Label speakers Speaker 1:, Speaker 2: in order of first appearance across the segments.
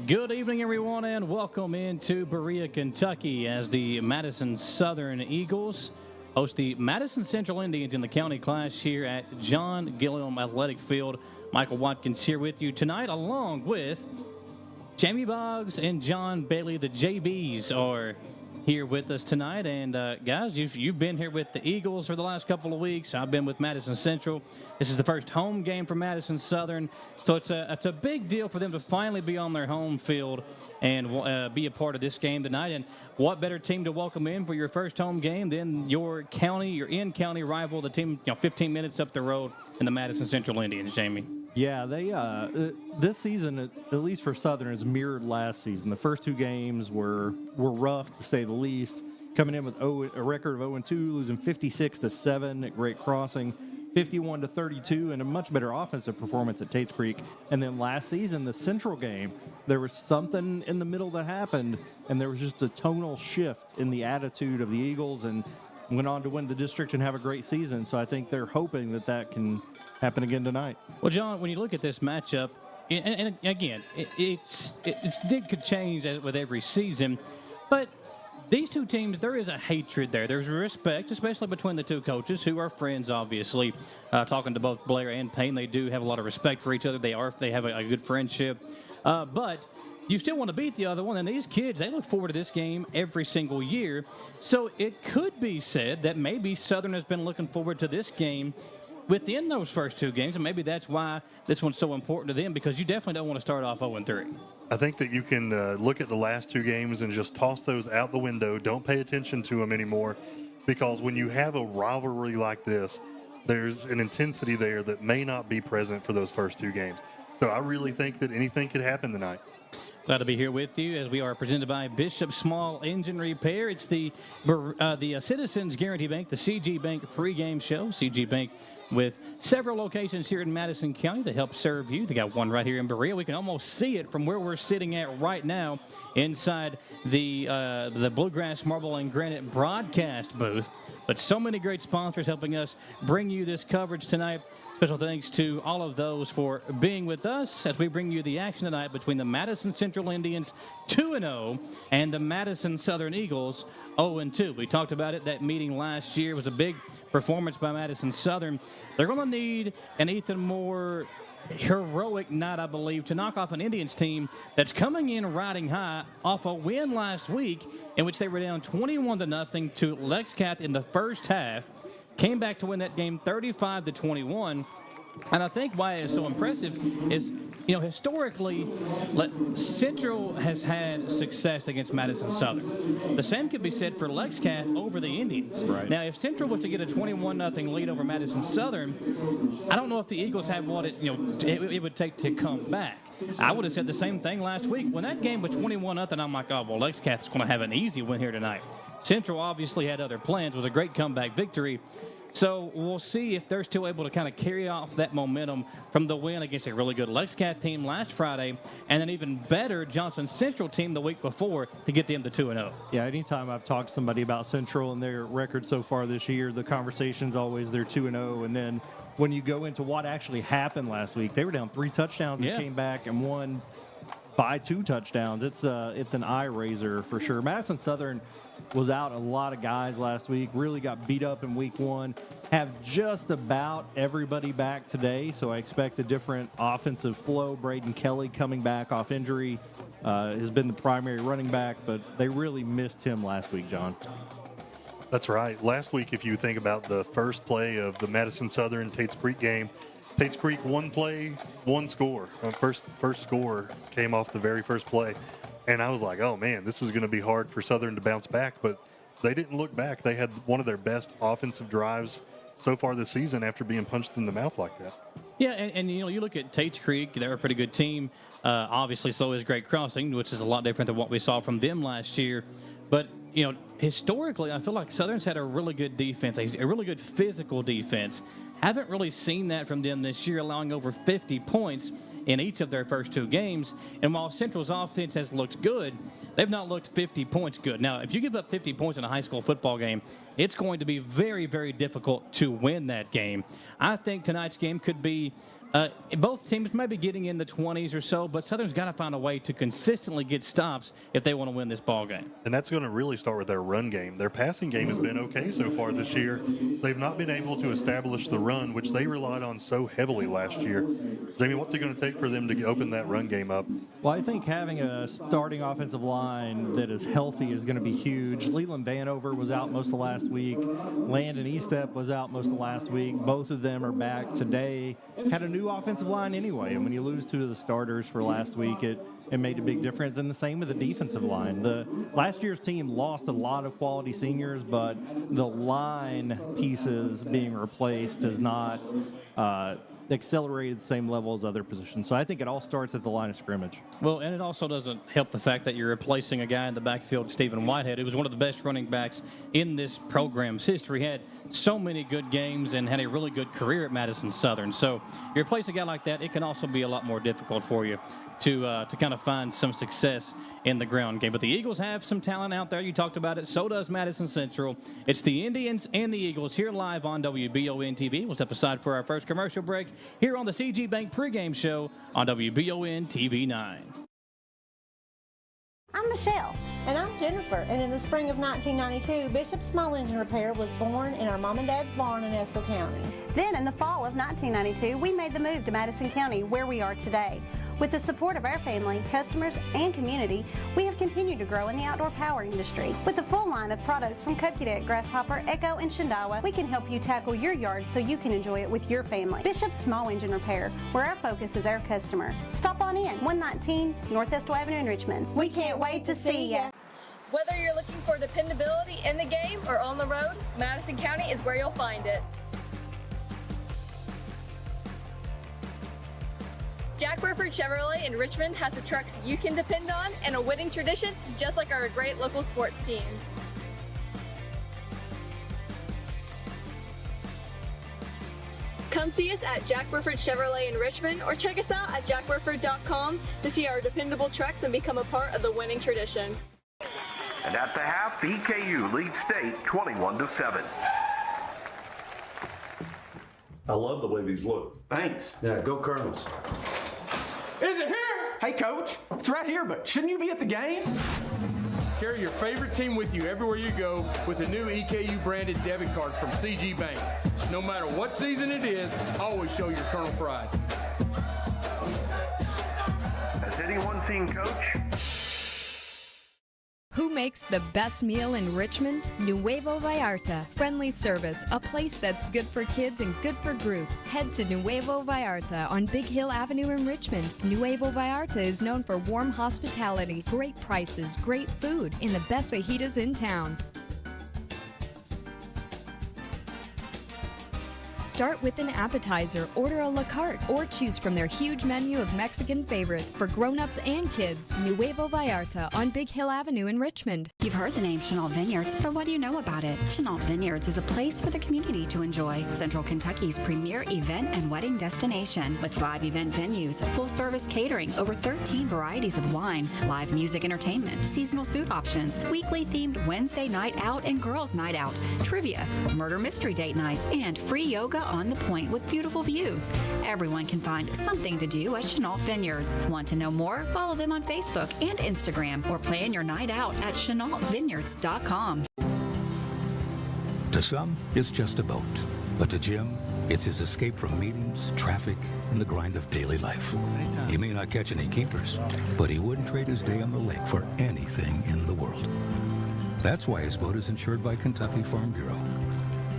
Speaker 1: Good evening, everyone, and welcome into Berea, Kentucky, as the Madison Southern Eagles host the Madison Central Indians in the county clash here at John Gilliam Athletic Field. Michael Watkins here with you tonight, along with Jamie Boggs and John Bailey. The JBs are here with us tonight. And, guys, you've been here with the Eagles for the last couple of weeks. I've been with Madison Central. This is the first home game for Madison Southern. So it's a big deal for them to finally be on their home field and be a part of this game tonight. And what better team to welcome in for your first home game than your in-county rival, the team 15 minutes up the road in the Madison Central Indians, Jamie?
Speaker 2: Yeah, they this season, at least for Southern, is mirrored last season. The first two games were rough, to say the least. Coming in with a record of 0-2, losing 56-7 at Great Crossing, 51-32, and a much better offensive performance at Tates Creek. And then last season, the Central game, there was something in the middle that happened, and there was just a tonal shift in the attitude of the Eagles, and went on to win the district and have a great season. So I think they're hoping that can happen again tonight.
Speaker 1: Well, John, when you look at this matchup, and again, it could change with every season, but these two teams, there is a hatred there. There's respect, especially between the two coaches, who are friends, obviously. Talking to both Blair and Payne, they do have a lot of respect for each other. They have a good friendship. But you still want to beat the other one, and these kids, they look forward to this game every single year. So it could be said that maybe Southern has been looking forward to this game within those first two games, and maybe that's why this one's so important to them, because you definitely don't want to start off 0-3.
Speaker 3: I think that you can look at the last two games and just toss those out the window. Don't pay attention to them anymore, because when you have a rivalry like this, there's an intensity there that may not be present for those first two games. So I really think that anything could happen tonight.
Speaker 1: Glad to be here with you as we are presented by Bishop Small Engine Repair. It's the Citizens Guarantee Bank, the CG Bank pregame show. CG Bank with several locations here in Madison County to help serve you. They got one right here in Berea. We can almost see it from where we're sitting at right now inside the Bluegrass Marble and Granite broadcast booth. But so many great sponsors helping us bring you this coverage tonight. Special thanks to all of those for being with us as we bring you the action tonight between the Madison Central Indians 2-0 and the Madison Southern Eagles 0-2. We talked about it. That meeting last year was a big performance by Madison Southern. They're going to need an Ethan Moore heroic night, I believe, to knock off an Indians team that's coming in riding high off a win last week in which they were down 21-0 to Lexcath in the first half. Came back to win that game 35-21. And I think why it's so impressive is, historically, Central has had success against Madison Southern. The same could be said for Lexcath over the Indians.
Speaker 2: Right.
Speaker 1: Now, if Central was to get a 21-0 lead over Madison Southern, I don't know if the Eagles have what it would take to come back. I would have said the same thing last week. When that game was 21-0, I'm like, oh, well, Lexcath's going to have an easy win here tonight. Central obviously had other plans. It was a great comeback victory. So we'll see if they're still able to kind of carry off that momentum from the win against a really good Lexcath team last Friday and an even better Johnson Central team the week before to get them to 2-0.
Speaker 2: Yeah, anytime I've talked to somebody about Central and their record so far this year, the conversation's always they're 2-0. And then when you go into what actually happened last week, they were down 3 touchdowns and came back and won by 2 touchdowns. It's an eye raiser for sure. Madison Southern was out a lot of guys last week, really got beat up in week 1, have just about everybody back today, so I expect a different offensive flow. Braden Kelly coming back off injury has been the primary running back, but they really missed him last week, John.
Speaker 3: That's right. Last week, if you think about the first play of the Madison Southern Tates Creek game, Tates Creek, 1 play, 1 score. First score came off the very first play. And I was like, oh, man, this is going to be hard for Southern to bounce back. But they didn't look back. They had one of their best offensive drives so far this season after being punched in the mouth like that.
Speaker 1: Yeah, and you know, you look at Tate's Creek, they're a pretty good team. Obviously, so is Great Crossing, which is a lot different than what we saw from them last year. But, you know, historically, I feel like Southern's had a really good defense, a really good physical defense. Haven't really seen that from them this year, allowing over 50 points in each of their first 2 games. And while Central's offense has looked good, they've not looked 50 points good. Now, if you give up 50 points in a high school football game, it's going to be very, very difficult to win that game. I think tonight's game could be both teams maybe getting in the 20s or so, but Southern's got to find a way to consistently get stops if they want to win this ball game.
Speaker 3: And that's going to really start with their run game. Their passing game has been okay so far this year. They've not been able to establish the run, which they relied on so heavily last year. Jamie, what's it going to take for them to open that run game up?
Speaker 2: Well, I think having a starting offensive line that is healthy is going to be huge. Leland Vanover was out most of last week. Landon Estep was out most of last week. Both of them are back today. Had a new offensive line anyway, and when you lose 2 of the starters for last week, it made a big difference. And the same with the defensive line. The last year's team lost a lot of quality seniors, but the line pieces being replaced has not accelerated the same level as other positions. So I think it all starts at the line of scrimmage.
Speaker 1: Well, and it also doesn't help the fact that you're replacing a guy in the backfield, Stephen Whitehead, who was one of the best running backs in this program's history. Had so many good games and had a really good career at Madison Southern. So you replace a guy like that, it can also be a lot more difficult for you to kind of find some success in the ground game. But the Eagles have some talent out there. You talked about it. So does Madison Central. It's the Indians and the Eagles here live on WBON TV. We'll step aside for our first commercial break here on the CG Bank pregame show on WBON TV 9.
Speaker 4: I'm Michelle.
Speaker 5: And I'm Jennifer, and in the spring of 1992, Bishop Small Engine Repair was born in our mom and dad's barn in Estill County.
Speaker 4: Then in the fall of 1992, we made the move to Madison County, where we are today. With the support of our family, customers, and community, we have continued to grow in the outdoor power industry. With a full line of products from Kokudet, Grasshopper, Echo, and Shindawa, we can help you tackle your yard so you can enjoy it with your family. Bishop Small Engine Repair, where our focus is our customer. Stop on in, 119 North Estill Avenue in Richmond. We can't wait to see ya.
Speaker 6: Whether you're looking for dependability in the game or on the road, Madison County is where you'll find it. Jack Burford Chevrolet in Richmond has the trucks you can depend on and a winning tradition, just like our great local sports teams. Come see us at Jack Burford Chevrolet in Richmond or check us out at jackburford.com to see our dependable trucks and become a part of the winning tradition.
Speaker 7: And at the half, EKU leads state 21-7.
Speaker 8: I love the way these look.
Speaker 9: Thanks.
Speaker 8: Yeah, go Colonels.
Speaker 9: Is it here? Hey, Coach. It's right here, but shouldn't you be at the game?
Speaker 10: Carry your favorite team with you everywhere you go with a new EKU branded debit card from CG Bank. No matter what season it is, always show your Colonel pride.
Speaker 7: Has anyone seen Coach?
Speaker 11: Who makes the best meal in Richmond? Nuevo Vallarta. Friendly service, a place that's good for kids and good for groups. Head to Nuevo Vallarta on Big Hill Avenue in Richmond. Nuevo Vallarta is known for warm hospitality, great prices, great food, and the best fajitas in town. Start with an appetizer, order a la carte, or choose from their huge menu of Mexican favorites for grown-ups and kids. Nuevo Vallarta on Big Hill Avenue in Richmond.
Speaker 12: You've heard the name Chenault Vineyards, but what do you know about it? Chenault Vineyards is a place for the community to enjoy. Central Kentucky's premier event and wedding destination. With 5 event venues, full-service catering, over 13 varieties of wine, live music entertainment, seasonal food options, weekly themed Wednesday night out and girls night out, trivia, murder mystery date nights, and free yoga on the point with beautiful views. Everyone can find something to do at Chenault Vineyards. Want to know more? Follow them on Facebook and Instagram or plan your night out at ChenaultVineyards.com.
Speaker 13: To some, it's just a boat. But to Jim, it's his escape from meetings, traffic, and the grind of daily life. He may not catch any keepers, but he wouldn't trade his day on the lake for anything in the world. That's why his boat is insured by Kentucky Farm Bureau.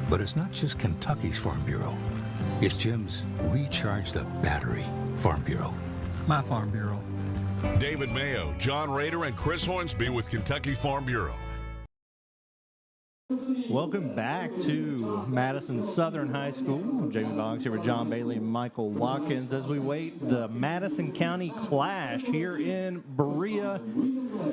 Speaker 13: But it's not just Kentucky's Farm Bureau. It's Jim's Recharge the Battery Farm Bureau.
Speaker 14: My Farm Bureau.
Speaker 15: David Mayo, John Rader, and Chris Hornsby with Kentucky Farm Bureau.
Speaker 2: Welcome back to Madison Southern High School. Jamie Boggs here with John Bailey and Michael Watkins as we wait the Madison County Clash here in Berea.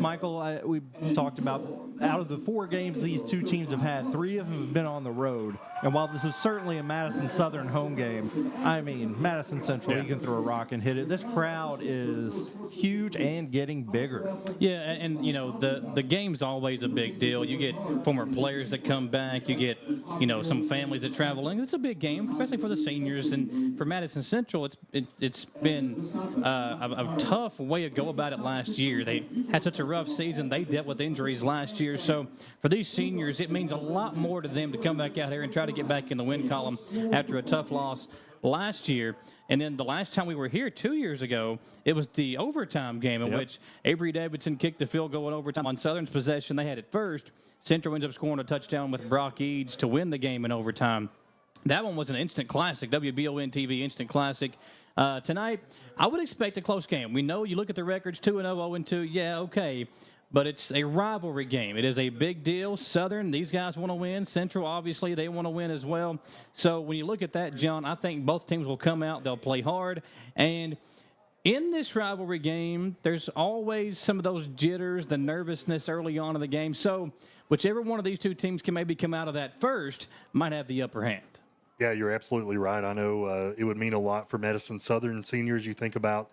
Speaker 2: Michael, we talked about out of the 4 games these two teams have had, 3 of them have been on the road. And while this is certainly a Madison Southern home game, I mean, Madison Central, you can throw a rock and hit it. This crowd is huge and getting bigger.
Speaker 1: Yeah, and you know, the game's always a big deal. You get former players that come back. You get, you know, some families that travel in. It's a big game, especially for the seniors. And for Madison Central, it's been a tough way to go about it last year. They had such a rough season. They dealt with injuries last year. So for these seniors, it means a lot more to them to come back out here and try to get back in the win column after a tough loss last year. And then the last time we were here 2 years ago, it was the overtime game in which Avery Davidson kicked the field goal in overtime on Southern's possession. They had it first. Central ends up scoring a touchdown with Brock Eads to win the game in overtime. That one was an instant classic, WBON TV instant classic. Tonight, I would expect a close game. We know you look at the records, 2-0, 0-2, yeah, okay. But it's a rivalry game. It is a big deal. Southern, these guys want to win. Central, obviously, they want to win as well. So when you look at that, John, I think both teams will come out. They'll play hard. And in this rivalry game, there's always some of those jitters, the nervousness early on in the game. So whichever one of these two teams can maybe come out of that first might have the upper hand.
Speaker 3: Yeah, you're absolutely right. I know it would mean a lot for Madison Southern seniors. You think about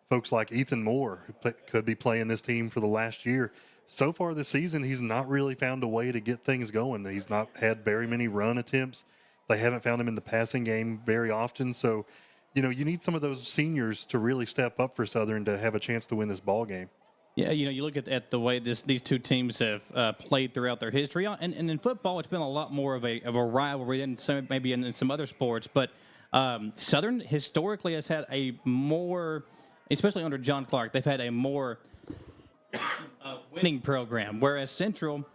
Speaker 3: folks like Ethan Moore, who could be playing this team for the last year. So far this season, he's not really found a way to get things going. He's not had very many run attempts. They haven't found him in the passing game very often. So, you know, you need some of those seniors to really step up for Southern to have a chance to win this ball game.
Speaker 1: Yeah, you know, you look at the way these two teams have played throughout their history. And in football, it's been a lot more of a rivalry than maybe in some other sports. But Southern historically has had a more, especially under John Clark, they've had a more winning program, whereas Central,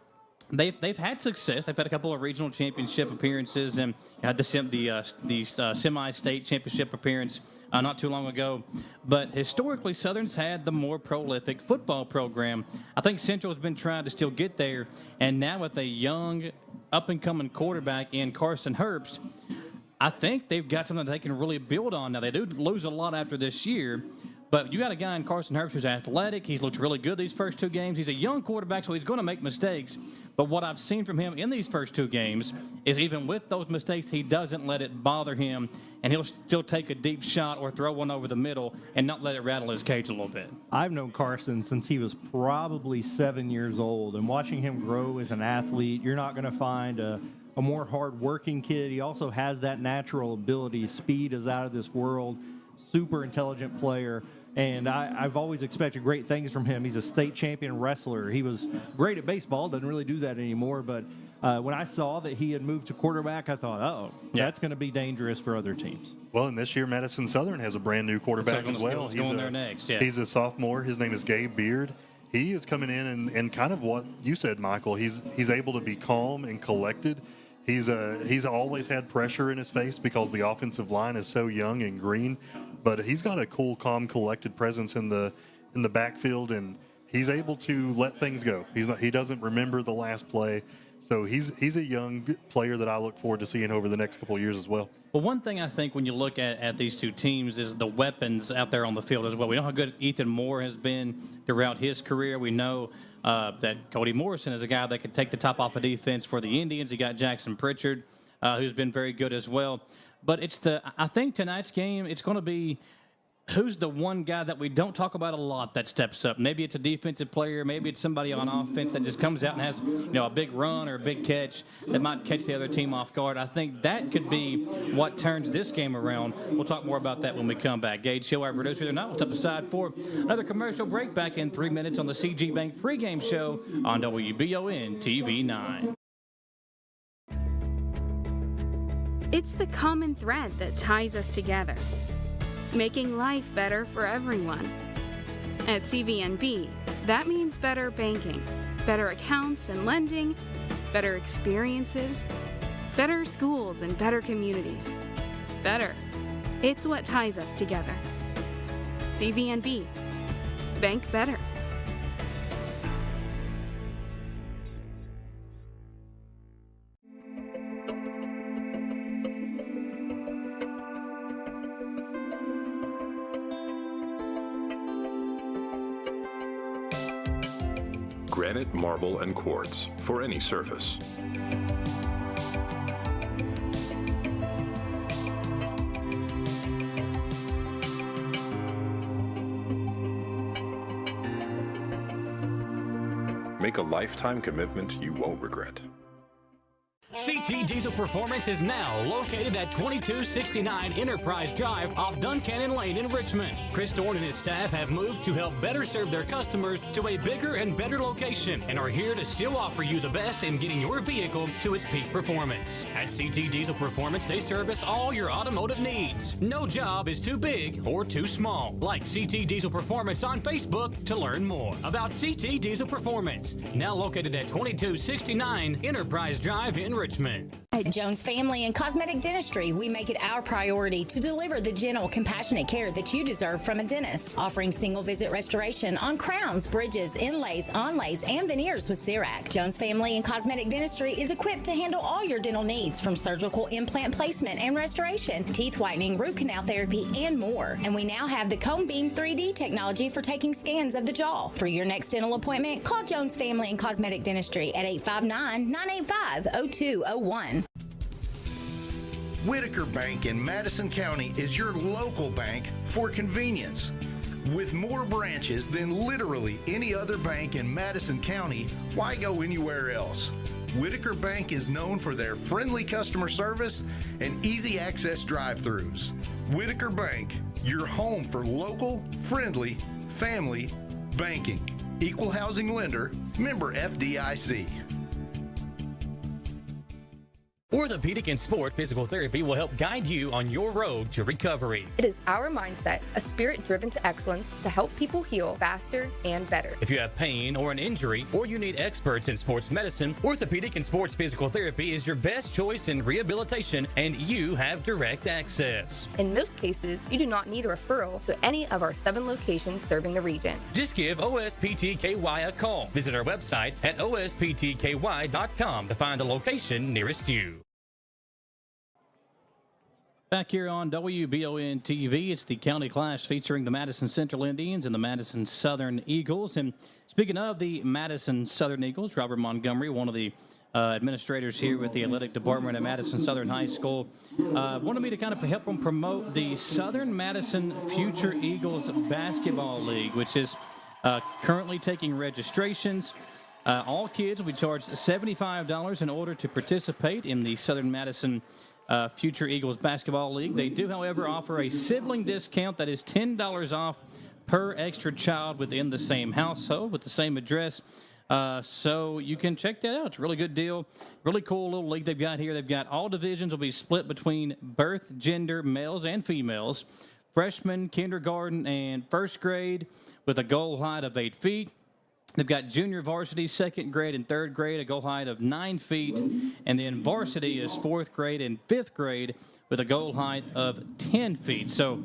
Speaker 1: they've had success. They've had a couple of regional championship appearances and had the semi-state championship appearance not too long ago. But historically, Southern's had the more prolific football program. I think Central has been trying to still get there, and now with a young, up-and-coming quarterback in Carson Herbst, I think they've got something that they can really build on. Now, they do lose a lot after this year, but you got a guy in Carson Herbst who's athletic. He's looked really good these first 2 games. He's a young quarterback, so he's going to make mistakes. But what I've seen from him in these first 2 games is even with those mistakes, he doesn't let it bother him, and he'll still take a deep shot or throw one over the middle and not let it rattle his cage a little bit.
Speaker 2: I've known Carson since he was probably 7 years old, and watching him grow as an athlete, you're not going to find a more hard-working kid. He also has that natural ability. Speed is out of this world. Super intelligent player. And I've always expected great things from him. He's a state champion wrestler. He was great at baseball, doesn't really do that anymore. But when I saw that he had moved to quarterback, I thought, that's going to be dangerous for other teams.
Speaker 3: Well, and this year, Madison Southern has a brand new quarterback as well.
Speaker 1: He's going there next. Yeah.
Speaker 3: He's a sophomore. His name is Gabe Beard. He is coming in and kind of what you said, Michael. He's able to be calm and collected. He's always had pressure in his face because the offensive line is so young and green, but he's got a cool, calm, collected presence in the backfield, and he's able to let things go. He doesn't remember the last play, so he's a young player that I look forward to seeing over the next couple of years as well.
Speaker 1: Well, one thing I think when you look at these two teams is the weapons out there on the field as well. We know how good Ethan Moore has been throughout his career. We know that Cody Morrison is a guy that could take the top off of defense for the Indians. You got Jackson Pritchard, who's been very good as well. But I think tonight's game, it's going to be who's the one guy that we don't talk about a lot that steps up. Maybe it's a defensive player. Maybe it's somebody on offense that just comes out and has, a big run or a big catch that might catch the other team off guard. I think that could be what turns this game around. We'll talk more about that when we come back. Gage Hill, our producer tonight, will step aside for another commercial break. Back in 3 minutes on the CG Bank pregame show on WBON TV 9.
Speaker 14: It's the common thread that ties us together, making life better for everyone. At CVNB, that means better banking, better accounts and lending, better experiences, better schools and better communities. Better. It's what ties us together. CVNB. Bank better.
Speaker 16: granite, marble, and quartz for any surface. Make a lifetime commitment you won't regret.
Speaker 17: CT Diesel Performance is now located at 2269 Enterprise Drive off Duncannon Lane in Richmond. Chris Thorne and his staff have moved to help better serve their customers to a bigger and better location and are here to still offer you the best in getting your vehicle to its peak performance. At CT Diesel Performance, they service all your automotive needs. No job is too big or too small. Like CT Diesel Performance on Facebook to learn more about CT Diesel Performance. Now located at 2269 Enterprise Drive in Richmond.
Speaker 18: At Jones Family and Cosmetic Dentistry, we make it our priority to deliver the gentle, compassionate care that you deserve from a dentist, offering single-visit restoration on crowns, bridges, inlays, onlays, and veneers with CERAC. Jones Family and Cosmetic Dentistry is equipped to handle all your dental needs, from surgical implant placement and restoration, teeth whitening, root canal therapy, and more. And we now have the Cone Beam 3D technology for taking scans of the jaw. For your next dental appointment, call Jones Family and Cosmetic Dentistry at 859-985-0201.
Speaker 19: Whitaker Bank in Madison County is your local bank for convenience. With more branches than literally any other bank in Madison County, why go anywhere else? Whitaker Bank is known for their friendly customer service and easy access drive-thrus. Whitaker Bank, your home for local, friendly, family banking. Equal housing lender, member FDIC.
Speaker 17: Orthopedic and Sport Physical Therapy will help guide you on your road to recovery.
Speaker 20: It is our mindset, a spirit driven to excellence, to help people heal faster and better.
Speaker 17: If you have pain or an injury, or you need experts in sports medicine, Orthopedic and Sports Physical Therapy is your best choice in rehabilitation, and you have direct access.
Speaker 20: In most cases, you do not need a referral to any of our 7 locations serving the region.
Speaker 17: Just give OSPTKY a call. Visit our website at osptky.com to find the location nearest you.
Speaker 1: Back here on WBON TV, it's the County Clash featuring the Madison Central Indians and the Madison Southern Eagles. And speaking of the Madison Southern Eagles, Robert Montgomery, one of the administrators here with the athletic department at Madison Southern High School, wanted me to kind of help them promote the Southern Madison Future Eagles Basketball League, which is currently taking registrations. All kids will be charged $75 in order to participate in the Southern Madison Future Eagles Basketball League. They do, however, offer a sibling discount that is $10 off per extra child within the same household with the same address. So you can check that out. It's a really good deal. Really cool little league they've got here. They've got all divisions will be split between birth, gender, males and females, freshman, kindergarten, and first grade with a goal height of 8 feet. They've got junior varsity, second grade and third grade, a goal height of 9 feet. And then varsity is fourth grade and fifth grade with a goal height of 10 feet. So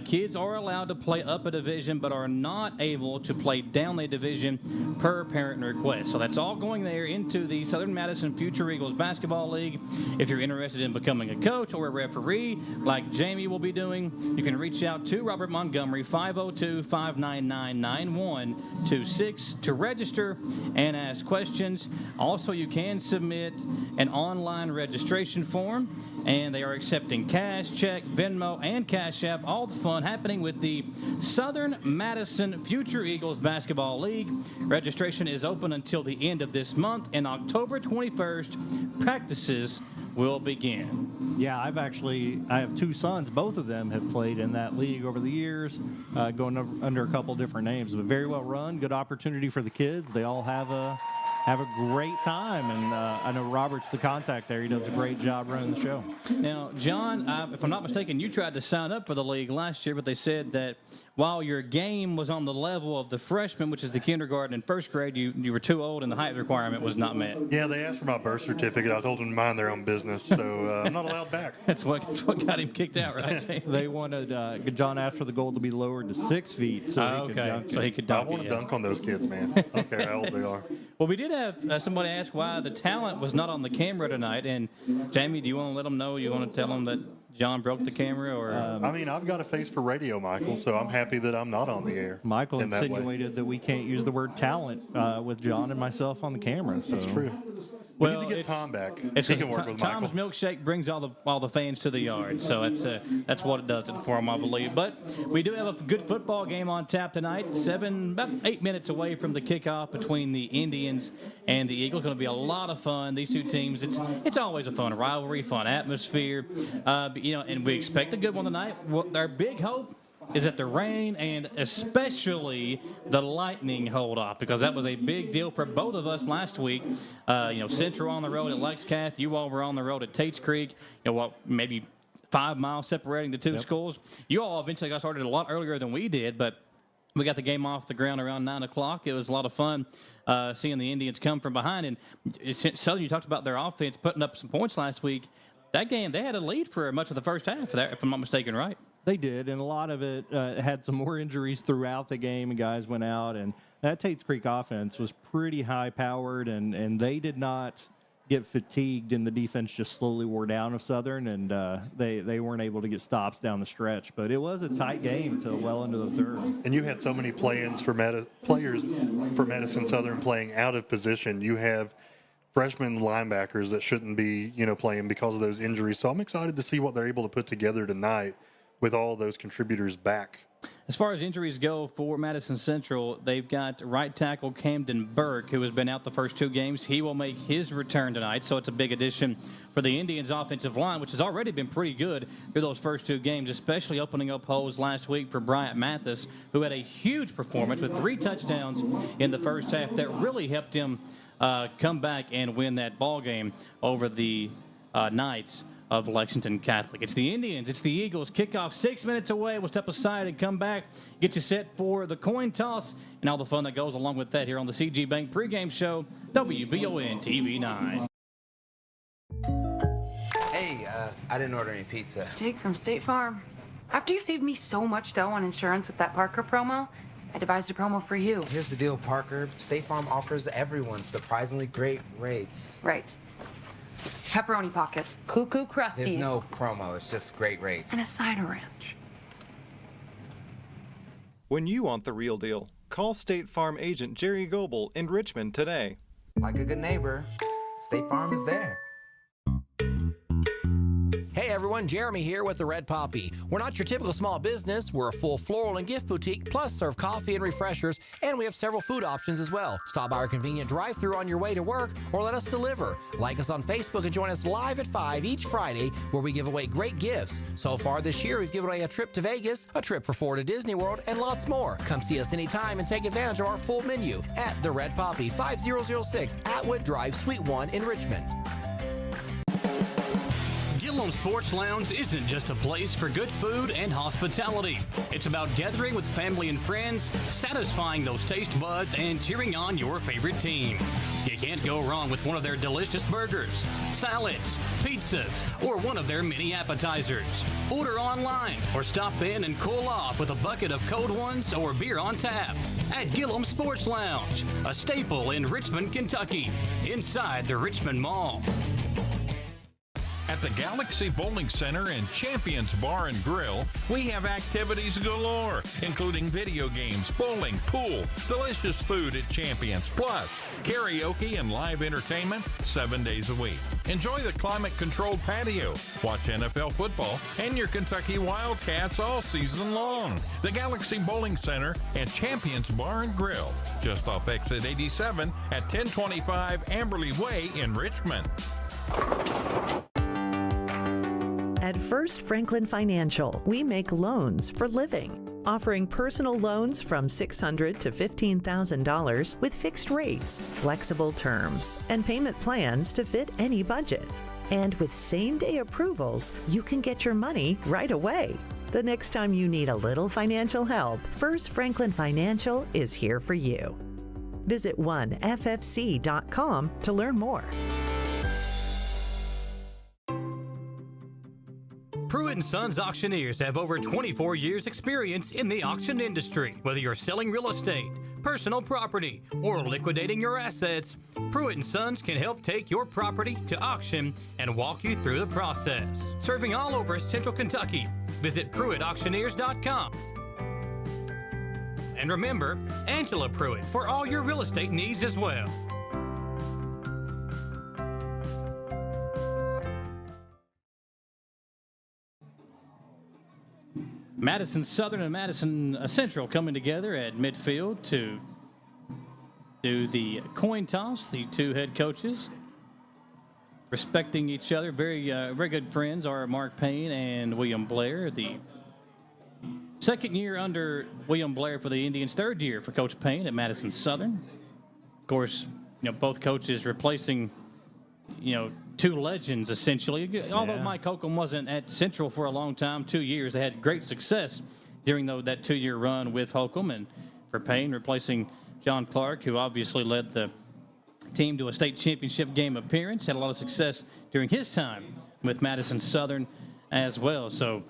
Speaker 1: kids are allowed to play up a division but are not able to play down a division per parent request. So that's all going there into the Southern Madison Future Eagles Basketball League. If you're interested in becoming a coach or a referee like Jamie will be doing, you can reach out to Robert Montgomery, 502-599-9126 to register and ask questions. Also, you can submit an online registration form, and they are accepting cash, check, Venmo, and Cash App. All the fun happening with the Southern Madison Future Eagles Basketball League. Registration is open until the end of this month, and October 21st, practices will begin.
Speaker 2: Yeah, I have 2 sons. Both of them have played in that league over the years, going under a couple different names, but very well run. Good opportunity for the kids. They all have a great time, and I know Robert's the contact there. He does a great job running the show.
Speaker 1: Now, John, if I'm not mistaken, you tried to sign up for the league last year, but they said that while your game was on the level of the freshmen, which is the kindergarten and first grade, you were too old and the height requirement was not met.
Speaker 3: Yeah, they asked for my birth certificate. I told them to mind their own business, so I'm not allowed back.
Speaker 1: That's what got him kicked out, right?
Speaker 2: They wanted John asked for the goal to be lowered to 6 feet so he could dunk.
Speaker 1: So he could dunk.
Speaker 3: I want to dunk on those kids, man. I don't care how old they are.
Speaker 1: Well, we did have somebody ask why the talent was not on the camera tonight, and Jamie, do you want to let them know? You want to tell them that John broke the camera, or
Speaker 3: I mean, I've got a face for radio, Michael, so I'm happy that I'm not on the air.
Speaker 2: Michael
Speaker 3: in that way.
Speaker 2: insinuated that we can't use the word talent with John and myself on the camera. So.
Speaker 3: That's true. We need to get Tom back. He can work with Michael.
Speaker 1: Tom's milkshake brings all the fans to the yard, so that's what it does it for him, I believe. But we do have a good football game on tap tonight. About 8 minutes away from the kickoff between the Indians and the Eagles. Going to be a lot of fun. These two teams, it's always a fun rivalry, fun atmosphere. And we expect a good one tonight. Our big hope is that the rain and especially the lightning hold off, because that was a big deal for both of us last week. Central on the road at Lexcath. You all were on the road at Tates Creek. Maybe 5 miles separating the two schools. You all eventually got started a lot earlier than we did, but we got the game off the ground around 9 o'clock. It was a lot of fun seeing the Indians come from behind. And Southern, you talked about their offense putting up some points last week. That game, they had a lead for much of the first half, if I'm not mistaken, right?
Speaker 2: They did, and a lot of it had some more injuries throughout the game, and guys went out. And that Tates Creek offense was pretty high-powered, and they did not get fatigued, and the defense just slowly wore down of Southern, and they weren't able to get stops down the stretch. But it was a tight game until well into the third.
Speaker 3: And you had so many players for Madison Southern playing out of position. You have freshman linebackers that shouldn't be, playing because of those injuries. So I'm excited to see what they're able to put together tonight with all those contributors back.
Speaker 1: As far as injuries go for Madison Central, they've got right tackle Camden Burke, who has been out the first 2 games. He will make his return tonight, so it's a big addition for the Indians' offensive line, which has already been pretty good through those first 2 games, especially opening up holes last week for Bryant Mathis, who had a huge performance with 3 touchdowns in the first half that really helped him come back and win that ball game over the Knights of Lexington Catholic. It's the Indians, it's the Eagles. Kickoff 6 minutes away. We'll step aside and come back, get you set for the coin toss and all the fun that goes along with that here on the CG Bank pregame show, WBON TV 9.
Speaker 21: Hey, I didn't order any pizza.
Speaker 22: Jake from State Farm. After you saved me so much dough on insurance with that Parker promo, I devised a promo for you.
Speaker 21: Here's the deal, Parker. State Farm offers everyone surprisingly great rates.
Speaker 22: Right. Pepperoni pockets, cuckoo crusties.
Speaker 21: There's no promo, it's just great rates.
Speaker 22: And a cider ranch.
Speaker 23: When you want the real deal, call State Farm agent Jerry Goebel in Richmond today.
Speaker 21: Like a good neighbor, State Farm is there.
Speaker 24: Hey everyone, Jeremy here with the Red Poppy. We're not your typical small business. We're a full floral and gift boutique, plus serve coffee and refreshers, and we have several food options as well. Stop by our convenient drive-thru on your way to work or let us deliver. Like us on Facebook and join us live at 5 each Friday where we give away great gifts. So far this year, we've given away a trip to Vegas, a trip for 4 to Disney World, and lots more. Come see us anytime and take advantage of our full menu at the Red Poppy, 5006 Atwood Drive, Suite 1 in Richmond.
Speaker 17: Gillum Sports Lounge isn't just a place for good food and hospitality. It's about gathering with family and friends, satisfying those taste buds, and cheering on your favorite team. You can't go wrong with one of their delicious burgers, salads, pizzas, or one of their mini appetizers. Order online or stop in and cool off with a bucket of cold ones or beer on tap at Gillum Sports Lounge, a staple in Richmond, Kentucky, inside the Richmond Mall.
Speaker 25: At the Galaxy Bowling Center and Champions Bar and Grill, we have activities galore, including video games, bowling, pool, delicious food at Champions, plus karaoke and live entertainment 7 days a week. Enjoy the climate-controlled patio, watch NFL football, and your Kentucky Wildcats all season long. The Galaxy Bowling Center and Champions Bar and Grill, just off exit 87 at 1025 Amberley Way in Richmond.
Speaker 26: At First Franklin Financial, we make loans for living, offering personal loans from $600 to $15,000 with fixed rates, flexible terms, and payment plans to fit any budget. And with same-day approvals, you can get your money right away. The next time you need a little financial help, First Franklin Financial is here for you. Visit oneffc.com to learn more.
Speaker 17: Pruitt & Sons Auctioneers have over 24 years experience in the auction industry. Whether you're selling real estate, personal property or liquidating your assets, Pruitt & Sons can help take your property to auction and walk you through the process. Serving all over Central Kentucky, visit PruittAuctioneers.com. And remember, Angela Pruitt for all your real estate needs as well.
Speaker 1: Madison Southern and Madison Central coming together at midfield to do the coin toss. The two head coaches respecting each other. Very good friends are Mark Payne and William Blair. The second year under William Blair for the Indians, third year for Coach Payne at Madison Southern. Of course, both coaches replacing, two legends, essentially. Although Mike Holcomb wasn't at Central for a long time, 2 years, they had great success during that 2-year run with Holcomb. And for Payne, replacing John Clark, who obviously led the team to a state championship game appearance, had a lot of success during his time with Madison Southern as well. So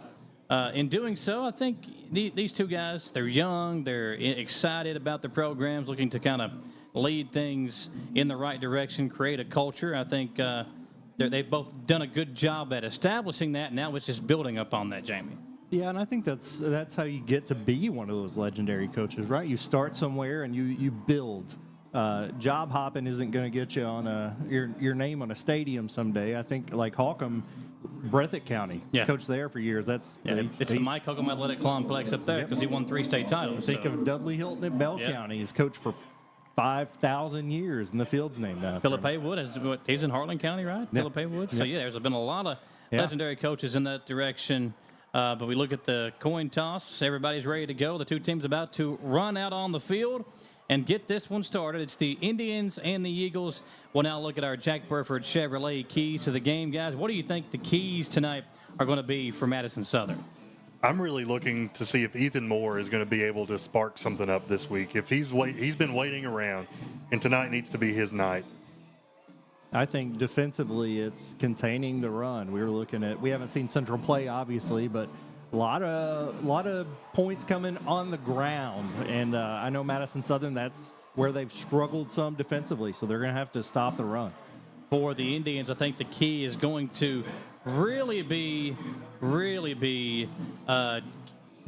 Speaker 1: in doing so, I think these two guys, they're young, they're excited about the programs, looking to kind of lead things in the right direction, create a culture. I think they've both done a good job at establishing that. Now it's just building up on that, Jamie.
Speaker 2: Yeah, and I think that's how you get to be one of those legendary coaches, right? You start somewhere and you build. Job hopping isn't going to get you on your name on a stadium someday. I think like Holcomb, Breathitt County, coached there for years. It's
Speaker 1: the Mike Holcomb Athletic Complex up there because he won 3 state titles.
Speaker 2: Think of Dudley Hilton at Bell County. He's coached for 5,000 years, and the field's named after
Speaker 1: Philip Haywood, he's in Harlan County, right? Philip Haywood. So, there's been a lot of legendary coaches in that direction. But we look at the coin toss. Everybody's ready to go. The two teams about to run out on the field and get this one started. It's the Indians and the Eagles. We'll now look at our Jack Burford Chevrolet keys to the game, guys. What do you think the keys tonight are going to be for Madison Southern?
Speaker 3: I'm really looking to see if Ethan Moore is going to be able to spark something up this week. If he's been waiting around, and tonight needs to be his night.
Speaker 2: I think defensively it's containing the run. We haven't seen Central play, obviously, but a lot of points coming on the ground. And I know Madison Southern, that's where they've struggled some defensively, so they're going to have to stop the run.
Speaker 1: For the Indians, I think the key is going to really be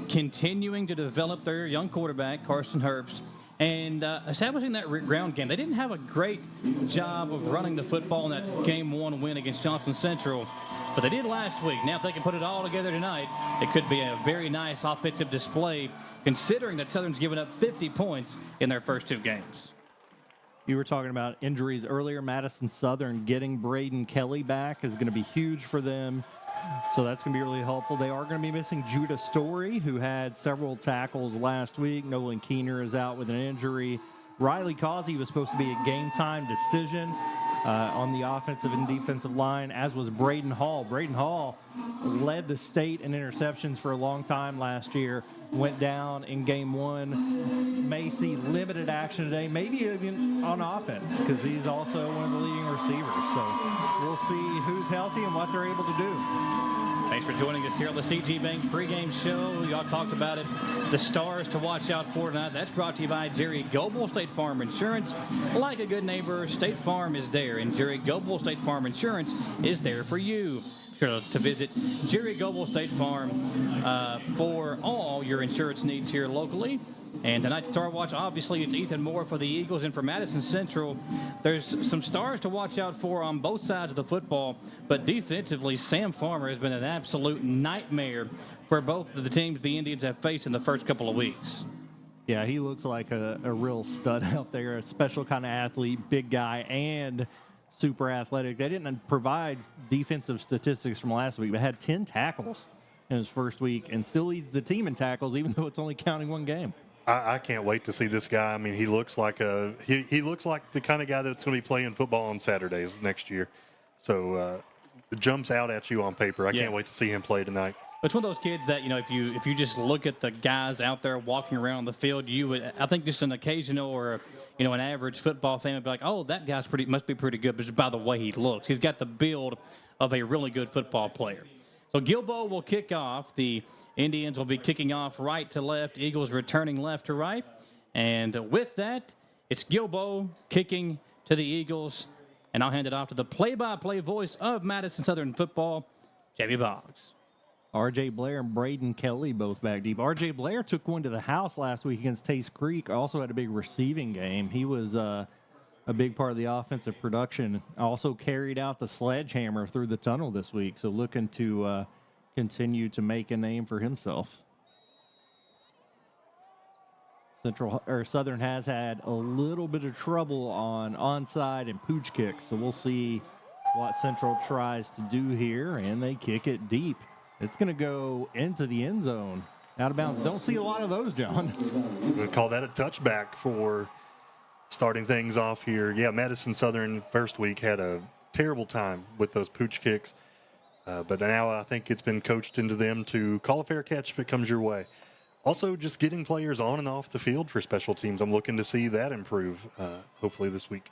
Speaker 1: continuing to develop their young quarterback, Carson Herbst, and establishing that ground game. They didn't have a great job of running the football in that Game 1 win against Johnson Central, but they did last week. Now, if they can put it all together tonight, it could be a very nice offensive display, considering that Southern's given up 50 points in their first 2 games.
Speaker 2: You were talking about injuries earlier. Madison Southern getting Braden Kelly back is going to be huge for them. So that's going to be really helpful. They are going to be missing Judah Story, who had several tackles last week. Nolan Keener is out with an injury. Riley Causey was supposed to be a game-time decision on the offensive and defensive line, as was Braden Hall. Braden Hall led the state in interceptions for a long time last year. Went down in Game 1. May see limited action today, maybe even on offense, because he's also one of the leading receivers. So we'll see who's healthy and what they're able to do.
Speaker 1: Thanks for joining us here on the CG Bank pregame show. We all talked about it. The stars to watch out for tonight. That's brought to you by Jerry Goble, State Farm Insurance. Like a good neighbor, State Farm is there, and Jerry Goble, State Farm Insurance, is there for you. Sure to visit Jerry Goble State Farm for all your insurance needs here locally. And tonight's Star Watch, obviously, it's Ethan Moore for the Eagles. And for Madison Central, there's some stars to watch out for on both sides of the football. But defensively, Sam Farmer has been an absolute nightmare for both of the teams the Indians have faced in the first couple of weeks.
Speaker 2: Yeah, he looks like a real stud out there, a special kind of athlete, big guy, and super athletic. They didn't provide defensive statistics from last week, but had 10 tackles in his first week and still leads the team in tackles, even though it's only counting 1 game.
Speaker 3: I can't wait to see this guy. I mean, he looks like he looks like the kind of guy that's going to be playing football on Saturdays next year. So it jumps out at you on paper. I can't wait to see him play tonight.
Speaker 1: It's one of those kids that, if you just look at the guys out there walking around the field, you would, I think, just an occasional or an average football fan would be like, oh, that guy's must be pretty good, but just by the way he looks. He's got the build of a really good football player. So Gilbo will kick off. The Indians will be kicking off right to left. Eagles returning left to right. And with that, it's Gilbo kicking to the Eagles. And I'll hand it off to the play-by-play voice of Madison Southern football, Jamie Boggs.
Speaker 2: R.J. Blair and Braden Kelly both back deep. R.J. Blair took one to the house last week against Taste Creek. Also had a big receiving game. He was a big part of the offensive production. Also carried out the sledgehammer through the tunnel this week. So looking to continue to make a name for himself. Southern has had a little bit of trouble on onside and pooch kicks, so we'll see what Central tries to do here, and they kick it deep. It's going to go into the end zone, out of bounds. Don't see a lot of those, John.
Speaker 3: We call that a touchback for starting things off here. Yeah, Madison Southern first week had a terrible time with those pooch kicks, but now I think it's been coached into them to call a fair catch if it comes your way. Also, just getting players on and off the field for special teams. I'm looking to see that improve, hopefully this week.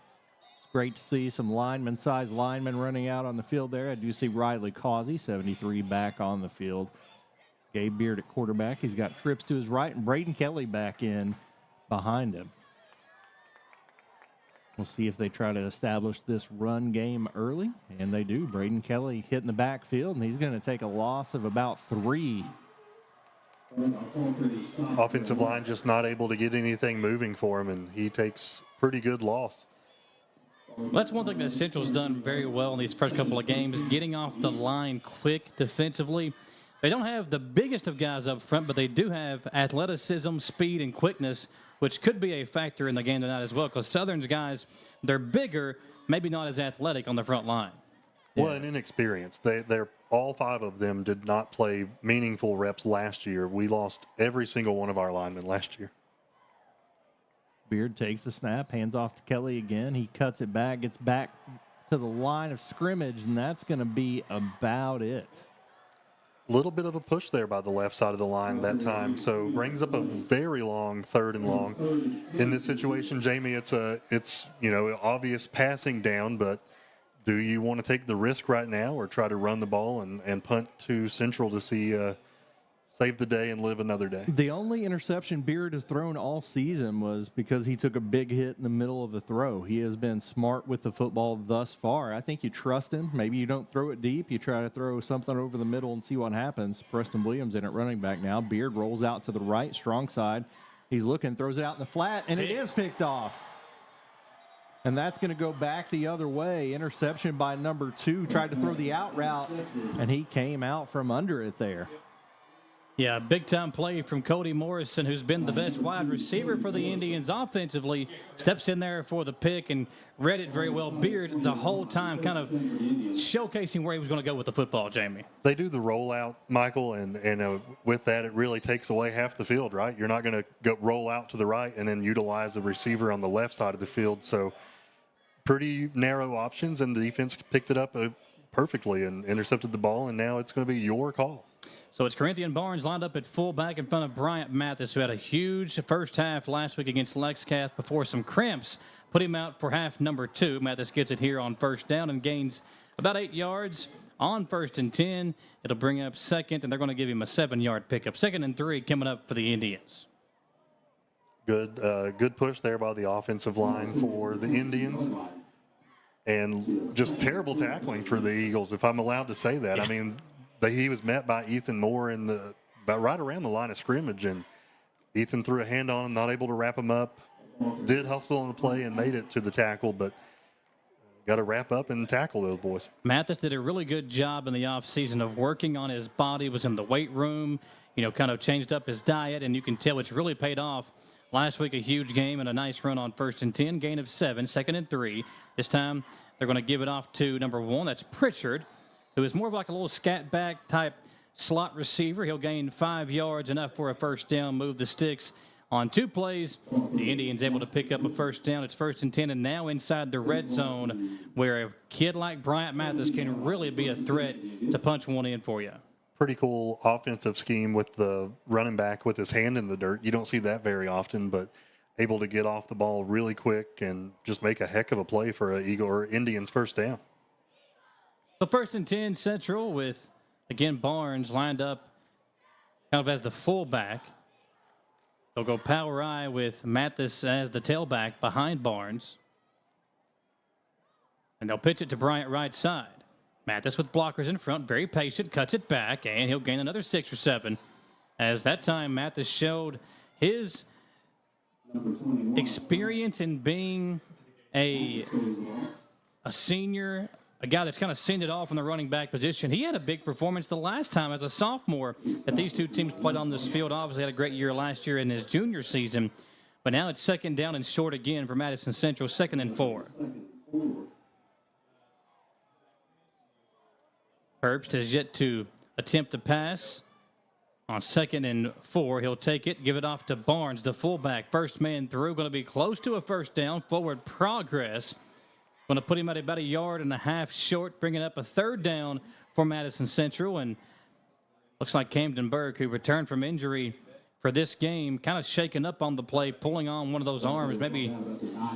Speaker 2: It's great to see some lineman-sized linemen running out on the field there. I do see Riley Causey, 73, back on the field. Gabe Beard at quarterback. He's got trips to his right, and Braden Kelly back in behind him. We'll see if they try to establish this run game early, and they do. Braden Kelly hitting the backfield, and he's going to take a loss of about 3.
Speaker 3: Offensive line just not able to get anything moving for him, and he takes pretty good loss.
Speaker 1: Well, that's one thing that Central's done very well in these first couple of games, getting off the line quick defensively. They don't have the biggest of guys up front, but they do have athleticism, speed, and quickness, which could be a factor in the game tonight as well, because Southern's guys, they're bigger, maybe not as athletic on the front line.
Speaker 3: Well, and inexperienced. They're all 5 of them did not play meaningful reps last year. We lost every single one of our linemen last year.
Speaker 2: Beard takes the snap, hands off to Kelly again. He cuts it back, gets back to the line of scrimmage, and that's going to be about it.
Speaker 3: A little bit of a push there by the left side of the line that time, so brings up a very long 3rd and long. In this situation, Jamie, it's obvious passing down, but do you want to take the risk right now or try to run the ball and punt to Central to see save the day and live another day?
Speaker 2: The only interception Beard has thrown all season was because he took a big hit in the middle of the throw. He has been smart with the football thus far. I think you trust him. Maybe you don't throw it deep. You try to throw something over the middle and see what happens. Preston Williams in at running back now. Beard rolls out to the right, strong side. He's looking, throws it out in the flat, and it is picked off. And that's going to go back the other way. Interception by number 2. Tried to throw the out route, and he came out from under it there.
Speaker 1: Yeah, big-time play from Cody Morrison, who's been the best wide receiver for the Indians offensively. Steps in there for the pick and read it very well. Beard the whole time kind of showcasing where he was going to go with the football, Jamie.
Speaker 3: They do the rollout, Michael, and with that, it really takes away half the field, right? You're not going to go roll out to the right and then utilize the receiver on the left side of the field. So pretty narrow options, and the defense picked it up perfectly and intercepted the ball, and now it's going to be your call.
Speaker 1: So it's Corinthian Barnes lined up at fullback in front of Bryant Mathis, who had a huge first half last week against Lexcath before some cramps put him out for half number 2. Mathis gets it here on first down and gains about 8 yards on 1st and 10. It'll bring up 2nd, and they're going to give him a 7-yard pickup. 2nd and 3 coming up for the Indians.
Speaker 3: Good push there by the offensive line for the Indians. And just terrible tackling for the Eagles, if I'm allowed to say that. I mean, he was met by Ethan Moore about right around the line of scrimmage, and Ethan threw a hand on him, not able to wrap him up. Did hustle on the play and made it to the tackle, but got to wrap up and tackle those boys.
Speaker 1: Mathis did a really good job in the offseason of working on his body, was in the weight room, kind of changed up his diet, and you can tell it's really paid off. Last week, a huge game and a nice run on 1st and 10, gain of 7, 2nd and 3. This time, they're going to give it off to number 1. That's Pritchard, who is more of like a little scat back type slot receiver. He'll gain 5 yards, enough for a first down, move the sticks on 2 plays. The Indians able to pick up a first down. It's 1st and 10, and now inside the red zone, where a kid like Bryant Mathis can really be a threat to punch one in for you.
Speaker 3: Pretty cool offensive scheme with the running back with his hand in the dirt. You don't see that very often, but able to get off the ball really quick and just make a heck of a play for an Eagle or Indians first down.
Speaker 1: So 1st and 10 Central with, again, Barnes lined up kind of as the fullback. They'll go power I with Mathis as the tailback behind Barnes. And they'll pitch it to Bryant right side. Mathis with blockers in front, very patient, cuts it back, and he'll gain another 6 or 7. As that time, Mathis showed his experience in being a senior, a guy that's kind of seen it all from the running back position. He had a big performance the last time as a sophomore that these two teams played on this field. Obviously had a great year last year in his junior season, but now it's 2nd down and short again for Madison Central, 2nd and 4. Herbst has yet to attempt to pass. On 2nd and 4, he'll take it, give it off to Barnes, the fullback. First man through, going to be close to a first down. Forward progress. Going to put him at about 1.5 yards short, bringing up a 3rd down for Madison Central. And looks like Camden Burke, who returned from injury for this game, kind of shaken up on the play, pulling on one of those arms, maybe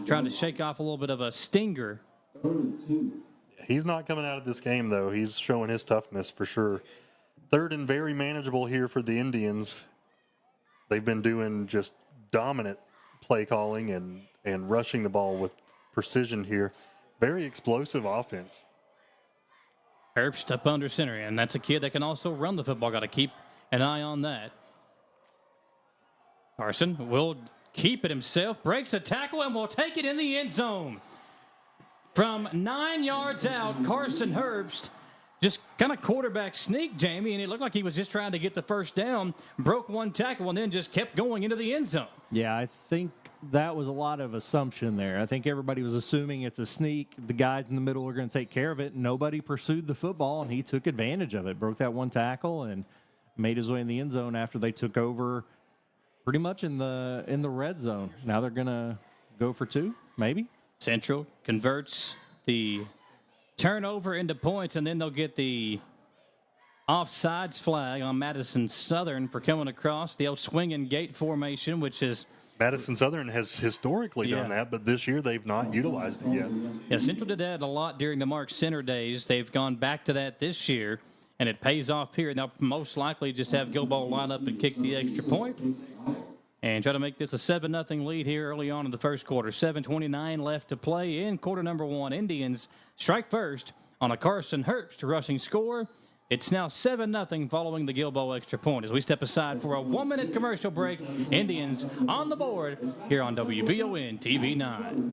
Speaker 1: trying to shake off a little bit of a stinger.
Speaker 3: He's not coming out of this game, though. He's showing his toughness for sure. 3rd and very manageable here for the Indians. They've been doing just dominant play calling and rushing the ball with precision here. Very explosive offense.
Speaker 1: Herbst up under center, and that's a kid that can also run the football. Got to keep an eye on that. Carson will keep it himself, breaks a tackle, and will take it in the end zone. From 9 yards out, Carson Herbst just kind of quarterback sneak, Jamie, and it looked like he was just trying to get the first down, broke one tackle, and then just kept going into the end zone.
Speaker 2: Yeah, I think that was a lot of assumption there. I think everybody was assuming it's a sneak. The guys in the middle are going to take care of it. Nobody pursued the football, and he took advantage of it. Broke that one tackle and made his way in the end zone after they took over pretty much in the red zone. Now they're going to go for 2, maybe.
Speaker 1: Central converts the turnover into points, and then they'll get the offsides flag on Madison Southern for coming across the old swing and gate formation, which is
Speaker 3: Madison Southern has historically done that, but this year they've not utilized it yet.
Speaker 1: Yeah, Central did that a lot during the Mark Center days. They've gone back to that this year, and it pays off here. They'll most likely just have Gilboa line up and kick the extra point and try to make this a 7-0 lead here early on in the first quarter. 7:29 left to play in quarter number 1. Indians strike first on a Carson Herbst rushing score. It's now 7-0 following the Gilboa extra point. As we step aside for a 1-minute commercial break, Indians on the board here on WBON TV 9.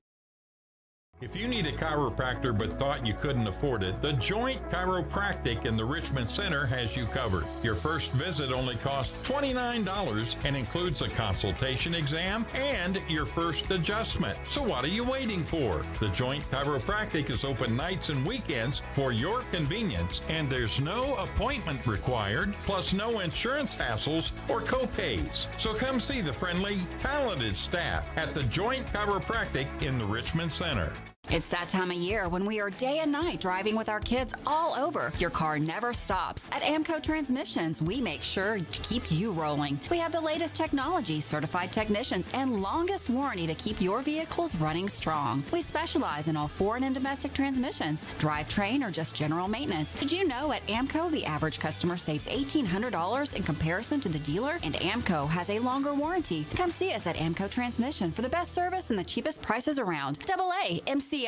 Speaker 25: If you need a chiropractor but thought you couldn't afford it, the Joint Chiropractic in the Richmond Center has you covered. Your first visit only costs $29 and includes a consultation exam and your first adjustment. So what are you waiting for? The Joint Chiropractic is open nights and weekends for your convenience, and there's no appointment required, plus no insurance hassles or co-pays. So come see the friendly, talented staff at the Joint Chiropractic in the Richmond Center.
Speaker 12: It's that time of year when we are day and night driving with our kids all over. Your car never stops. At Amco Transmissions, we make sure to keep you rolling. We have the latest technology, certified technicians, and longest warranty to keep your vehicles running strong. We specialize in all foreign and domestic transmissions, drivetrain, or just general maintenance. Did you know at Amco, the average customer saves $1,800 in comparison to the dealer? And Amco has a longer warranty. Come see us at Amco Transmission for the best service and the cheapest prices around. AA MCO.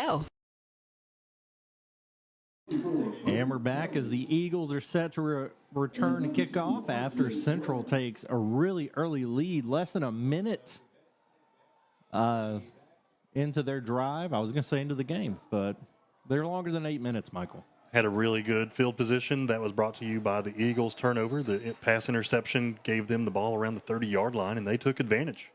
Speaker 2: And we're back as the Eagles are set to return to kickoff after Central takes a really early lead, less than a minute into their drive. I was going to say into the game, but they're longer than 8 minutes, Michael.
Speaker 3: Had a really good field position. That was brought to you by the Eagles turnover. The pass interception gave them the ball around the 30-yard line, and they took advantage.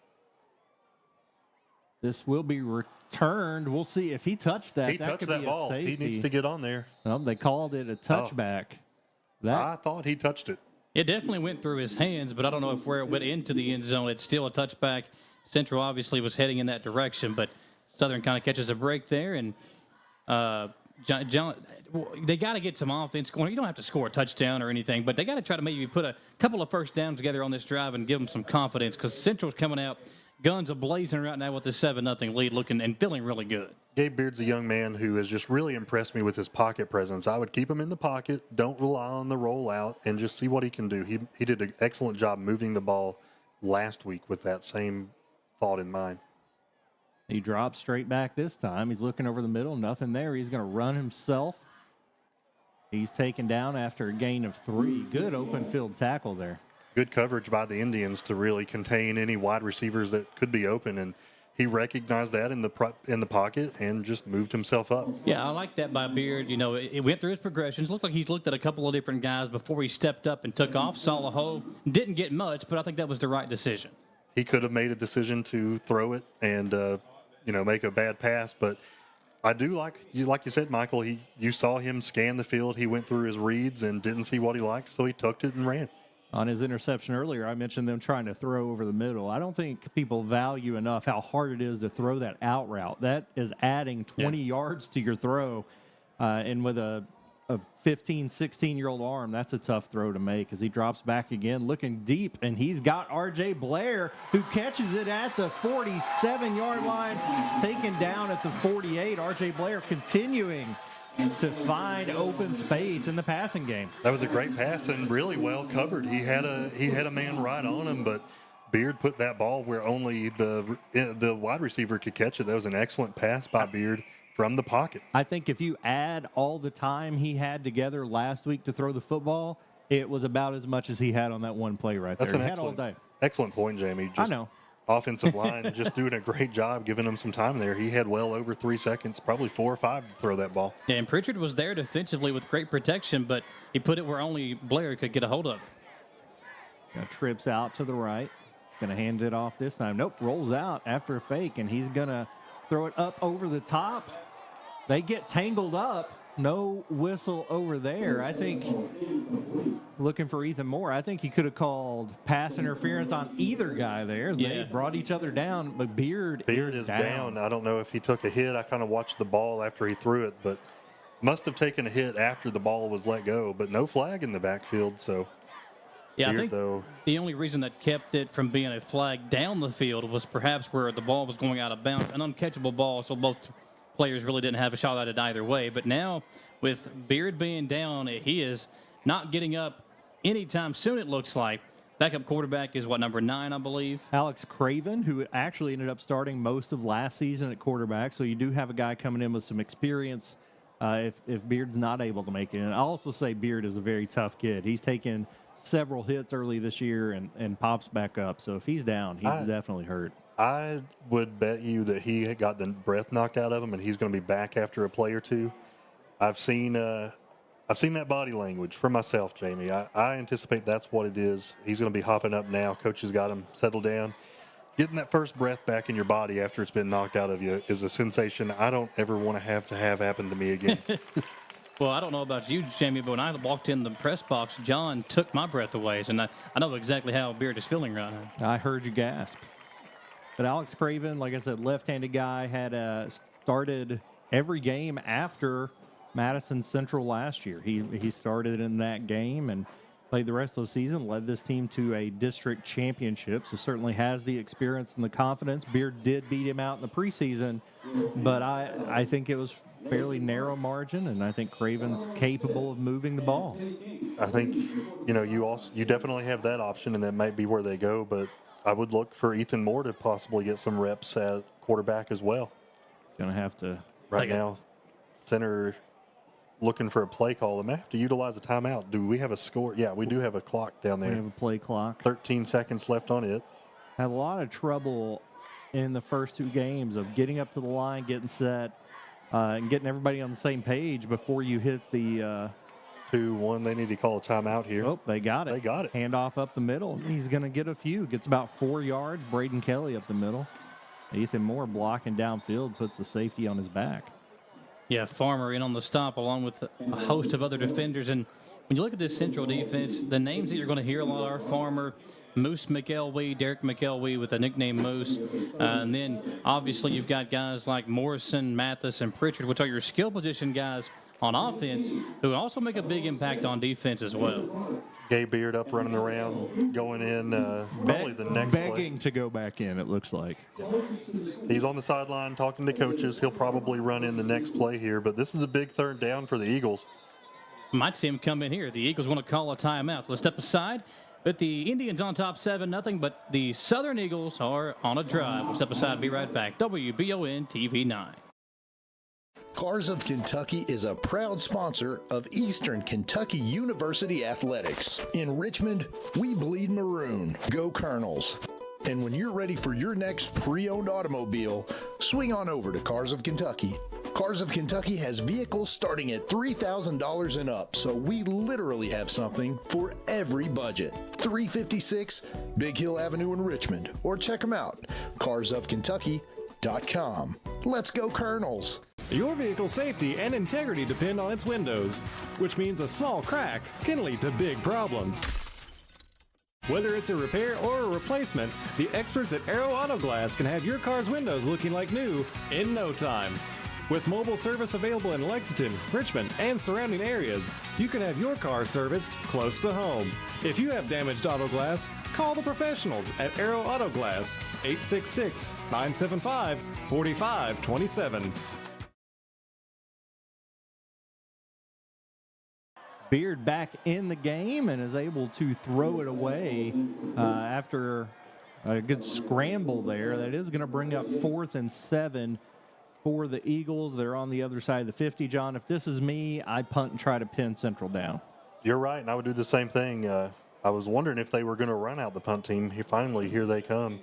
Speaker 2: This will be returned. We'll see if he touched that.
Speaker 3: He touched that ball. He needs to get on there.
Speaker 2: They called it a touchback.
Speaker 3: I thought he touched it.
Speaker 1: It definitely went through his hands, but I don't know if where it went into the end zone. It's still a touchback. Central obviously was heading in that direction, but Southern kind of catches a break there. And John, they got to get some offense going. You don't have to score a touchdown or anything, but they got to try to maybe put a couple of first downs together on this drive and give them some confidence, because Central's coming out guns a-blazing right now with this 7-0 lead, looking and feeling really good.
Speaker 3: Gabe Beard's a young man who has just really impressed me with his pocket presence. I would keep him in the pocket, don't rely on the rollout, and just see what he can do. He did an excellent job moving the ball last week with that same thought in mind.
Speaker 2: He drops straight back this time. He's looking over the middle, nothing there. He's going to run himself. He's taken down after a gain of 3. Good open field tackle there.
Speaker 3: Good coverage by the Indians to really contain any wide receivers that could be open, and he recognized that in the pocket and just moved himself up.
Speaker 1: Yeah, I like that by Beard. You know, it went through his progressions. Looked like he's looked at a couple of different guys before he stepped up and took off. Saw a hole. Didn't get much, but I think that was the right decision.
Speaker 3: He could have made a decision to throw it and, make a bad pass, but I do like you said, Michael, you saw him scan the field. He went through his reads and didn't see what he liked, so he tucked it and ran.
Speaker 2: On his interception earlier, I mentioned them trying to throw over the middle. I don't think people value enough how hard it is to throw that out route. That is adding 20 yards to your throw. And with a 15, 16-year-old arm, that's a tough throw to make as he drops back again, looking deep, and he's got R.J. Blair, who catches it at the 47-yard line, taken down at the 48. R.J. Blair continuing to find open space in the passing game.
Speaker 3: That was a great pass and really well covered. He had a man right on him, but Beard put that ball where only the wide receiver could catch it. That was an excellent pass by Beard from the pocket.
Speaker 2: I think if you add all the time he had together last week to throw the football, it was about as much as he had on that one play right there.
Speaker 3: That's an
Speaker 2: he had all day.
Speaker 3: Excellent point, Jamie.
Speaker 2: I know.
Speaker 3: Offensive line just doing a great job, giving him some time there. He had well over 3 seconds, probably 4 or 5 to throw that ball.
Speaker 1: Yeah, and Pritchard was there defensively with great protection, but he put it where only Blair could get a hold of it.
Speaker 2: Trips out to the right. Going to hand it off this time. Nope, rolls out after a fake, and he's going to throw it up over the top. They get tangled up. No whistle over there. I think, looking for Ethan Moore, I think he could have called pass interference on either guy there. They brought each other down, but Beard
Speaker 3: is down. I don't know if he took a hit. I kind of watched the ball after he threw it, but must have taken a hit after the ball was let go, but no flag in the backfield, so.
Speaker 1: Yeah,
Speaker 3: Beard,
Speaker 1: I think the only reason that kept it from being a flag down the field was perhaps where the ball was going out of bounds, an uncatchable ball, so both players really didn't have a shot at it either way. But now, with Beard being down, he is not getting up anytime soon, it looks like. Backup quarterback is, number 9, I believe?
Speaker 2: Alex Craven, who actually ended up starting most of last season at quarterback. So you do have a guy coming in with some experience if Beard's not able to make it. And I'll also say Beard is a very tough kid. He's taken several hits early this year and pops back up. So if he's down, he's definitely hurt.
Speaker 3: I would bet you that he had got the breath knocked out of him, and he's going to be back after a play or two. I've seen that body language for myself, Jamie. I anticipate that's what it is. He's going to be hopping up now. Coach has got him settled down. Getting that first breath back in your body after it's been knocked out of you is a sensation I don't ever want to have happen to me again.
Speaker 1: Well, I don't know about you, Jamie, but when I walked in the press box, John took my breath away, and I know exactly how Beard is feeling right now.
Speaker 2: I heard you gasp. But Alex Craven, like I said, left-handed guy, had started every game after Madison Central last year. He started in that game and played the rest of the season, led this team to a district championship, so certainly has the experience and the confidence. Beard did beat him out in the preseason, but I think it was fairly narrow margin, and I think Craven's capable of moving the ball.
Speaker 3: I think, you definitely have that option, and that might be where they go, but I would look for Ethan Moore to possibly get some reps at quarterback as well.
Speaker 2: Going to have to.
Speaker 3: Right now, center looking for a play call. They may have to utilize a timeout. Do we have a score? Yeah, we do have a clock down there.
Speaker 2: We have a play clock.
Speaker 3: 13 seconds left on it.
Speaker 2: Had a lot of trouble in the first 2 games of getting up to the line, getting set, and getting everybody on the same page before you hit the
Speaker 3: 2-1. They need to call a timeout here.
Speaker 2: Oh, they got it.
Speaker 3: They got it.
Speaker 2: Handoff up the middle. He's going to get a few. Gets about 4 yards. Braden Kelly up the middle. Ethan Moore blocking downfield, puts the safety on his back.
Speaker 1: Yeah, Farmer in on the stop along with a host of other defenders. And when you look at this Central defense, the names that you're going to hear a lot are Farmer, Moose McElwee, Derek McElwee with the nickname Moose. And then obviously you've got guys like Morrison, Mathis, and Pritchard, which are your skill position guys on offense, who also make a big impact on defense as well.
Speaker 3: Gabe Beard up running around, going in probably the next
Speaker 2: begging to go back in, it looks like.
Speaker 3: Yeah. He's on the sideline talking to coaches. He'll probably run in the next play here, but this is a big third down for the Eagles.
Speaker 1: Might see him come in here. The Eagles want to call a timeout. So let's step aside with the Indians on top 7-0, but the Southern Eagles are on a drive. We'll step aside and be right back. WBON TV 9.
Speaker 4: Cars of Kentucky is a proud sponsor of Eastern Kentucky University Athletics. In Richmond, we bleed maroon. Go Colonels. And when you're ready for your next pre-owned automobile, swing on over to Cars of Kentucky. Cars of Kentucky has vehicles starting at $3,000 and up, so we literally have something for every budget. 356 Big Hill Avenue in Richmond, or check them out, carsofkentucky.com. Let's go Colonels!
Speaker 5: Your vehicle's safety and integrity depend on its windows, which means a small crack can lead to big problems. Whether it's a repair or a replacement, the experts at Aero Auto Glass can have your car's windows looking like new in no time. With mobile service available in Lexington, Richmond, and surrounding areas, you can have your car serviced close to home. If you have damaged auto glass, call the professionals at Aero Auto Glass, 866-975-4527.
Speaker 2: Beard back in the game and is able to throw it away after a good scramble there. That is going to bring up 4th and 7 for the Eagles. They're on the other side of the 50. John, if this is me, I punt and try to pin Central down.
Speaker 3: You're right, and I would do the same thing. I was wondering if they were going to run out the punt team. Finally, here they come.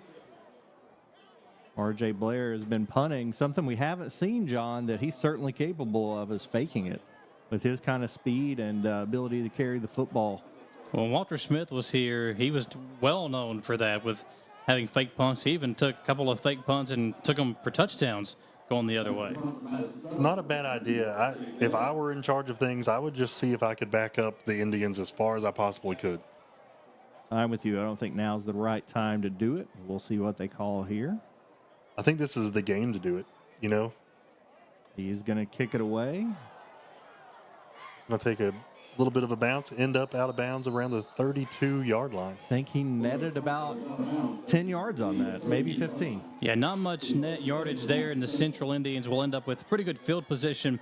Speaker 2: R.J. Blair has been punting. Something we haven't seen, John, that he's certainly capable of is faking it with his kind of speed and ability to carry the football.
Speaker 1: When Walter Smith was here, he was well known for that with having fake punts. He even took a couple of fake punts and took them for touchdowns going the other way.
Speaker 3: It's not a bad idea. If I were in charge of things, I would just see if I could back up the Indians as far as I possibly could.
Speaker 2: I'm with you. I don't think now's the right time to do it. We'll see what they call here.
Speaker 3: I think this is the game to do it, you know.
Speaker 2: He's going to kick it away.
Speaker 3: Going to take a little bit of a bounce, end up out of bounds around the 32-yard line.
Speaker 2: I think he netted about 10 yards on that, maybe 15.
Speaker 1: Yeah, not much net yardage there, and the Central Indians will end up with pretty good field position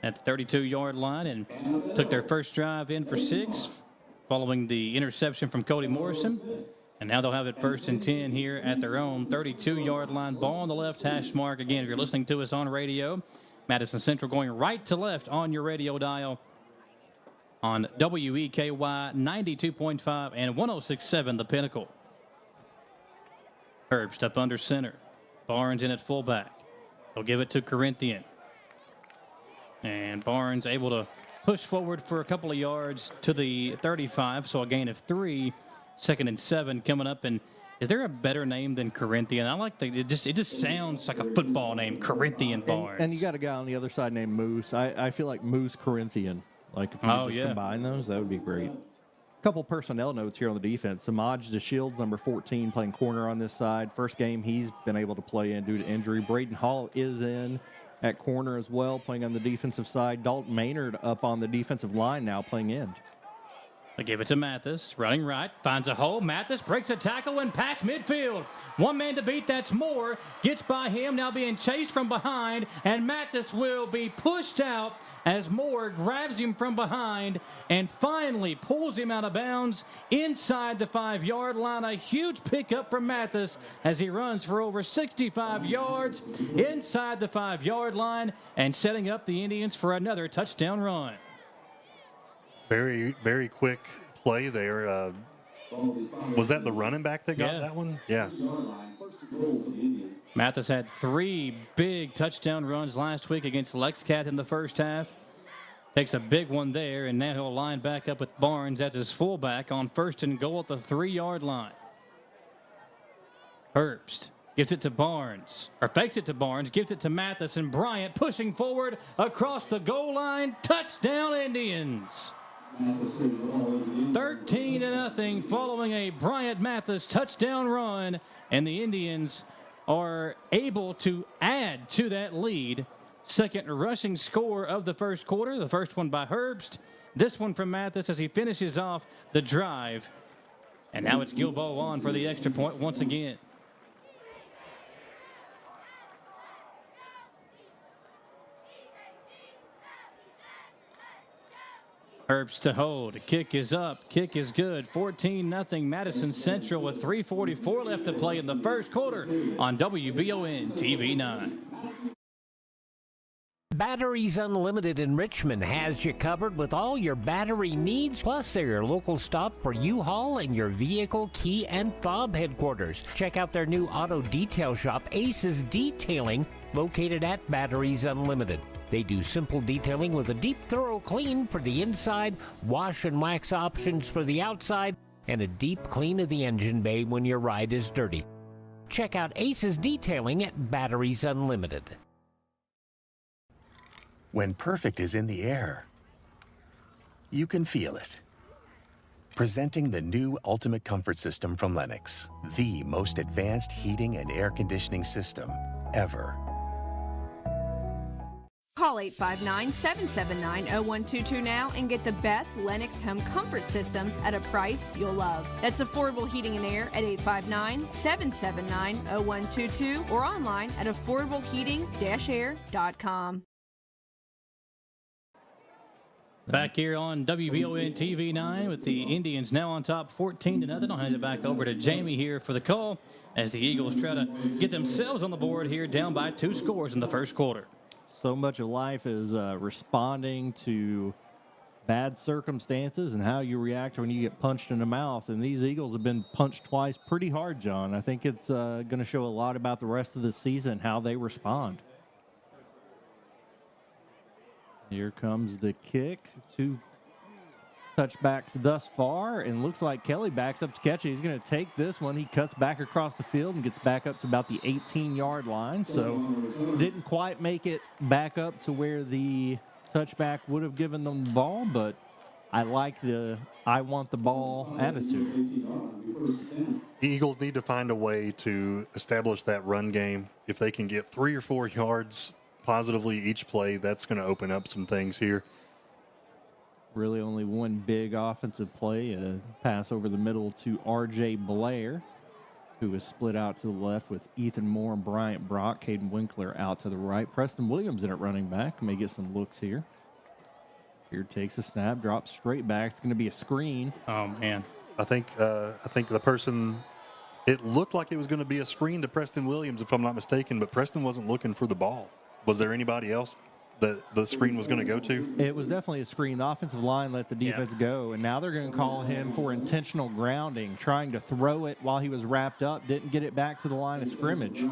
Speaker 1: at the 32-yard line and took their first drive in for 6 following the interception from Cody Morrison. And now they'll have it 1st and 10 here at their own 32-yard line. Ball on the left hash mark. Again, if you're listening to us on radio, Madison Central going right to left on your radio dial on WEKY 92.5 and 106.7 The Pinnacle. Herbst up under center. Barnes in at fullback. They'll give it to Corinthian. And Barnes able to push forward for a couple of yards to the 35, so a gain of 3. 2nd and 7 coming up. And is there a better name than Corinthian? I like the it just sounds like a football name, Corinthian Barnes.
Speaker 2: And you got a guy on the other side named Moose. I feel like Moose Corinthian. Like if you could just combine those, that would be great. A couple personnel notes here on the defense. Samaj DeShields, number 14, playing corner on this side. First game he's been able to play in due to injury. Braden Hall is in at corner as well, playing on the defensive side. Dalton Maynard up on the defensive line now, playing end.
Speaker 1: They give it to Mathis, running right, finds a hole. Mathis breaks a tackle and past midfield. One man to beat, that's Moore. Gets by him, now being chased from behind, and Mathis will be pushed out as Moore grabs him from behind and finally pulls him out of bounds inside the 5-yard line. A huge pickup from Mathis as he runs for over 65 yards inside the 5-yard line and setting up the Indians for another touchdown run.
Speaker 3: Very, very quick play there. Was that the running back that got that one? Yeah.
Speaker 1: Mathis had 3 big touchdown runs last week against Lexcat in the first half. Takes a big one there, and now he'll line back up with Barnes as his fullback on 1st and goal at the 3-yard line. Herbst gives it to Barnes, or fakes it to Barnes, gives it to Mathis, and Bryant pushing forward across the goal line. Touchdown, Indians. 13-0 following a Bryant Mathis touchdown run, and the Indians are able to add to that lead. Second rushing score of the first quarter, the first one by Herbst, this one from Mathis as he finishes off the drive. And now it's Gilboa on for the extra point once again. Herbst to hold. Kick is up. Kick is good. 14-0 Madison Central with 3:44 left to play in the first quarter on WBON TV 9.
Speaker 6: Batteries Unlimited in Richmond has you covered with all your battery needs. Plus, they're your local stop for U-Haul and your vehicle key and fob headquarters. Check out their new auto detail shop, Aces Detailing, located at Batteries Unlimited. They do simple detailing with a deep, thorough clean for the inside, wash and wax options for the outside, and a deep clean of the engine bay when your ride is dirty. Check out Aces Detailing at Batteries Unlimited.
Speaker 7: When perfect is in the air, you can feel it. Presenting the new Ultimate Comfort System from Lennox, the most advanced heating and air conditioning system ever.
Speaker 8: Call 859-779-0122 now and get the best Lennox home comfort systems at a price you'll love. That's affordable heating and air at 859-779-0122 or online at affordableheating-air.com.
Speaker 1: Back here on WBON TV 9 with the Indians now on top 14-0. I'll hand it back over to Jamie here for the call as the Eagles try to get themselves on the board here, down by 2 scores in the first quarter.
Speaker 2: So much of life is responding to bad circumstances and how you react when you get punched in the mouth. And these Eagles have been punched twice pretty hard, John. I think it's going to show a lot about the rest of the season, how they respond. Here comes the kick. 2 touchbacks thus far, and looks like Kelly backs up to catch it. He's going to take this one. He cuts back across the field and gets back up to about the 18-yard line. So didn't quite make it back up to where the touchback would have given them the ball, but I like the I want the ball attitude.
Speaker 3: The Eagles need to find a way to establish that run game. If they can get 3 or 4 yards positively each play, that's going to open up some things here.
Speaker 2: Really only one big offensive play, a pass over the middle to R.J. Blair, who is split out to the left with Ethan Moore and Bryant Brock. Caden Winkler out to the right. Preston Williams in at running back. May get some looks here. Here takes a snap, drops straight back. It's going to be a screen.
Speaker 1: Oh, man.
Speaker 3: I think the person, it looked like it was going to be a screen to Preston Williams, if I'm not mistaken, but Preston wasn't looking for the ball. Was there anybody else that the screen was going to go to?
Speaker 2: It was definitely a screen. The offensive line let the defense go, and now they're going to call him for intentional grounding, trying to throw it while he was wrapped up, didn't get it back to the line of scrimmage.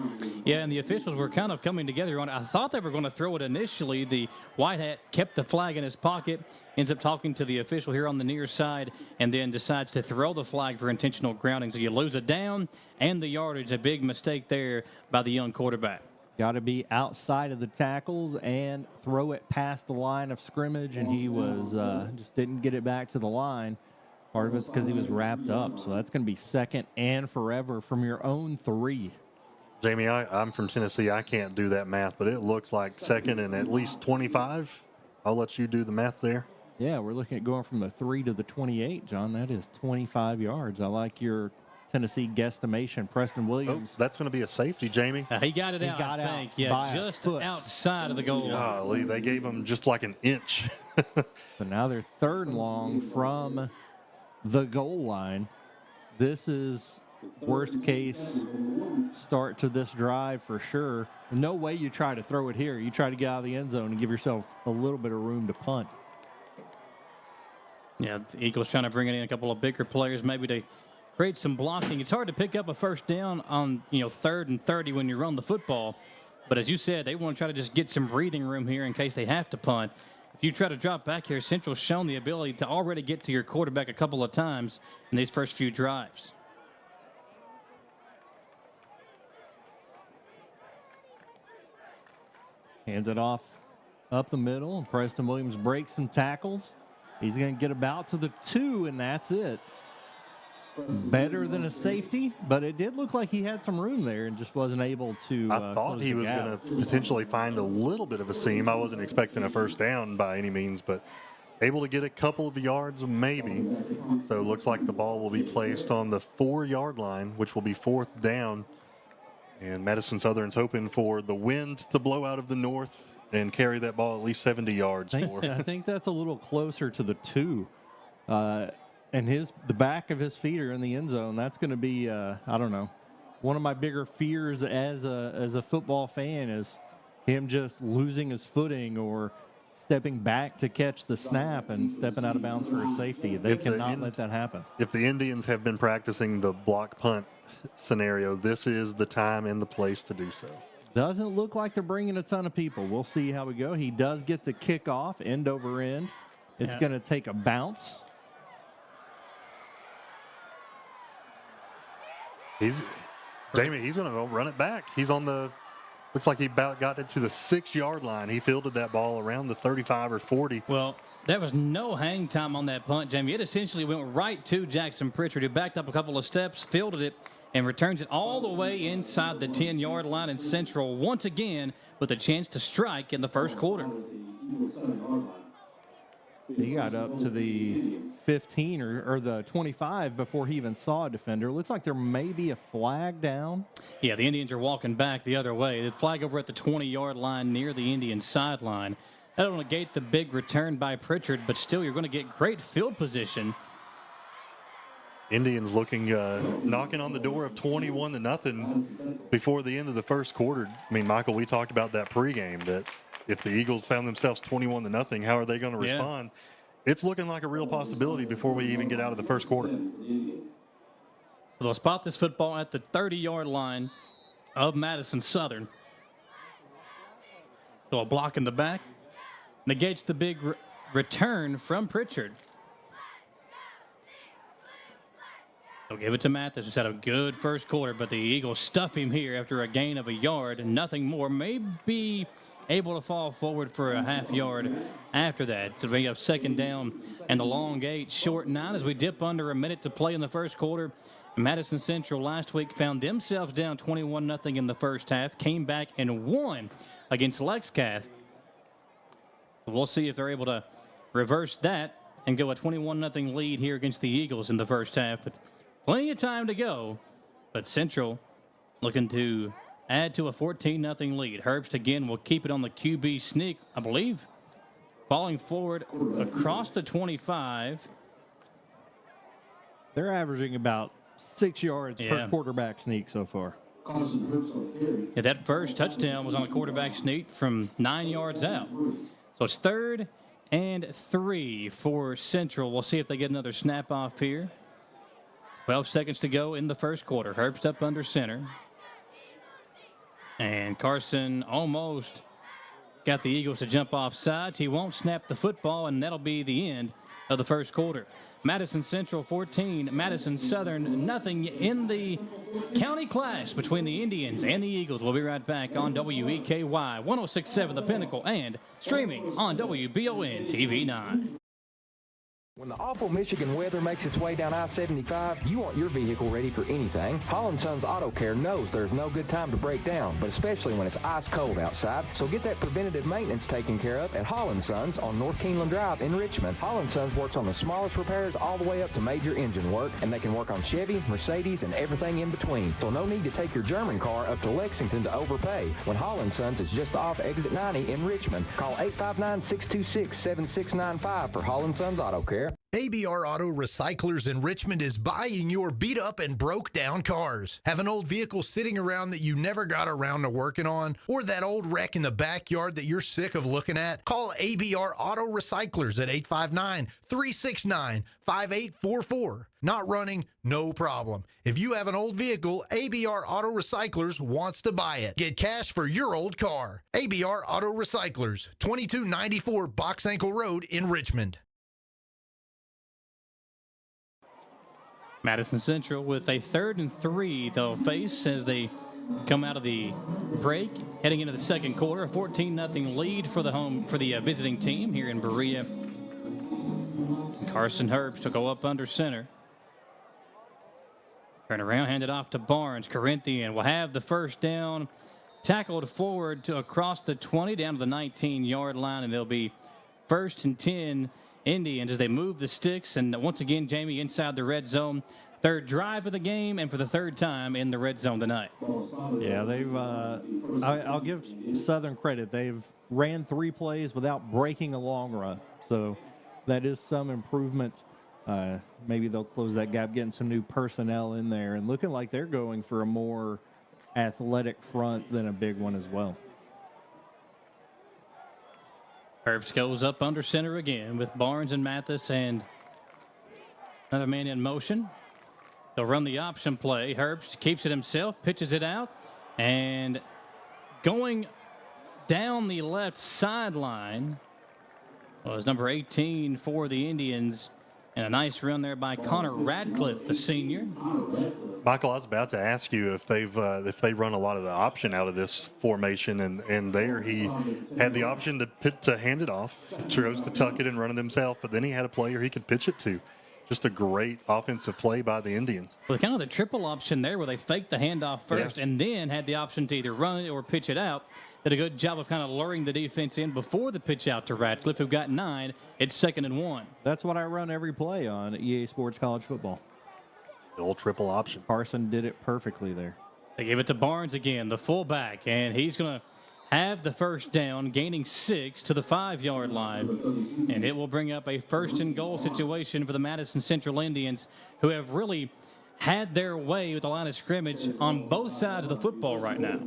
Speaker 1: Yeah, and the officials were kind of coming together on it. I thought they were going to throw it initially. The white hat kept the flag in his pocket, ends up talking to the official here on the near side, and then decides to throw the flag for intentional grounding. So you lose it down and the yardage. A big mistake there by the young quarterback.
Speaker 2: Got to be outside of the tackles and throw it past the line of scrimmage, and he was just didn't get it back to the line. Part of it's because he was wrapped up, so that's going to be second and forever from your own 3.
Speaker 3: Jamie, I'm from Tennessee. I can't do that math, but it looks like second and at least 25. I'll let you do the math there.
Speaker 2: Yeah, we're looking at going from the 3 to the 28, John. That is 25 yards. I like your Tennessee guesstimation. Preston Williams.
Speaker 3: Oh, that's going to be a safety, Jamie.
Speaker 1: He got it out, I think. Yeah, just outside of the goal line.
Speaker 3: Golly, they gave him just like an inch.
Speaker 2: So now they're 3rd and long from the goal line. This is worst case start to this drive for sure. No way you try to throw it here. You try to get out of the end zone and give yourself a little bit of room to punt.
Speaker 1: Yeah, the Eagles trying to bring in a couple of bigger players maybe to create some blocking. It's hard to pick up a first down on 3rd and 30 when you run the football. But as you said, they want to try to just get some breathing room here in case they have to punt. If you try to drop back here, Central's shown the ability to already get to your quarterback a couple of times in these first few drives.
Speaker 2: Hands it off up the middle. Preston Williams breaks some tackles. He's going to get about to the 2, and that's it. Better than a safety, but it did look like he had some room there and just wasn't able to.
Speaker 3: I thought he was going to potentially find a little bit of a seam. I wasn't expecting a first down by any means, but able to get a couple of yards maybe. So it looks like the ball will be placed on the 4-yard line, which will be 4th down. And Madison Southern's hoping for the wind to blow out of the north and carry that ball at least 70 yards for.
Speaker 2: I think that's a little closer to the 2. And the back of his feet are in the end zone. That's going to be, I don't know, one of my bigger fears as a football fan is him just losing his footing or stepping back to catch the snap and stepping out of bounds for a safety. They cannot let that happen.
Speaker 3: If the Indians have been practicing the block punt scenario, this is the time and the place to do so.
Speaker 2: Doesn't look like they're bringing a ton of people. We'll see how we go. He does get the kickoff end over end. It's going to take a bounce.
Speaker 3: Jamie, he's going to go run it back. He's on the, looks like he about got it to the 6-yard line. He fielded that ball around the 35 or 40.
Speaker 1: Well, there was no hang time on that punt, Jamie. It essentially went right to Jackson Pritchard, who backed up a couple of steps, fielded it, and returns it all the way inside the 10-yard line, and Central once again with a chance to strike in the first quarter.
Speaker 2: He got up to the 15 or the 25 before he even saw a defender. Looks like there may be a flag down.
Speaker 1: Yeah, the Indians are walking back the other way. The flag over at the 20-yard line near the Indian sideline. That'll negate the big return by Pritchard, but still you're going to get great field position.
Speaker 3: Indians looking, knocking on the door of 21-0 before the end of the first quarter. I mean, Michael, we talked about that pregame, that if the Eagles found themselves 21-0, how are they going to respond? It's looking like a real possibility before we even get out of the first quarter.
Speaker 1: They'll spot this football at the 30-yard line of Madison Southern. So a block in the back negates the big return from Pritchard. They'll give it to Mathis, who's had a good first quarter, but the Eagles stuff him here after a gain of a yard and nothing more. Maybe able to fall forward for a half yard after that. So we have second down and the long 8, short 9 as we dip under a minute to play in the first quarter. Madison Central last week found themselves down 21-0 in the first half, came back and won against Lexcath. We'll see if they're able to reverse that and go a 21-0 lead here against the Eagles in the first half. But plenty of time to go, but Central looking to add to a 14-0 lead. Herbst again will keep it on the QB sneak, I believe. Falling forward across the 25.
Speaker 2: They're averaging about 6 yards per quarterback sneak so far.
Speaker 1: Yeah, that first touchdown was on a quarterback sneak from 9 yards out. So it's 3rd and 3 for Central. We'll see if they get another snap off here. 12 seconds to go in the first quarter. Herbst up under center. And Carson almost got the Eagles to jump off sides. He won't snap the football, and that'll be the end of the first quarter. Madison Central 14, Madison Southern nothing in the county clash between the Indians and the Eagles. We'll be right back on WEKY 106.7 The Pinnacle and streaming on WBON TV 9.
Speaker 9: When the awful Michigan weather makes its way down I-75, you want your vehicle ready for anything. Holland Sons Auto Care knows there's no good time to break down, but especially when it's ice cold outside. So get that preventative maintenance taken care of at Holland Sons on North Keeneland Drive in Richmond. Holland Sons works on the smallest repairs all the way up to major engine work, and they can work on Chevy, Mercedes, and everything in between. So no need to take your German car up to Lexington to overpay when Holland Sons is just off exit 90 in Richmond. Call 859-626-7695 for Holland Sons Auto Care.
Speaker 19: ABR Auto Recyclers in Richmond is buying your beat up and broke down cars. Have an old vehicle sitting around that you never got around to working on, or that old wreck in the backyard that you're sick of looking at? Call ABR Auto Recyclers at 859-369-5844. Not running? No problem. If you have an old vehicle, ABR Auto Recyclers wants to buy it. Get cash for your old car. ABR Auto Recyclers, 2294 Box Ankle Road in Richmond.
Speaker 1: Madison Central with a 3rd and 3 they'll face as they come out of the break, heading into the second quarter. A 14-0 lead for the visiting team here in Berea. Carson Herbst to go up under center. Turn around, hand it off to Barnes. Corinthian will have the first down, tackled forward to across the 20 down to the 19-yard line, and it'll be 1st and 10 Indians as they move the sticks. And once again, Jamie inside the red zone. third drive of the game and for the third time in the red zone tonight.
Speaker 2: Yeah, they've. I'll give Southern credit. They've ran 3 plays without breaking a long run, so that is some improvement. Maybe they'll close that gap, getting some new personnel in there, and looking like they're going for a more athletic front than a big one as well.
Speaker 1: Herbst goes up under center again with Barnes and Mathis and another man in motion. They'll run the option play. Herbst keeps it himself, pitches it out, and going down the left sideline was number 18 for the Indians, and a nice run there by Connor Radcliffe, the senior.
Speaker 3: Michael, I was about to ask you if they run a lot of the option out of this formation, and there he had the option to hand it off, chose to tuck it and run it himself, but then he had a player he could pitch it to. Just a great offensive play by the Indians.
Speaker 1: Well, kind of the triple option there where they faked the handoff first and then had the option to either run it or pitch it out. Did a good job of kind of luring the defense in before the pitch out to Radcliffe, who got 9. It's 2nd and 1.
Speaker 2: That's what I run every play on EA Sports College Football.
Speaker 3: The old triple option.
Speaker 2: Carson did it perfectly there.
Speaker 1: They give it to Barnes again, the fullback, and he's going to have the first down, gaining 6 to the 5-yard line. And it will bring up a 1st and goal situation for the Madison Central Indians, who have really had their way with the line of scrimmage on both sides of the football right now.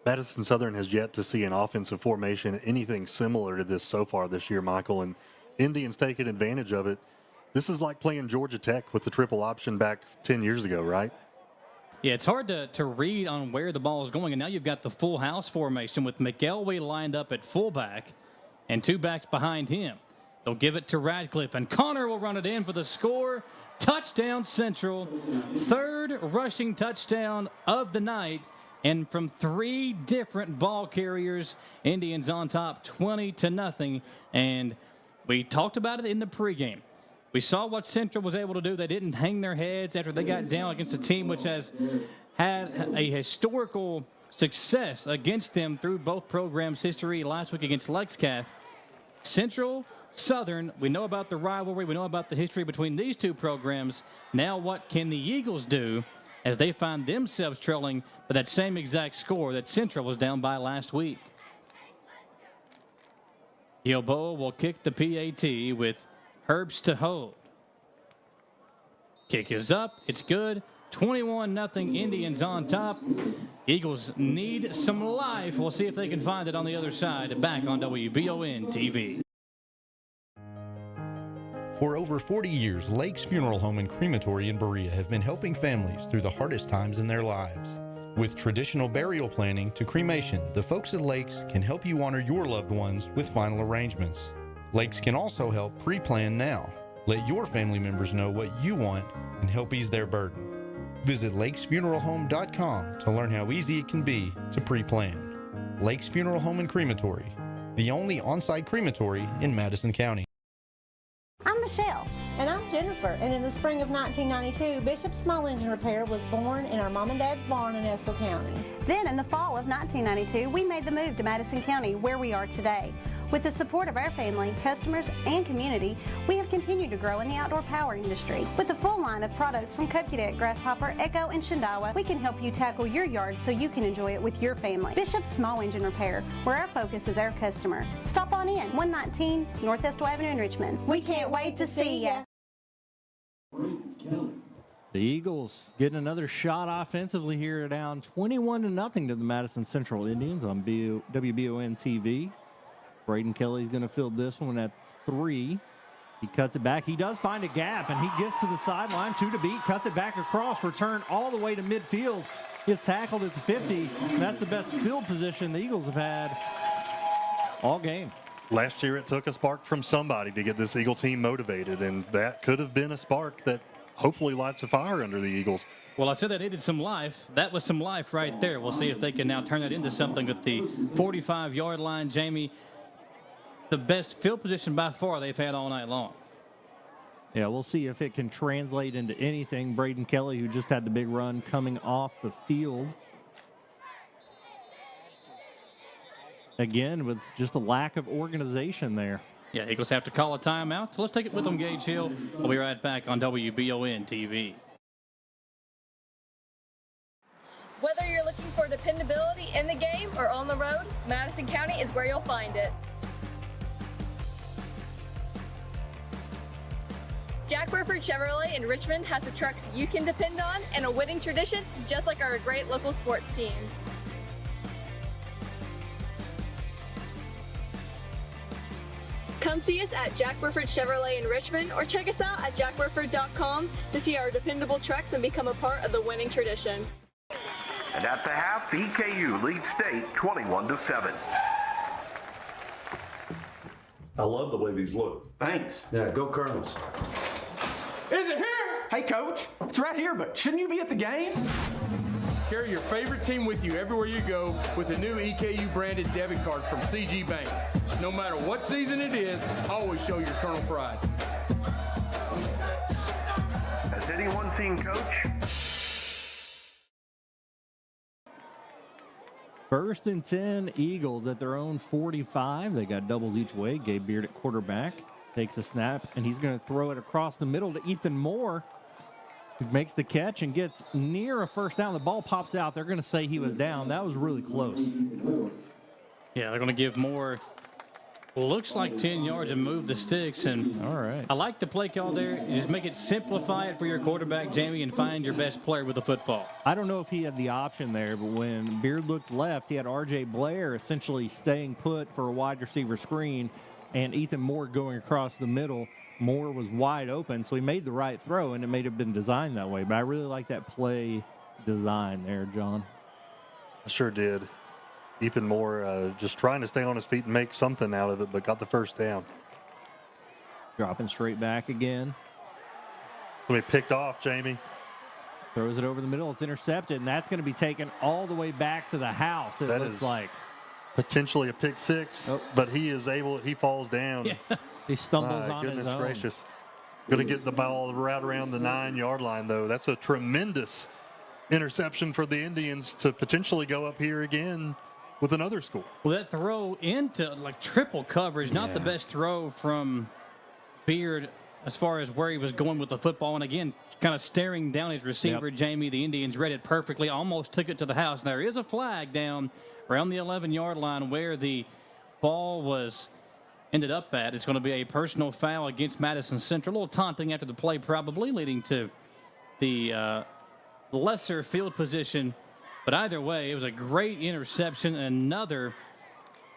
Speaker 3: Madison Southern has yet to see an offensive formation anything similar to this so far this year, Michael, and Indians taking advantage of it. This is like playing Georgia Tech with the triple option back 10 years ago, right?
Speaker 1: Yeah, it's hard to read on where the ball is going, and now you've got the full house formation with McElway lined up at fullback and 2 backs behind him. They'll give it to Radcliffe, and Connor will run it in for the score. Touchdown Central, 3rd rushing touchdown of the night, and from 3 different ball carriers, Indians on top 20-0, and we talked about it in the pregame. We saw what Central was able to do. They didn't hang their heads after they got down against a team which has had a historical success against them through both programs' history last week against Lexcath. Central, Southern, we know about the rivalry. We know about the history between these 2 programs. Now what can the Eagles do as they find themselves trailing by that same exact score that Central was down by last week? Gilboa will kick the PAT with Herbst to hold. Kick is up. It's good. 21-0 Indians on top. Eagles need some life. We'll see if they can find it on the other side. Back on WBON TV.
Speaker 10: For over 40 years, Lake's Funeral Home and Crematory in Berea have been helping families through the hardest times in their lives. With traditional burial planning to cremation, the folks at Lake's can help you honor your loved ones with final arrangements. Lakes can also help pre-plan now. Let your family members know what you want and help ease their burden. Visit lakesfuneralhome.com to learn how easy it can be to pre-plan. Lakes Funeral Home and Crematory, the only on-site crematory in Madison County.
Speaker 11: I'm Michelle. And I'm Jennifer. And in the spring of 1992, Bishop Small Engine Repair was born in our mom and dad's barn in Estill County.
Speaker 13: Then in the fall of 1992, we made the move to Madison County, where we are today. With the support of our family, customers, and community, we have continued to grow in the outdoor power industry. With a full line of products from Cupcadet, Grasshopper, Echo, and Shindawa, we can help you tackle your yard so you can enjoy it with your family. Bishop Small Engine Repair, where our focus is our customer. Stop on in, 119 North Estill Avenue in Richmond. We can't wait to see ya.
Speaker 2: The Eagles getting another shot offensively here, down 21-0 to the Madison Central Indians on WBON TV. Braden Kelly's going to field this one at 3. He cuts it back. He does find a gap, and he gets to the sideline. 2 to beat. Cuts it back across. Return all the way to midfield. Gets tackled at the 50. That's the best field position the Eagles have had all game.
Speaker 3: Last year, it took a spark from somebody to get this Eagle team motivated, and that could have been a spark that hopefully lights a fire under the Eagles.
Speaker 1: Well, I said they needed some life. That was some life right there. We'll see if they can now turn that into something at the 45-yard line. Jamie, the best field position by far they've had all night long.
Speaker 2: Yeah, we'll see if it can translate into anything. Braden Kelly, who just had the big run coming off the field. Again, with just a lack of organization there.
Speaker 1: Yeah, Eagles have to call a timeout. So let's take it with them, Gage Hill. We'll be right back on WBON TV.
Speaker 14: or on the road, Madison County is where you'll find it. Jack Burford Chevrolet in Richmond has the trucks you can depend on and a winning tradition just like our great local sports teams. Come see us at Jack Burford Chevrolet in Richmond or check us out at jackburford.com to see our dependable trucks and become a part of the winning tradition.
Speaker 15: And at the half, EKU leads state 21-7.
Speaker 16: I love the way these look.
Speaker 18: Thanks.
Speaker 16: Yeah, go Colonels.
Speaker 18: Is it here? Hey, Coach. It's right here, but shouldn't you be at the game?
Speaker 20: Carry your favorite team with you everywhere you go with a new EKU branded debit card from CG Bank. No matter what season it is, always show your Colonel pride.
Speaker 15: Has anyone seen Coach?
Speaker 2: First and 10, Eagles at their own 45. They got doubles each way. Gabe Beard at quarterback takes a snap, and he's going to throw it across the middle to Ethan Moore, who makes the catch and gets near a first down. The ball pops out. They're going to say he was down. That was really close.
Speaker 1: Yeah, they're going to give Moore, looks like 10 yards and move the sticks. And
Speaker 2: all right,
Speaker 1: I like the play call there. You just make it, simplify it for your quarterback, Jamie, and find your best player with the football.
Speaker 2: I don't know if he had the option there, but when Beard looked left, he had R.J. Blair essentially staying put for a wide receiver screen, and Ethan Moore going across the middle. Moore was wide open, so he made the right throw, and it may have been designed that way. But I really like that play design there, John.
Speaker 3: I sure did. Ethan Moore just trying to stay on his feet and make something out of it, but got the first down.
Speaker 2: Dropping straight back again.
Speaker 3: Somebody picked off, Jamie.
Speaker 2: Throws it over the middle. It's intercepted, and that's going to be taken all the way back to the house, it looks like.
Speaker 3: Potentially a pick six, but he falls down.
Speaker 2: Yeah. He stumbles on his own.
Speaker 3: Goodness gracious. Going to get the ball right around the 9-yard line, though. That's a tremendous interception for the Indians to potentially go up here again with another score.
Speaker 1: Well, that throw into like triple coverage, not the best throw from Beard as far as where he was going with the football. And again, kind of staring down his receiver, Jamie. The Indians read it perfectly, almost took it to the house. There is a flag down around the 11-yard line where the ball was ended up at. It's going to be a personal foul against Madison Central. A little taunting after the play, probably leading to the lesser field position. But either way, it was a great interception. Another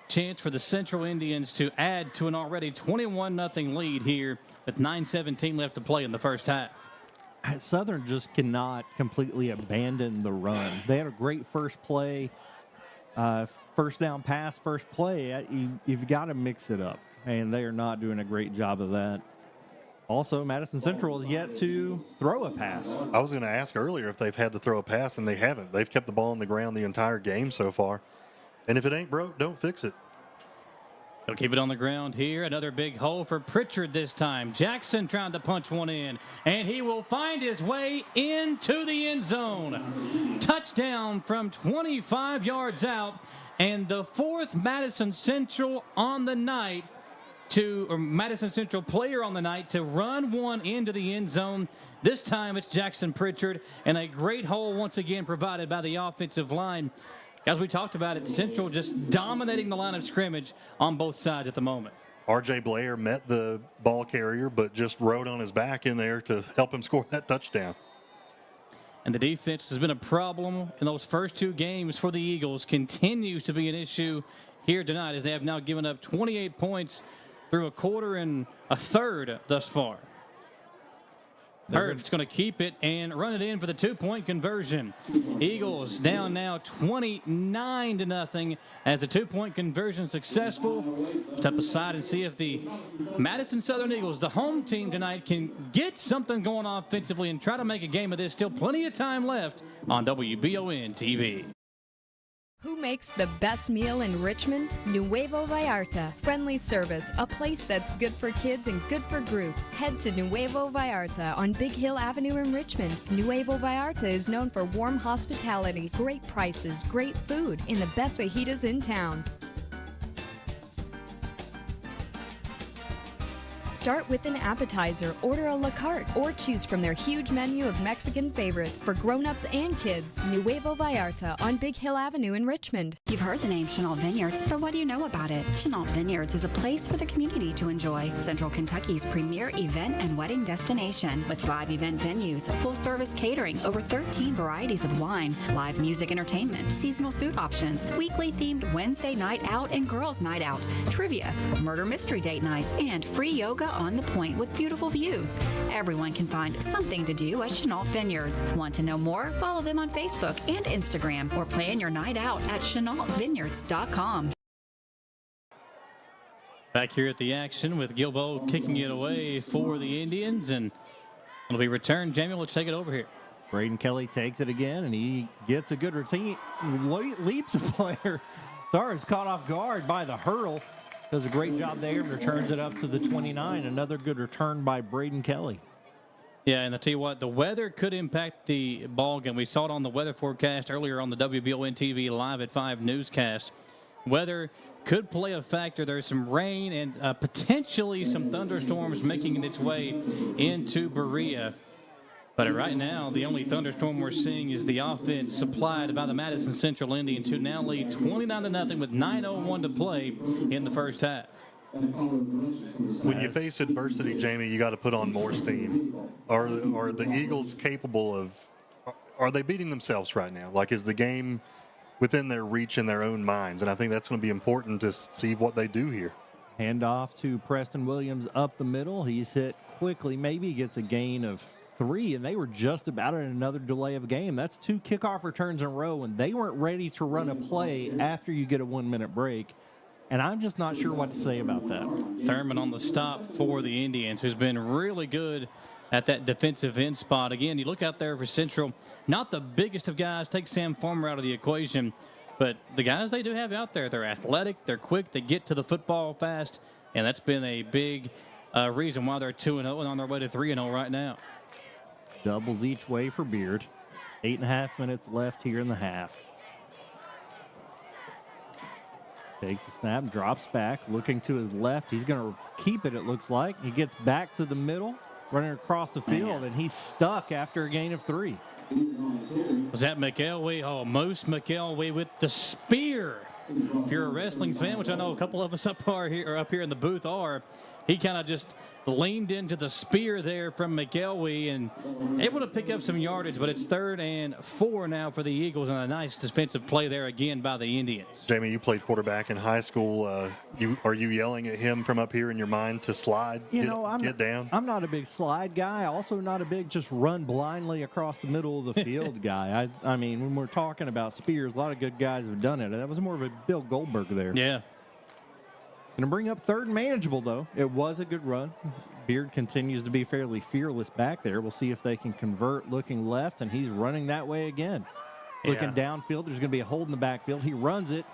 Speaker 1: chance for the Central Indians to add to an already 21-0 lead here with 9:17 left to play in the first half.
Speaker 2: Southern just cannot completely abandon the run. They had a great first play. First down pass, first play, you've got to mix it up, and they are not doing a great job of that. Also, Madison Central has yet to throw a pass.
Speaker 3: I was going to ask earlier if they've had to throw a pass, and they haven't. They've kept the ball on the ground the entire game so far. And if it ain't broke, don't fix it.
Speaker 1: They'll keep it on the ground here. Another big hole for Pritchard this time. Jackson trying to punch one in, and he will find his way into the end zone. Touchdown from 25 yards out, and the fourth Madison Central on the night Madison Central player on the night to run one into the end zone. This time it's Jackson Pritchard, and a great hole once again provided by the offensive line. As we talked about it, Central just dominating the line of scrimmage on both sides at the moment.
Speaker 3: R.J. Blair met the ball carrier, but just rode on his back in there to help him score that touchdown.
Speaker 1: And the defense has been a problem in those first two games for the Eagles. Continues to be an issue here tonight as they have now given up 28 points through a quarter and a third thus far. Herb's going to keep it and run it in for the 2-point conversion. Eagles down now 29-0 as the 2-point conversion successful. Step aside and see if the Madison Southern Eagles, the home team tonight, can get something going offensively and try to make a game of this. Still plenty of time left on WBON TV.
Speaker 22: Who makes the best meal in Richmond? Nuevo Vallarta. Friendly service, a place that's good for kids and good for groups. Head to Nuevo Vallarta on Big Hill Avenue in Richmond. Nuevo Vallarta is known for warm hospitality, great prices, great food, and the best fajitas in town. Start with an appetizer, order a la carte, or choose from their huge menu of Mexican favorites for grown-ups and kids. Nuevo Vallarta on Big Hill Avenue in Richmond.
Speaker 12: You've heard the name Chenault Vineyards, but what do you know about it? Chenault Vineyards is a place for the community to enjoy. Central Kentucky's premier event and wedding destination with 5 event venues, full-service catering, over 13 varieties of wine, live music entertainment, seasonal food options, weekly themed Wednesday night out and girls night out, trivia, murder mystery date nights, and free yoga on the point with beautiful views. Everyone can find something to do at Chenault Vineyards. Want to know more? Follow them on Facebook and Instagram or plan your night out at ChenaultVineyards.com.
Speaker 1: Back here at the action with Gilbo kicking it away for the Indians, and it'll be returned. Jamie, let's take it over here.
Speaker 2: Braden Kelly takes it again, and he gets a good routine. Leaps a player. Sorry, it's caught off guard by the hurdle. Does a great job there and returns it up to the 29. Another good return by Braden Kelly.
Speaker 1: Yeah, and I tell you what, the weather could impact the ball game. We saw it on the weather forecast earlier on the WBON TV Live at 5 newscast. Weather could play a factor. There's some rain and potentially some thunderstorms making its way into Berea. But right now, the only thunderstorm we're seeing is the offense supplied by the Madison Central Indians, who now lead 29-0 with 9:01 to play in the first half.
Speaker 3: When you face adversity, Jamie, you got to put on more steam. Are the Eagles capable of? Are they beating themselves right now? Like, is the game within their reach in their own minds? And I think that's going to be important to see what they do here.
Speaker 2: Hand off to Preston Williams up the middle. He's hit quickly. Maybe he gets a gain of 3, and they were just about in another delay of game. That's 2 kickoff returns in a row, and they weren't ready to run a play after you get a 1-minute break. And I'm just not sure what to say about that.
Speaker 1: Thurman on the stop for the Indians, who's been really good at that defensive end spot. Again, you look out there for Central, not the biggest of guys. Take Sam Farmer out of the equation, but the guys they do have out there, they're athletic, they're quick, they get to the football fast, and that's been a big reason why they're 2-0 and on their way to 3-0 right now.
Speaker 2: Doubles each way for Beard. 8.5 minutes left here in the half. Takes a snap, drops back, looking to his left. He's going to keep it, it looks like. He gets back to the middle, running across the field, and he's stuck after a gain of 3.
Speaker 1: Was that McElwee? Oh, Moose McElwee with the spear. If you're a wrestling fan, which I know a couple of us up here in the booth are, he kind of just leaned into the spear there from McElwee and able to pick up some yardage, but it's 3rd and 4 now for the Eagles, and a nice defensive play there again by the Indians.
Speaker 3: Jamie, you played quarterback in high school. Are you yelling at him from up here in your mind to slide, get down?
Speaker 2: I'm not a big slide guy. Also not a big just run blindly across the middle of the field guy. I mean, when we're talking about spears, a lot of good guys have done it. That was more of a Bill Goldberg there.
Speaker 1: Yeah.
Speaker 2: Going to bring up 3rd and manageable, though. It was a good run. Beard continues to be fairly fearless back there. We'll see if they can convert looking left, and he's running that way again. Yeah. Looking downfield, there's going to be a hold in the backfield. He runs it.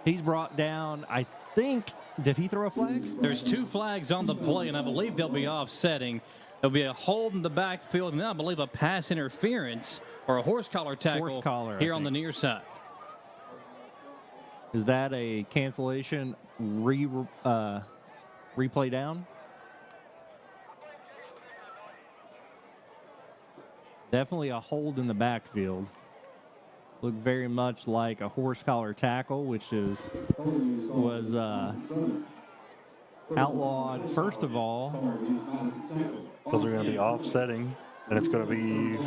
Speaker 2: He's brought down, I think, did he throw a flag?
Speaker 1: There's 2 flags on the play, and I believe they'll be offsetting. There'll be a hold in the backfield, and then I believe a pass interference or a horse collar tackle here on the near side.
Speaker 2: Is that a cancellation replay down? Definitely a hold in the backfield. Looked very much like a horse collar tackle, which was outlawed first of all.
Speaker 3: Because they're going to be offsetting, and it's going to be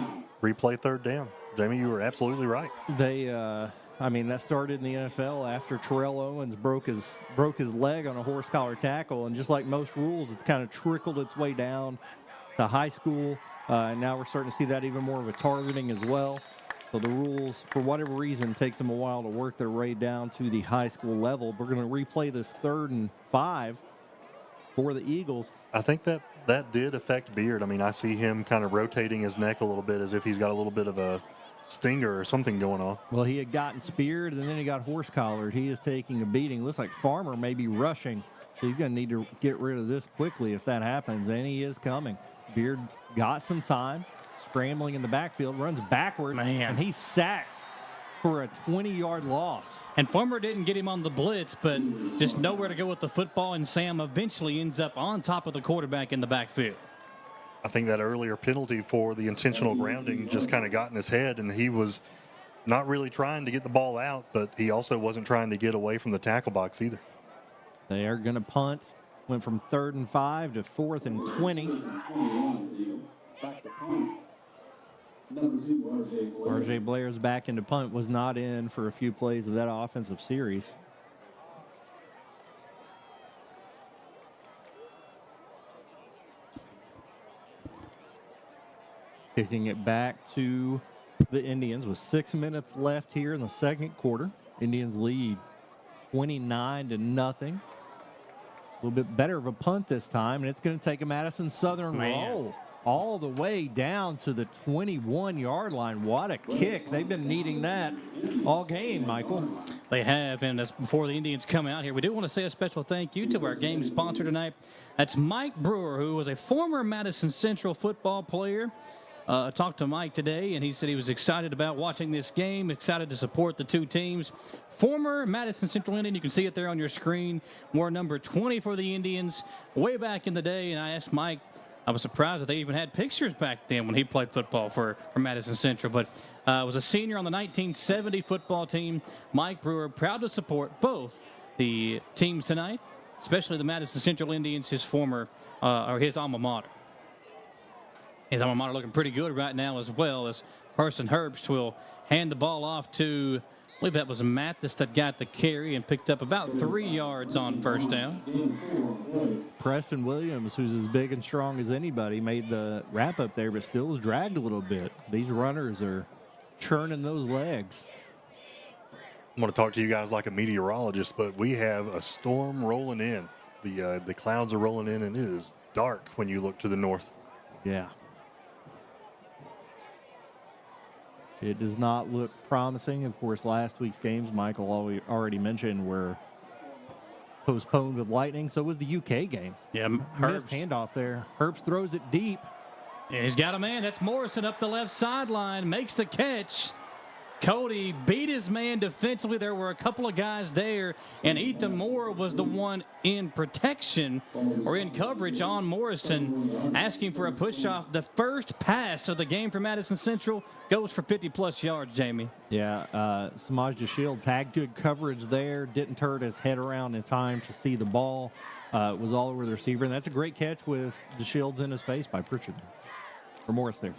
Speaker 3: replay 3rd down. Jamie, you were absolutely right.
Speaker 2: That started in the NFL after Terrell Owens broke his leg on a horse collar tackle, and just like most rules, it's kind of trickled its way down to high school, and now we're starting to see that even more of a targeting as well. So the rules, for whatever reason, takes them a while to work their way down to the high school level. We're going to replay this 3rd and 5 for the Eagles.
Speaker 3: I think that did affect Beard. I mean, I see him kind of rotating his neck a little bit as if he's got a little bit of a stinger or something going on.
Speaker 2: Well, he had gotten speared, and then he got horse collared. He is taking a beating. Looks like Farmer may be rushing, so he's going to need to get rid of this quickly if that happens, and he is coming. Beard got some time, scrambling in the backfield, runs backwards, and he's sacked for a 20-yard loss.
Speaker 1: And Farmer didn't get him on the blitz, but just nowhere to go with the football, and Sam eventually ends up on top of the quarterback in the backfield.
Speaker 3: I think that earlier penalty for the intentional grounding just kind of got in his head, and he was not really trying to get the ball out, but he also wasn't trying to get away from the tackle box either.
Speaker 2: They are going to punt. Went from 3rd and 5 to 4th and 20. R.J. Blair's back into punt, was not in for a few plays of that offensive series. Kicking it back to the Indians with 6 minutes left here in the second quarter. Indians lead 29-0. A little bit better of a punt this time, and it's going to take a Madison Southern roll all the way down to the 21-yard line. What a kick. They've been needing that all game, Michael.
Speaker 1: They have, and that's before the Indians come out here. We do want to say a special thank you to our game sponsor tonight. That's Mike Brewer, who was a former Madison Central football player. Talked to Mike today, and he said he was excited about watching this game, excited to support the two teams. Former Madison Central Indian, you can see it there on your screen, wore number 20 for the Indians way back in the day. And I asked Mike, I was surprised that they even had pictures back then when he played football for Madison Central, but was a senior on the 1970 football team. Mike Brewer, proud to support both the teams tonight, especially the Madison Central Indians, his former, or his alma mater. His alma mater looking pretty good right now as well, as Carson Herbst will hand the ball off to, I believe that was Mathis that got the carry and picked up about 3 yards on first down.
Speaker 2: Preston Williams, who's as big and strong as anybody, made the wrap up there, but still was dragged a little bit. These runners are churning those legs.
Speaker 3: I'm going to talk to you guys like a meteorologist, but we have a storm rolling in. The clouds are rolling in, and it is dark when you look to the north.
Speaker 2: Yeah. It does not look promising. Of course, last week's games, Michael already mentioned, were postponed with lightning. So was the UK game.
Speaker 1: Yeah,
Speaker 2: missed handoff there. Herbst throws it deep.
Speaker 1: And he's got a man. That's Morrison up the left sideline. Makes the catch. Cody beat his man defensively. There were a couple of guys there, and Ethan Moore was the one in protection or in coverage on Morrison, asking for a push-off. The first pass of the game for Madison Central goes for 50-plus yards, Jamie.
Speaker 2: Yeah, Samaj DeShields had good coverage there, didn't turn his head around in time to see the ball. It was all over the receiver, and that's a great catch with DeShields in his face by Pritchard. Or Morris there.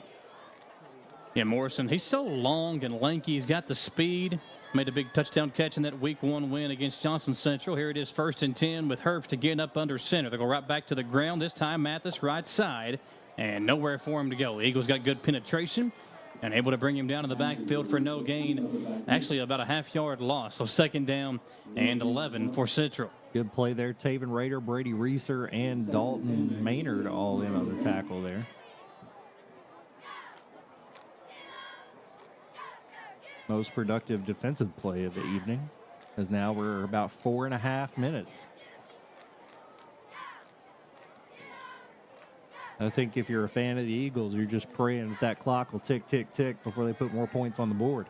Speaker 1: Yeah, Morrison, he's so long and lanky. He's got the speed. Made a big touchdown catch in that Week 1 win against Johnson Central. Here it is, 1st and 10 with Herbst to get up under center. They go right back to the ground. This time, Mathis right side, and nowhere for him to go. The Eagles got good penetration and able to bring him down in the backfield for no gain. Actually, about a half-yard loss. So 2nd down and 11 for Central.
Speaker 2: Good play there. Taven Rader, Brady Reeser, and Dalton Maynard all in on the tackle there. Most productive defensive play of the evening, as now we're about 4.5 minutes. I think if you're a fan of the Eagles, you're just praying that clock will tick, tick, tick before they put more points on the board.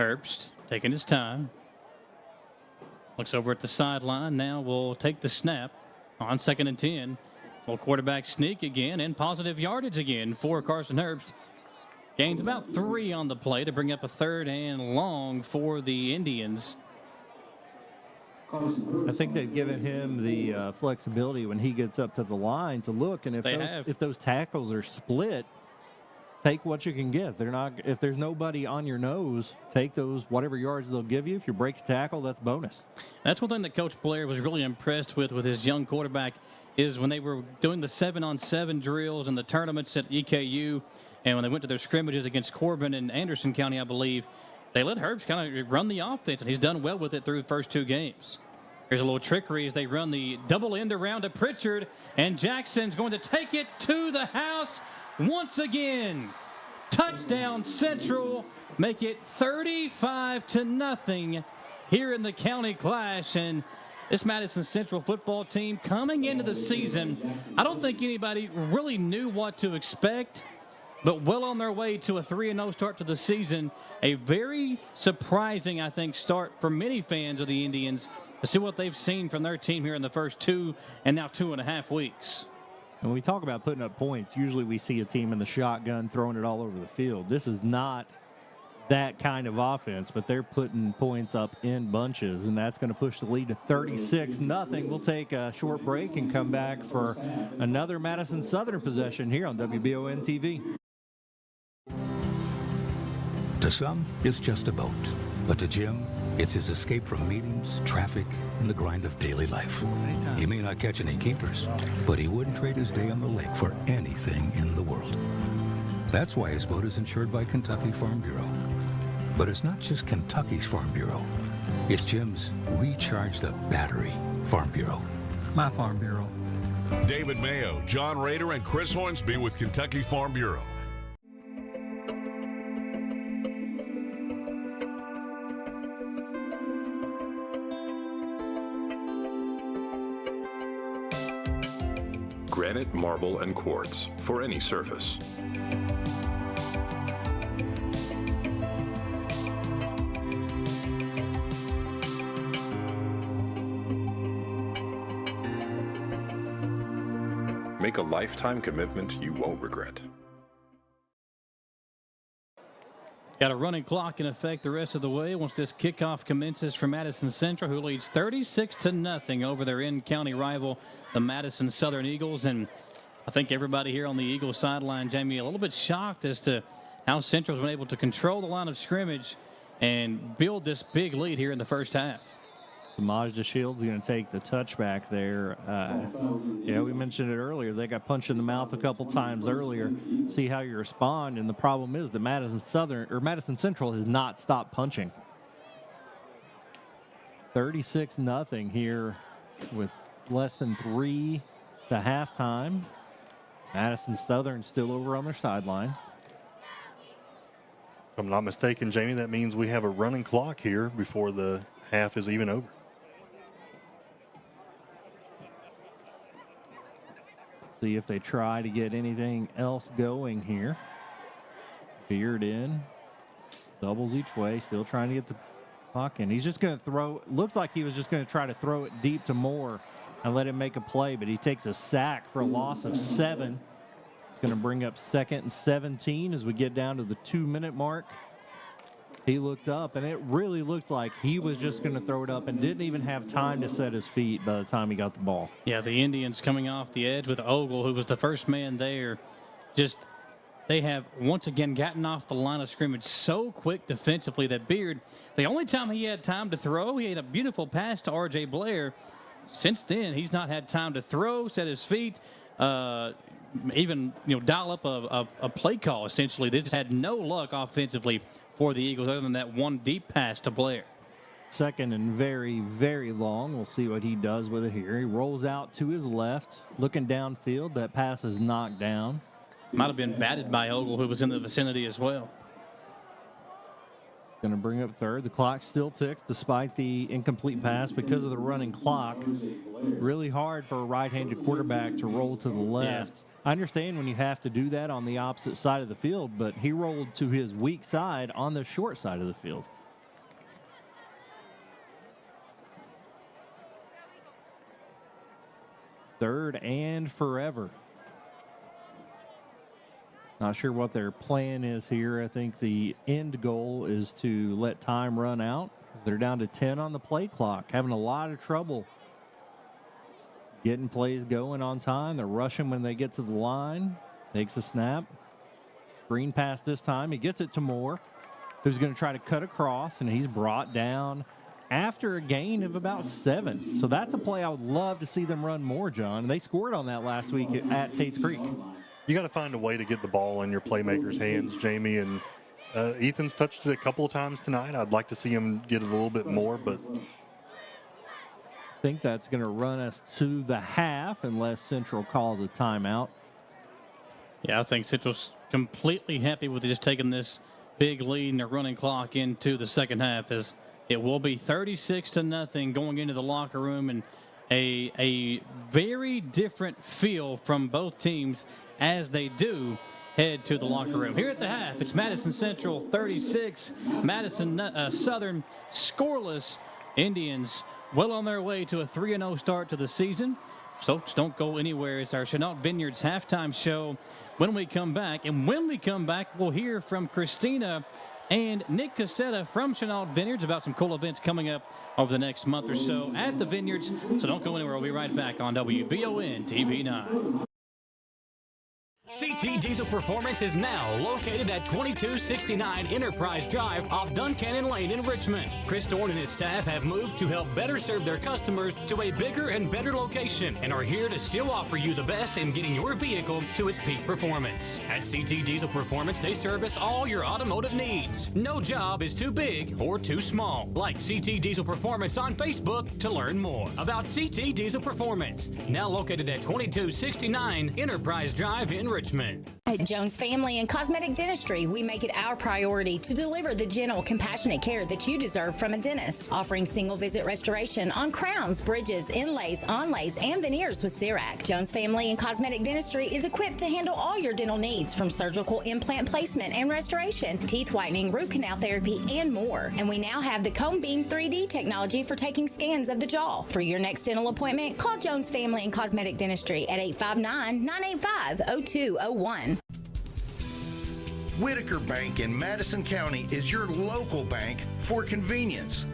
Speaker 1: Herbst taking his time. Looks over at the sideline. Now will take the snap on 2nd and 10. Little quarterback sneak again and positive yardage again for Carson Herbst. Gains about 3 on the play to bring up a 3rd and long for the Indians.
Speaker 2: I think they've given him the flexibility when he gets up to the line to look, and if those tackles are split, take what you can get. If there's nobody on your nose, take those whatever yards they'll give you. If you break the tackle, that's bonus.
Speaker 1: That's one thing that Coach Blair was really impressed with his young quarterback, is when they were doing the 7-on-7 drills and the tournaments at EKU. And when they went to their scrimmages against Corbin and Anderson County, I believe, they let Herbst kind of run the offense, and he's done well with it through the first 2 games. Here's a little trickery as they run the double end around to Pritchard, and Jackson's going to take it to the house once again. Touchdown Central, make it 35-0 here in the county clash. And this Madison Central football team coming into the season, I don't think anybody really knew what to expect. but well on their way to a 3-0 start to the season. A very surprising, I think, start for many fans of the Indians to see what they've seen from their team here in the first 2 and now 2.5 weeks.
Speaker 2: And when we talk about putting up points, usually we see a team in the shotgun throwing it all over the field. This is not that kind of offense, but they're putting points up in bunches, and that's going to push the lead to 36-0. We'll take a short break and come back for another Madison Southern possession here on WBON TV.
Speaker 17: To some, it's just a boat. But to Jim, it's his escape from meetings, traffic, and the grind of daily life. He may not catch any keepers, but he wouldn't trade his day on the lake for anything in the world. That's why his boat is insured by Kentucky Farm Bureau. But it's not just Kentucky's Farm Bureau. It's Jim's Recharge the Battery Farm Bureau. My Farm Bureau.
Speaker 21: David Mayo, John Rader, and Chris Hornsby with Kentucky Farm Bureau.
Speaker 23: Granite, marble, and quartz for any surface. Make a lifetime commitment you won't regret.
Speaker 1: Got a running clock in effect the rest of the way once this kickoff commences for Madison Central, who leads 36-0 over their in-county rival, the Madison Southern Eagles. And I think everybody here on the Eagles sideline, Jamie, a little bit shocked as to how Central's been able to control the line of scrimmage and build this big lead here in the first half.
Speaker 2: Samaj DeShield's going to take the touchback there. Yeah, we mentioned it earlier. They got punched in the mouth a couple times earlier. See how you respond. And the problem is that Madison Central has not stopped punching. 36-0 here with less than 3 to halftime. Madison Southern still over on their sideline.
Speaker 3: If I'm not mistaken, Jamie, that means we have a running clock here before the half is even over.
Speaker 2: See if they try to get anything else going here. Beard in. Doubles each way. Still trying to get the puck in. He's just going to throw. Looks like he was just going to try to throw it deep to Moore and let him make a play, but he takes a sack for a loss of 7. It's going to bring up 2nd and 17 as we get down to the 2-minute mark. He looked up, and it really looked like he was just going to throw it up and didn't even have time to set his feet by the time he got the ball.
Speaker 1: Yeah, the Indians coming off the edge with Ogle, who was the first man there. They have once again gotten off the line of scrimmage so quick defensively that Beard, the only time he had time to throw, he had a beautiful pass to R.J. Blair. Since then, he's not had time to throw, set his feet, even dial up a play call, essentially. They just had no luck offensively for the Eagles other than that one deep pass to Blair.
Speaker 2: 2nd and very, very long. We'll see what he does with it here. He rolls out to his left, looking downfield. That pass is knocked down.
Speaker 1: Might have been batted by Ogle, who was in the vicinity as well.
Speaker 2: It's going to bring up 3rd. The clock still ticks despite the incomplete pass because of the running clock. Really hard for a right-handed quarterback to roll to the left. Yeah. I understand when you have to do that on the opposite side of the field, but he rolled to his weak side on the short side of the field. Third and forever. Not sure what their plan is here. I think the end goal is to let time run out. They're down to 10 on the play clock, having a lot of trouble getting plays going on time. They're rushing when they get to the line. Takes a snap. Screen pass this time. He gets it to Moore, who's going to try to cut across, and he's brought down after a gain of about 7. So that's a play I would love to see them run more, John. They scored on that last week at Tate's Creek.
Speaker 3: You got to find a way to get the ball in your playmakers' hands, Jamie, and Ethan's touched it a couple of times tonight. I'd like to see him get it a little bit more, but
Speaker 2: I think that's going to run us to the half unless Central calls a timeout.
Speaker 1: Yeah, I think Central's completely happy with just taking this big lead in the running clock into the second half, as it will be 36-0 going into the locker room, and a very different feel from both teams as they do head to the locker room. Here at the half, it's Madison Central 36, Madison Southern scoreless. Indians well on their way to a 3-0 start to the season. So don't go anywhere. It's our Chenault Vineyards halftime show when we come back. And when we come back, we'll hear from Christina and Nick Cassetta from Chenault Vineyards about some cool events coming up over the next month or so at the Vineyards. So don't go anywhere. We'll be right back on WBON TV 9.
Speaker 4: CT Diesel Performance is now located at 2269 Enterprise Drive off Duncannon Lane in Richmond. Chris Thorne and his staff have moved to help better serve their customers to a bigger and better location and are here to still offer you the best in getting your vehicle to its peak performance. At CT Diesel Performance, they service all your automotive needs. No job is too big or too small. Like CT Diesel Performance on Facebook to learn more about CT Diesel Performance. Now located at 2269 Enterprise Drive in Richmond.
Speaker 5: At Jones Family and Cosmetic Dentistry, we make it our priority to deliver the gentle, compassionate care that you deserve from a dentist. Offering single-visit restoration on crowns, bridges, inlays, onlays, and veneers with CERAC. Jones Family and Cosmetic Dentistry is equipped to handle all your dental needs, from surgical implant placement and restoration, teeth whitening, root canal therapy, and more. And we now have the Cone Beam 3D technology for taking scans of the jaw. For your next dental appointment, call Jones Family and Cosmetic Dentistry at 859-985-0201.
Speaker 19: Whitaker Bank in Madison County is your local bank for convenience.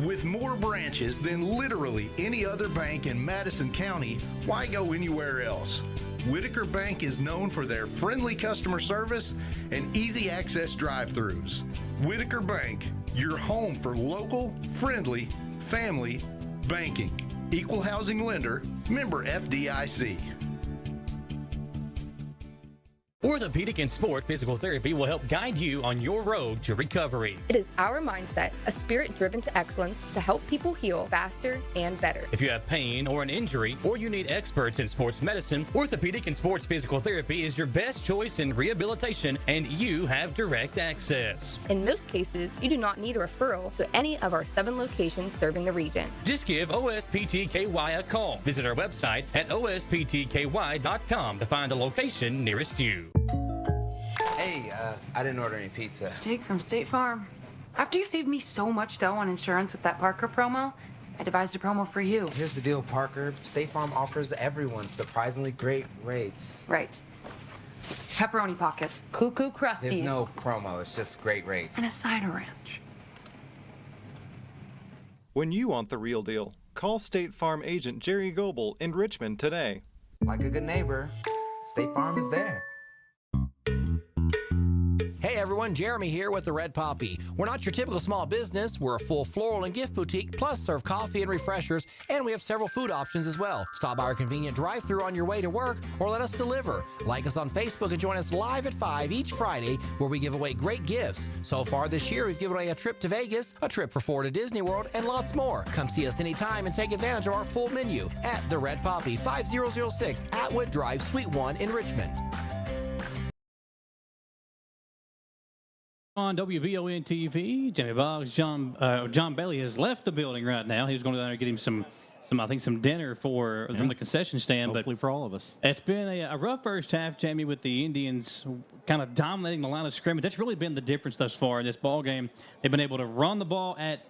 Speaker 19: With more branches than literally any other bank in Madison County, why go anywhere else? Whitaker Bank is known for their friendly customer service and easy access drive-thrus. Whitaker Bank, your home for local, friendly, family banking. Equal housing lender, member FDIC.
Speaker 4: Orthopedic and Sport Physical Therapy will help guide you on your road to recovery.
Speaker 6: It is our mindset, a spirit driven to excellence, to help people heal faster and better.
Speaker 4: If you have pain or an injury, or you need experts in sports medicine, Orthopedic and Sports Physical Therapy is your best choice in rehabilitation, and you have direct access.
Speaker 6: In most cases, you do not need a referral to any of our 7 locations serving the region.
Speaker 4: Just give OSPTKY a call. Visit our website at osptky.com to find the location nearest you.
Speaker 24: Hey, I didn't order any pizza.
Speaker 25: Jake from State Farm. After you saved me so much dough on insurance with that Parker promo, I devised a promo for you.
Speaker 24: Here's the deal, Parker. State Farm offers everyone surprisingly great rates.
Speaker 25: Right. Pepperoni pockets, cuckoo crusties.
Speaker 24: There's no promo, it's just great rates.
Speaker 25: And a cider ranch.
Speaker 26: When you want the real deal, call State Farm agent Jerry Goebel in Richmond today.
Speaker 24: Like a good neighbor, State Farm is there.
Speaker 27: Hey everyone, Jeremy here with the Red Poppy. We're not your typical small business. We're a full floral and gift boutique, plus serve coffee and refreshers, and we have several food options as well. Stop by our convenient drive-thru on your way to work or let us deliver. Like us on Facebook and join us live at 5 each Friday where we give away great gifts. So far this year, we've given away a trip to Vegas, a trip for 4 to Disney World, and lots more. Come see us anytime and take advantage of our full menu at the Red Poppy, 5006 Atwood Drive, Suite 1 in Richmond.
Speaker 1: On WBON TV, Jamie Boggs, John Bailey has left the building right now. He was going to go down there and get him some dinner from the concession stand.
Speaker 2: Hopefully for all of us.
Speaker 1: It's been a rough first half, Jamie, with the Indians kind of dominating the line of scrimmage. That's really been the difference thus far in this ball game. They've been able to run the ball at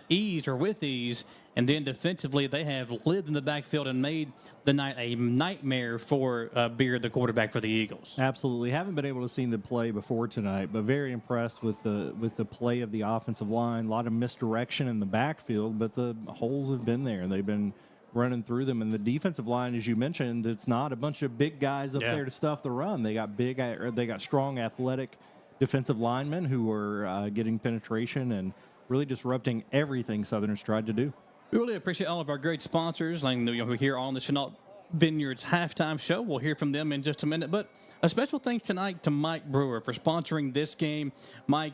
Speaker 1: ease or with ease, and then defensively they have lived in the backfield and made the night a nightmare for Beard, the quarterback for the Eagles.
Speaker 2: Absolutely. Haven't been able to see the play before tonight, but very impressed with the play of the offensive line. A lot of misdirection in the backfield, but the holes have been there. They've been running through them. And the defensive line, as you mentioned, it's not a bunch of big guys up there to stuff the run. They got strong, athletic defensive linemen who are getting penetration and really disrupting everything Southern's tried to do.
Speaker 1: We really appreciate all of our great sponsors. Like we're here on the Chenault Vineyards halftime show. We'll hear from them in just a minute. But a special thanks tonight to Mike Brewer for sponsoring this game. Mike,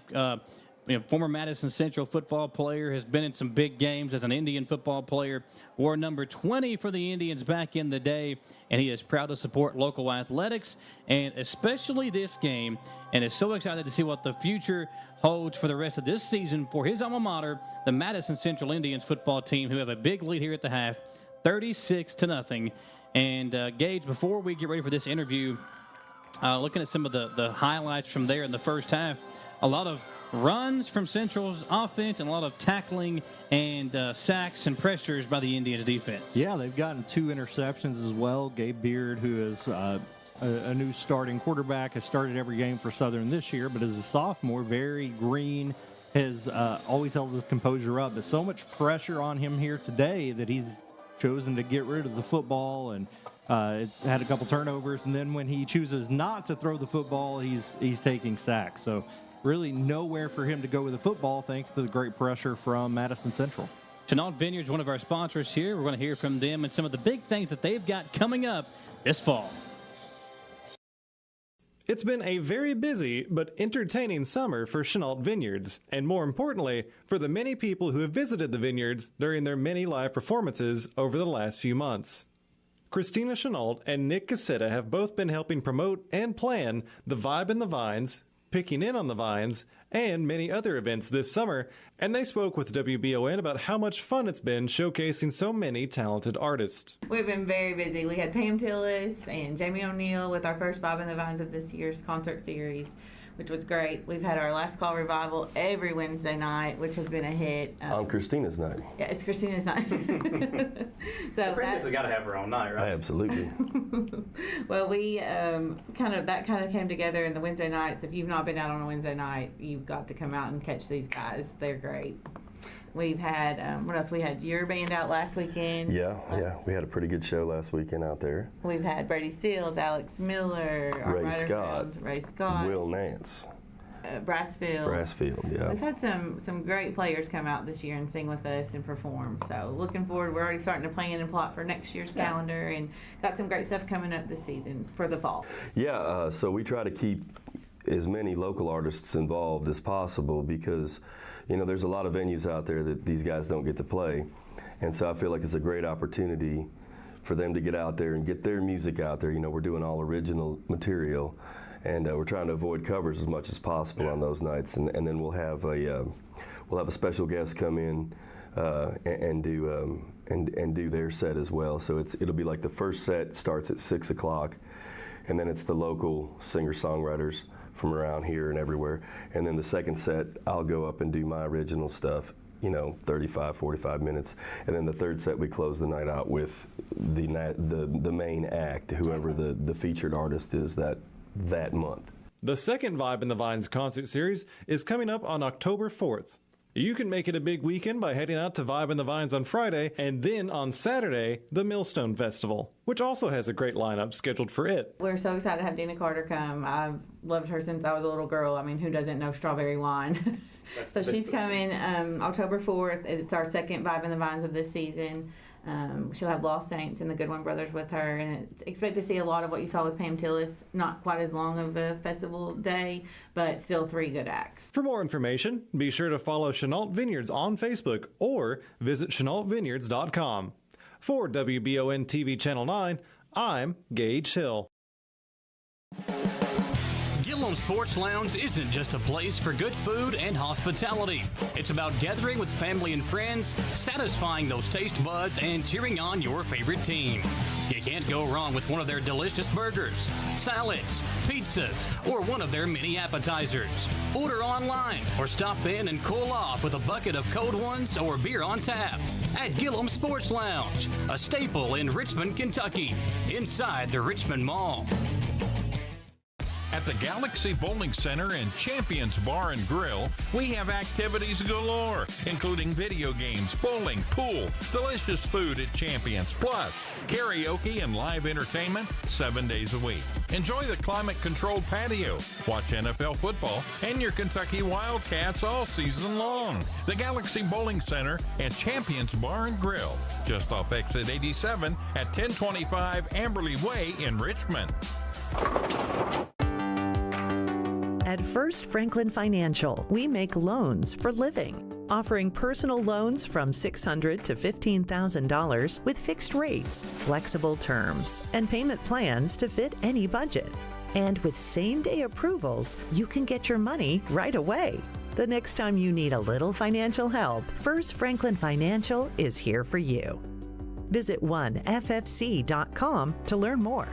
Speaker 1: former Madison Central football player, has been in some big games as an Indian football player, wore number 20 for the Indians back in the day, and he is proud to support local athletics, and especially this game, and is so excited to see what the future holds for the rest of this season for his alma mater, the Madison Central Indians football team, who have a big lead here at the half, 36-0. And Gage, before we get ready for this interview, Looking at some of the highlights from there in the first half, a lot of runs from Central's offense and a lot of tackling and sacks and pressures by the Indians defense.
Speaker 2: Yeah, they've gotten 2 interceptions as well. Gabe Beard, who is a new starting quarterback, has started every game for Southern this year, but as a sophomore, very green, has always held his composure up. But so much pressure on him here today that he's chosen to get rid of the football, and it's had a couple turnovers. And then when he chooses not to throw the football, he's taking sacks. So really nowhere for him to go with the football thanks to the great pressure from Madison Central.
Speaker 1: Chenault Vineyard's one of our sponsors here. We're going to hear from them and some of the big things that they've got coming up this fall.
Speaker 26: It's been a very busy but entertaining summer for Chenault Vineyards, and more importantly, for the many people who have visited the vineyards during their many live performances over the last few months. Christina Chenault and Nick Cassetta have both been helping promote and plan the Vibe in the Vines, Picking in on the Vines, and many other events this summer, and they spoke with WBON about how much fun it's been showcasing so many talented artists.
Speaker 7: We've been very busy. We had Pam Tillis and Jamie O'Neill with our first Vibe in the Vines of this year's concert series, which was great. We've had our Last Call revival every Wednesday night, which has been a hit.
Speaker 8: On Christina's night.
Speaker 7: Yeah, it's Christina's night. So
Speaker 9: the princess has got to have her own night, right?
Speaker 8: Absolutely.
Speaker 7: Well, we kind of came together in the Wednesday nights. If you've not been out on a Wednesday night, you've got to come out and catch these guys. They're great. We've had, what else? We had your band out last weekend.
Speaker 8: Yeah. We had a pretty good show last weekend out there.
Speaker 7: We've had Brady Seals, Alex Miller,
Speaker 8: Ray Scott, Will Nance, Brassfield, yeah.
Speaker 7: We've had some great players come out this year and sing with us and perform. So looking forward, we're already starting to plan and plot for next year's calendar, and got some great stuff coming up this season for the fall.
Speaker 8: Yeah, so we try to keep as many local artists involved as possible because there's a lot of venues out there that these guys don't get to play. And so I feel like it's a great opportunity for them to get out there and get their music out there. We're doing all original material, and we're trying to avoid covers as much as possible on those nights. And then we'll have a special guest come in and do their set as well. So it'll be like the first set starts at 6 o'clock, and then it's the local singer-songwriters from around here and everywhere. And then the second set, I'll go up and do my original stuff, 35, 45 minutes. And then the third set, we close the night out with the main act, whoever the featured artist is that month.
Speaker 26: The second Vibe in the Vines concert series is coming up on October 4th. You can make it a big weekend by heading out to Vibe in the Vines on Friday, and then on Saturday, the Millstone Festival, which also has a great lineup scheduled for it.
Speaker 7: We're so excited to have Dina Carter come. I've loved her since I was a little girl. I mean, who doesn't know Strawberry Wine? So she's coming October 4th. It's our second Vibe in the Vines of this season. She'll have Lost Saints and the Goodwin Brothers with her, and expect to see a lot of what you saw with Pam Tillis. Not quite as long of a festival day, but still 3 good acts.
Speaker 26: For more information, be sure to follow Chenault Vineyards on Facebook or visit ChenaultVineyards.com. For WBON TV Channel 9, I'm Gage Hill.
Speaker 4: Gillum Sports Lounge isn't just a place for good food and hospitality. It's about gathering with family and friends, satisfying those taste buds, and cheering on your favorite team. You can't go wrong with one of their delicious burgers, salads, pizzas, or one of their many appetizers. Order online or stop in and cool off with a bucket of cold ones or beer on tap at Gillum Sports Lounge, a staple in Richmond, Kentucky, inside the Richmond Mall.
Speaker 10: At the Galaxy Bowling Center and Champions Bar and Grill, we have activities galore, including video games, bowling, pool, delicious food at Champions, plus karaoke and live entertainment 7 days a week. Enjoy the climate-controlled patio, watch NFL football, and your Kentucky Wildcats all season long. The Galaxy Bowling Center and Champions Bar and Grill, just off exit 87 at 1025 Amberley Way in Richmond.
Speaker 11: At First Franklin Financial, we make loans for living, offering personal loans from $600 to $15,000 with fixed rates, flexible terms, and payment plans to fit any budget. And with same-day approvals, you can get your money right away. The next time you need a little financial help, First Franklin Financial is here for you. Visit 1ffc.com to learn more.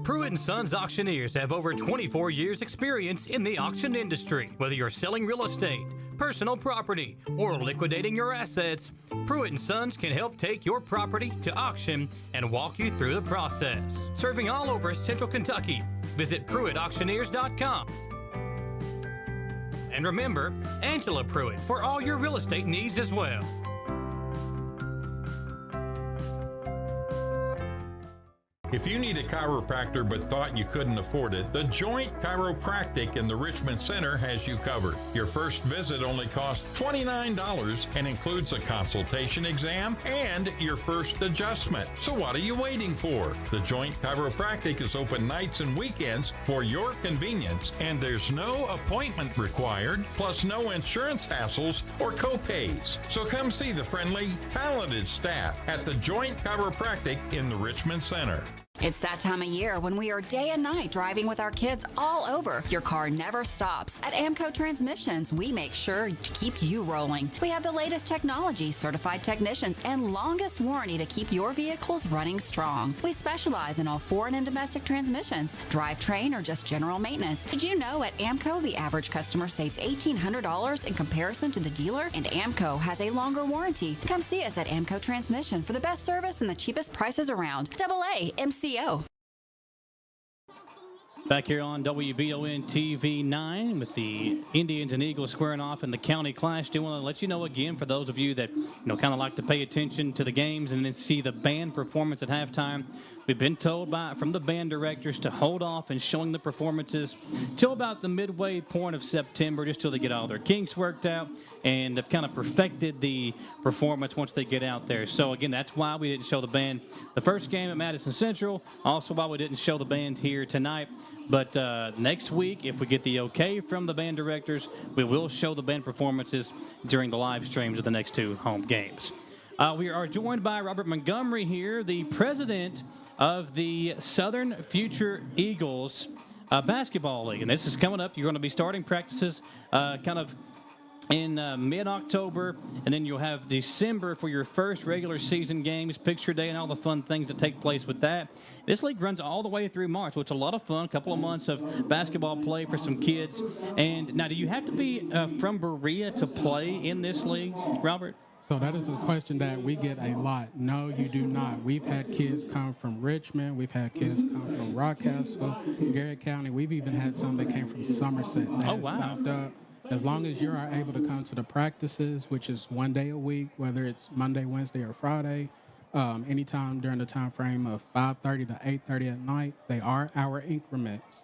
Speaker 4: Pruitt & Sons Auctioneers have over 24 years experience in the auction industry. Whether you're selling real estate, personal property, or liquidating your assets, Pruitt & Sons can help take your property to auction and walk you through the process. Serving all over Central Kentucky, visit PruittAuctioneers.com. And remember, Angela Pruitt for all your real estate needs as well.
Speaker 10: If you need a chiropractor but thought you couldn't afford it, the Joint Chiropractic in the Richmond Center has you covered. Your first visit only costs $29 and includes a consultation exam and your first adjustment. So what are you waiting for? The Joint Chiropractic is open nights and weekends for your convenience, and there's no appointment required, plus no insurance hassles or co-pays. So come see the friendly, talented staff at the Joint Chiropractic in the Richmond Center.
Speaker 12: It's that time of year when we are day and night driving with our kids all over. Your car never stops. At AMCO Transmissions, we make sure to keep you rolling. We have the latest technology, certified technicians, and longest warranty to keep your vehicles running strong. We specialize in all foreign and domestic transmissions, drivetrain, or just general maintenance. Did you know at AMCO the average customer saves $1,800 in comparison to the dealer? And AMCO has a longer warranty. Come see us at AMCO Transmission for the best service and the cheapest prices around. AA MCO.
Speaker 1: Back here on WBON TV 9 with the Indians and Eagles squaring off in the county clash. Do want to let you know again, for those of you that kind of like to pay attention to the games and then see the band performance at halftime, we've been told from the band directors to hold off and showing the performances till about the midway point of September, just till they get all their kinks worked out and have kind of perfected the performance once they get out there. So again, that's why we didn't show the band the first game at Madison Central, also why we didn't show the band here tonight. But next week, if we get the okay from the band directors, we will show the band performances during the live streams of the next two home games. We are joined by Robert Montgomery here, the president of the Southern Future Eagles Basketball League. And this is coming up. You're going to be starting practices kind of in mid-October, and then you'll have December for your first regular season games, picture day, and all the fun things that take place with that. This league runs all the way through March, which is a lot of fun, a couple of months of basketball play for some kids. And now, do you have to be from Berea to play in this league, Robert?
Speaker 13: So that is a question that we get a lot. No, you do not. We've had kids come from Richmond. We've had kids come from Rockcastle, Garrett County. We've even had some that came from Somerset that signed up. As long as you are able to come to the practices, which is one day a week, whether it's Monday, Wednesday, or Friday, anytime during the time frame of 5:30 to 8:30 at night, they are hour increments.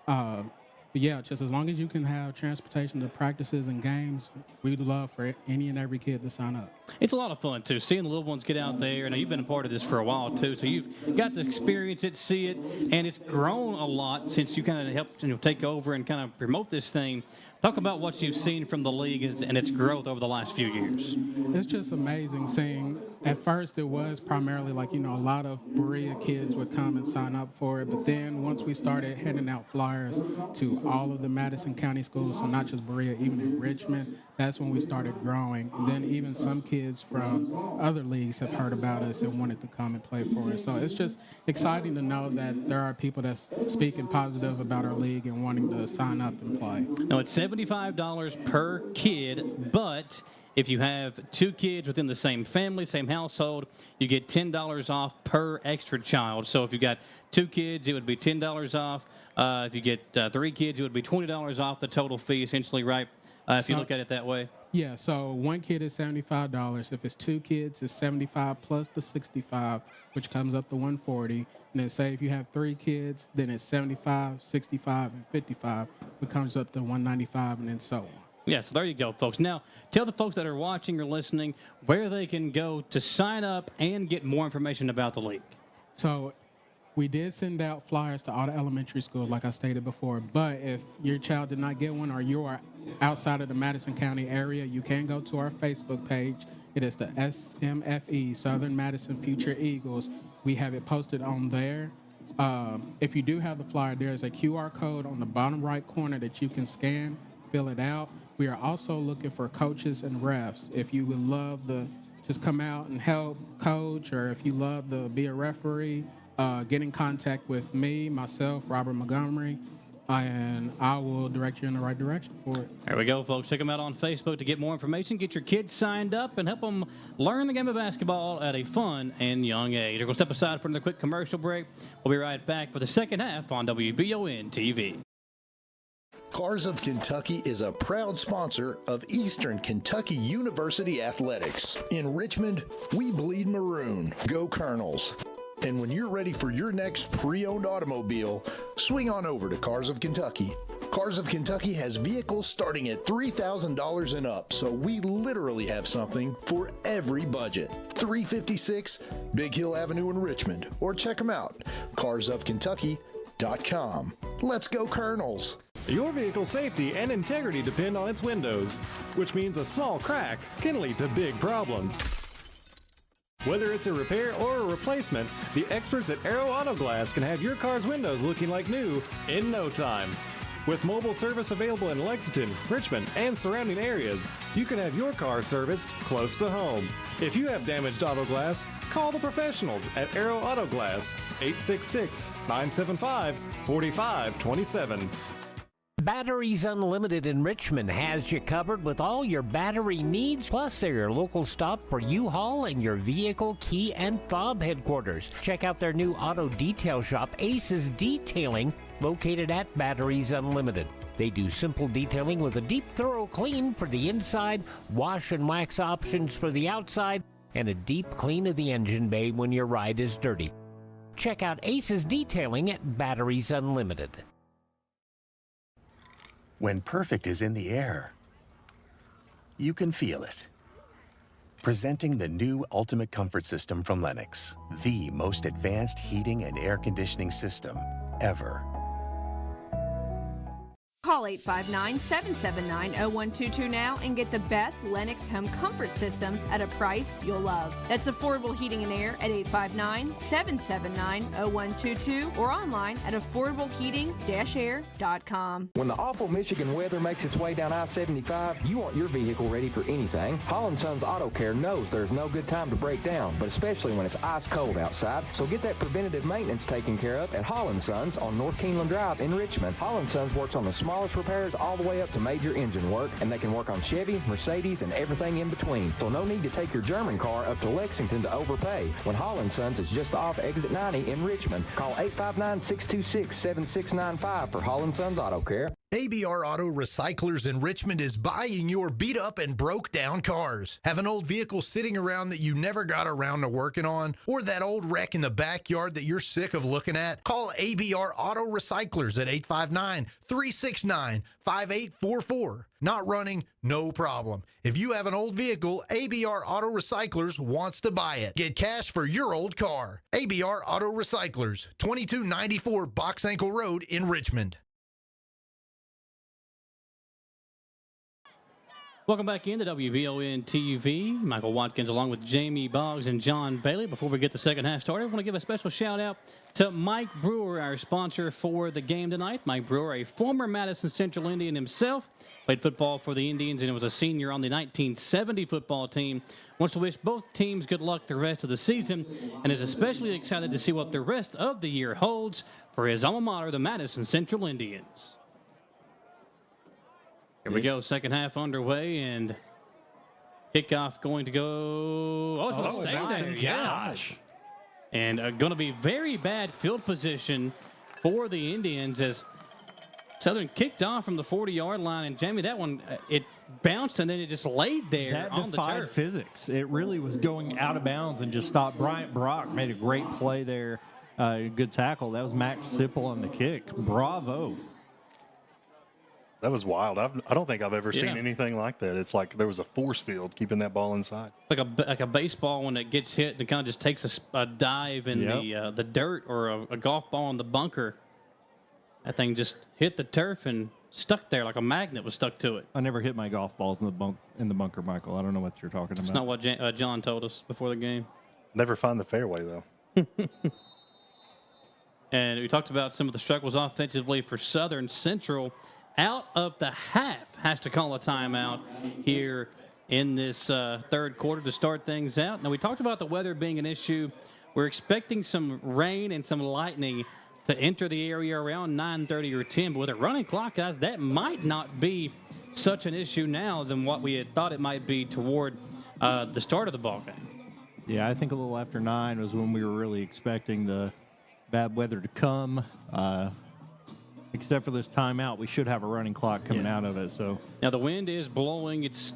Speaker 13: But yeah, just as long as you can have transportation to practices and games, we'd love for any and every kid to sign up.
Speaker 1: It's a lot of fun, too, seeing the little ones get out there. Now, you've been a part of this for a while, too, so you've got to experience it, see it, and it's grown a lot since you kind of helped take over and kind of promote this thing. Talk about what you've seen from the league and its growth over the last few years.
Speaker 13: It's just amazing seeing. At first, it was primarily like, a lot of Berea kids would come and sign up for it. But then once we started handing out flyers to all of the Madison County schools, so not just Berea, even in Richmond, that's when we started growing. And then even some kids from other leagues have heard about us and wanted to come and play for us. So it's just exciting to know that there are people that's speaking positive about our league and wanting to sign up and play.
Speaker 1: Now, it's $75 per kid, but if you have two kids within the same family, same household, you get $10 off per extra child. So if you got two kids, it would be $10 off. If you get three kids, it would be $20 off the total fee, essentially, right? If you look at it that way.
Speaker 13: Yeah, so one kid is $75. If it's two kids, it's $75 plus the $65, which comes up to $140. And then say if you have three kids, then it's $75, $65, and $55, which comes up to $195, and then so on.
Speaker 1: Yeah, so there you go, folks. Now, tell the folks that are watching or listening where they can go to sign up and get more information about the league.
Speaker 13: So we did send out flyers to all the elementary schools, like I stated before. But if your child did not get one or you are outside of the Madison County area, you can go to our Facebook page. It is the SMFE, Southern Madison Future Eagles. We have it posted on there. If you do have the flyer, there's a QR code on the bottom right corner that you can scan, fill it out. We are also looking for coaches and refs. If you would love to just come out and help coach, or if you love to be a referee, get in contact with me, myself, Robert Montgomery, and I will direct you in the right direction for it.
Speaker 1: There we go, folks. Check them out on Facebook to get more information. Get your kids signed up and help them learn the game of basketball at a fun and young age. We're going to step aside for another quick commercial break. We'll be right back for the second half on WBON TV.
Speaker 14: Cars of Kentucky is a proud sponsor of Eastern Kentucky University Athletics. In Richmond, we bleed maroon. Go Colonels. And when you're ready for your next pre-owned automobile, swing on over to Cars of Kentucky. Cars of Kentucky has vehicles starting at $3,000 and up, so we literally have something for every budget. 356 Big Hill Avenue in Richmond, or check them out, carsofkentucky.com. Let's go Colonels!
Speaker 26: Your vehicle's safety and integrity depend on its windows, which means a small crack can lead to big problems. Whether it's a repair or a replacement, the experts at Aero Auto Glass can have your car's windows looking like new in no time. With mobile service available in Lexington, Richmond, and surrounding areas, you can have your car serviced close to home. If you have damaged auto glass, call the professionals at Aero Auto Glass, 866-975-4527.
Speaker 15: Batteries Unlimited in Richmond has you covered with all your battery needs, plus they're your local stop for U-Haul and your vehicle key and fob headquarters. Check out their new auto detail shop, Aces Detailing, located at Batteries Unlimited. They do simple detailing with a deep, thorough clean for the inside, wash and wax options for the outside, and a deep clean of the engine bay when your ride is dirty. Check out Aces Detailing at Batteries Unlimited.
Speaker 16: When perfect is in the air, you can feel it. Presenting the new Ultimate Comfort System from Lennox, the most advanced heating and air conditioning system ever.
Speaker 17: Call 859-779-0122 now and get the best Lennox home comfort systems at a price you'll love. That's affordable heating and air at 859-779-0122 or online at affordableheating-air.com.
Speaker 18: When the awful Michigan weather makes its way down I-75, you want your vehicle ready for anything. Holland Sons Auto Care knows there's no good time to break down, but especially when it's ice cold outside. So get that preventative maintenance taken care of at Holland Sons on North Keeneland Drive in Richmond. Holland Sons works on the smallest repairs all the way up to major engine work, and they can work on Chevy, Mercedes, and everything in between. So no need to take your German car up to Lexington to overpay. When Holland Sons is just off exit 90 in Richmond, call 859-626-7695 for Holland Sons Auto Care.
Speaker 19: ABR Auto Recyclers in Richmond is buying your beat up and broke down cars. Have an old vehicle sitting around that you never got around to working on, or that old wreck in the backyard that you're sick of looking at? Call ABR Auto Recyclers at 859-369-5844. Not running? No problem. If you have an old vehicle, ABR Auto Recyclers wants to buy it. Get cash for your old car. ABR Auto Recyclers, 2294 Box Ankle Road in Richmond.
Speaker 1: Welcome back into WBON TV. Michael Watkins along with Jamie Boggs and John Bailey. Before we get the second half started, I want to give a special shout out to Mike Brewer, our sponsor for the game tonight. Mike Brewer, a former Madison Central Indian himself, played football for the Indians and was a senior on the 1970 football team. Wants to wish both teams good luck the rest of the season and is especially excited to see what the rest of the year holds for his alma mater, the Madison Central Indians. Here we go, second half underway, and kickoff going to go. Oh, it's going to stay there.
Speaker 2: Gosh.
Speaker 1: And going to be very bad field position for the Indians as Southern kicked off from the 40-yard line. And, Jamie, that one, it bounced and then it just laid there on the turf.
Speaker 2: That defied physics. It really was going out of bounds and just stopped. Bryant Brock made a great play there. Good tackle. That was Max Sipple on the kick. Bravo.
Speaker 3: That was wild. I don't think I've ever seen anything like that. It's like there was a force field keeping that ball inside.
Speaker 1: Like a baseball when it gets hit, it kind of just takes a dive in the dirt, or a golf ball in the bunker. That thing just hit the turf and stuck there like a magnet was stuck to it.
Speaker 2: I never hit my golf balls in the bunker, Michael. I don't know what you're talking about.
Speaker 1: That's not what John told us before the game.
Speaker 3: Never find the fairway, though.
Speaker 1: And we talked about some of the struggles offensively for Southern Central. Out of the half, has to call a timeout here in this third quarter to start things out. Now, we talked about the weather being an issue we're expecting some rain and some lightning to enter the area around 9:30 or 10. But with a running clock, guys, that might not be such an issue now than what we had thought it might be toward the start of the ball game.
Speaker 2: Yeah, I think a little after 9 was when we were really expecting the bad weather to come. Except for this timeout, we should have a running clock coming out of it. So
Speaker 1: now the wind is blowing. It's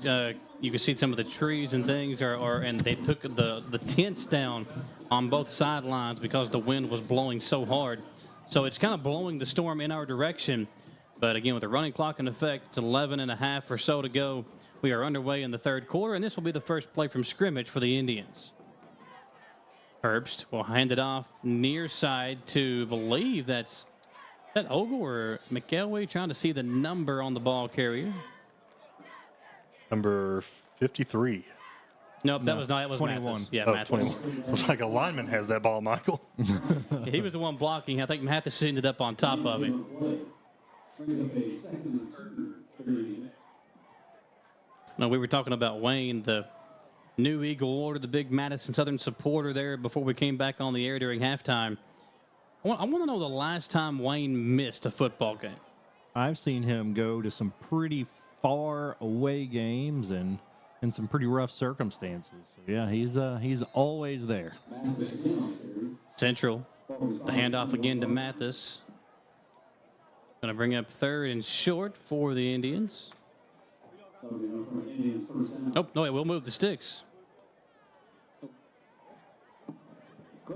Speaker 1: you can see some of the trees and things and they took the tents down on both sidelines because the wind was blowing so hard. So it's kind of blowing the storm in our direction. But again, with the running clock in effect, it's 11 and a half or so to go. We are underway in the third quarter, and this will be the first play from scrimmage for the Indians. Herbst will hand it off near side to believe that's that Ogle or McElwee, trying to see the number on the ball carrier.
Speaker 3: Number 53.
Speaker 1: Nope, that was not. That was
Speaker 3: 21.
Speaker 1: Mathis. Yeah,
Speaker 3: oh,
Speaker 1: Mathis.
Speaker 3: 21. It's like a lineman has that ball, Michael.
Speaker 1: Yeah, he was the one blocking. I think Mathis ended up on top of him. No, we were talking about Wayne, the new Eagle Order, the big Madison Southern supporter there before we came back on the air during halftime. I want to know the last time Wayne missed a football game.
Speaker 2: I've seen him go to some pretty far away games and in some pretty rough circumstances. So, yeah, he's always there.
Speaker 1: Central, the handoff again to Mathis. Going to bring up third and short for the Indians. Oh, no, it will move the sticks.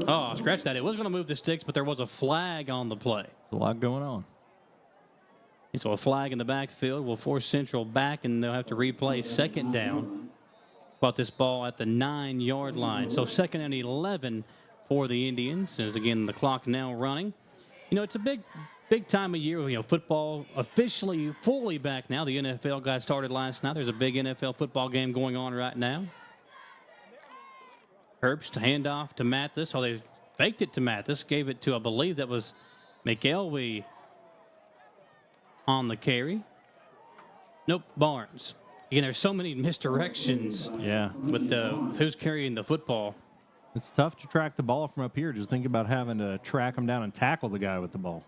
Speaker 1: Oh, scratch that. It was going to move the sticks, but there was a flag on the play.
Speaker 2: There's a lot going on.
Speaker 1: So a flag in the backfield will force Central back, and they'll have to replay second down. Spot this ball at the 9-yard line. So 2nd and 11 for the Indians. As again, the clock now running. You know, it's a big time of year. You know, football officially fully back now. The NFL got started last night. There's a big NFL football game going on right now. Herbst handoff to Mathis. Oh, they faked it to Mathis. Gave it to, I believe that was McElwee on the carry. Nope, Barnes. Again, there's so many misdirections.
Speaker 2: Yeah.
Speaker 1: With who's carrying the football.
Speaker 2: It's tough to track the ball from up here. Just think about having to track him down and tackle the guy with the ball.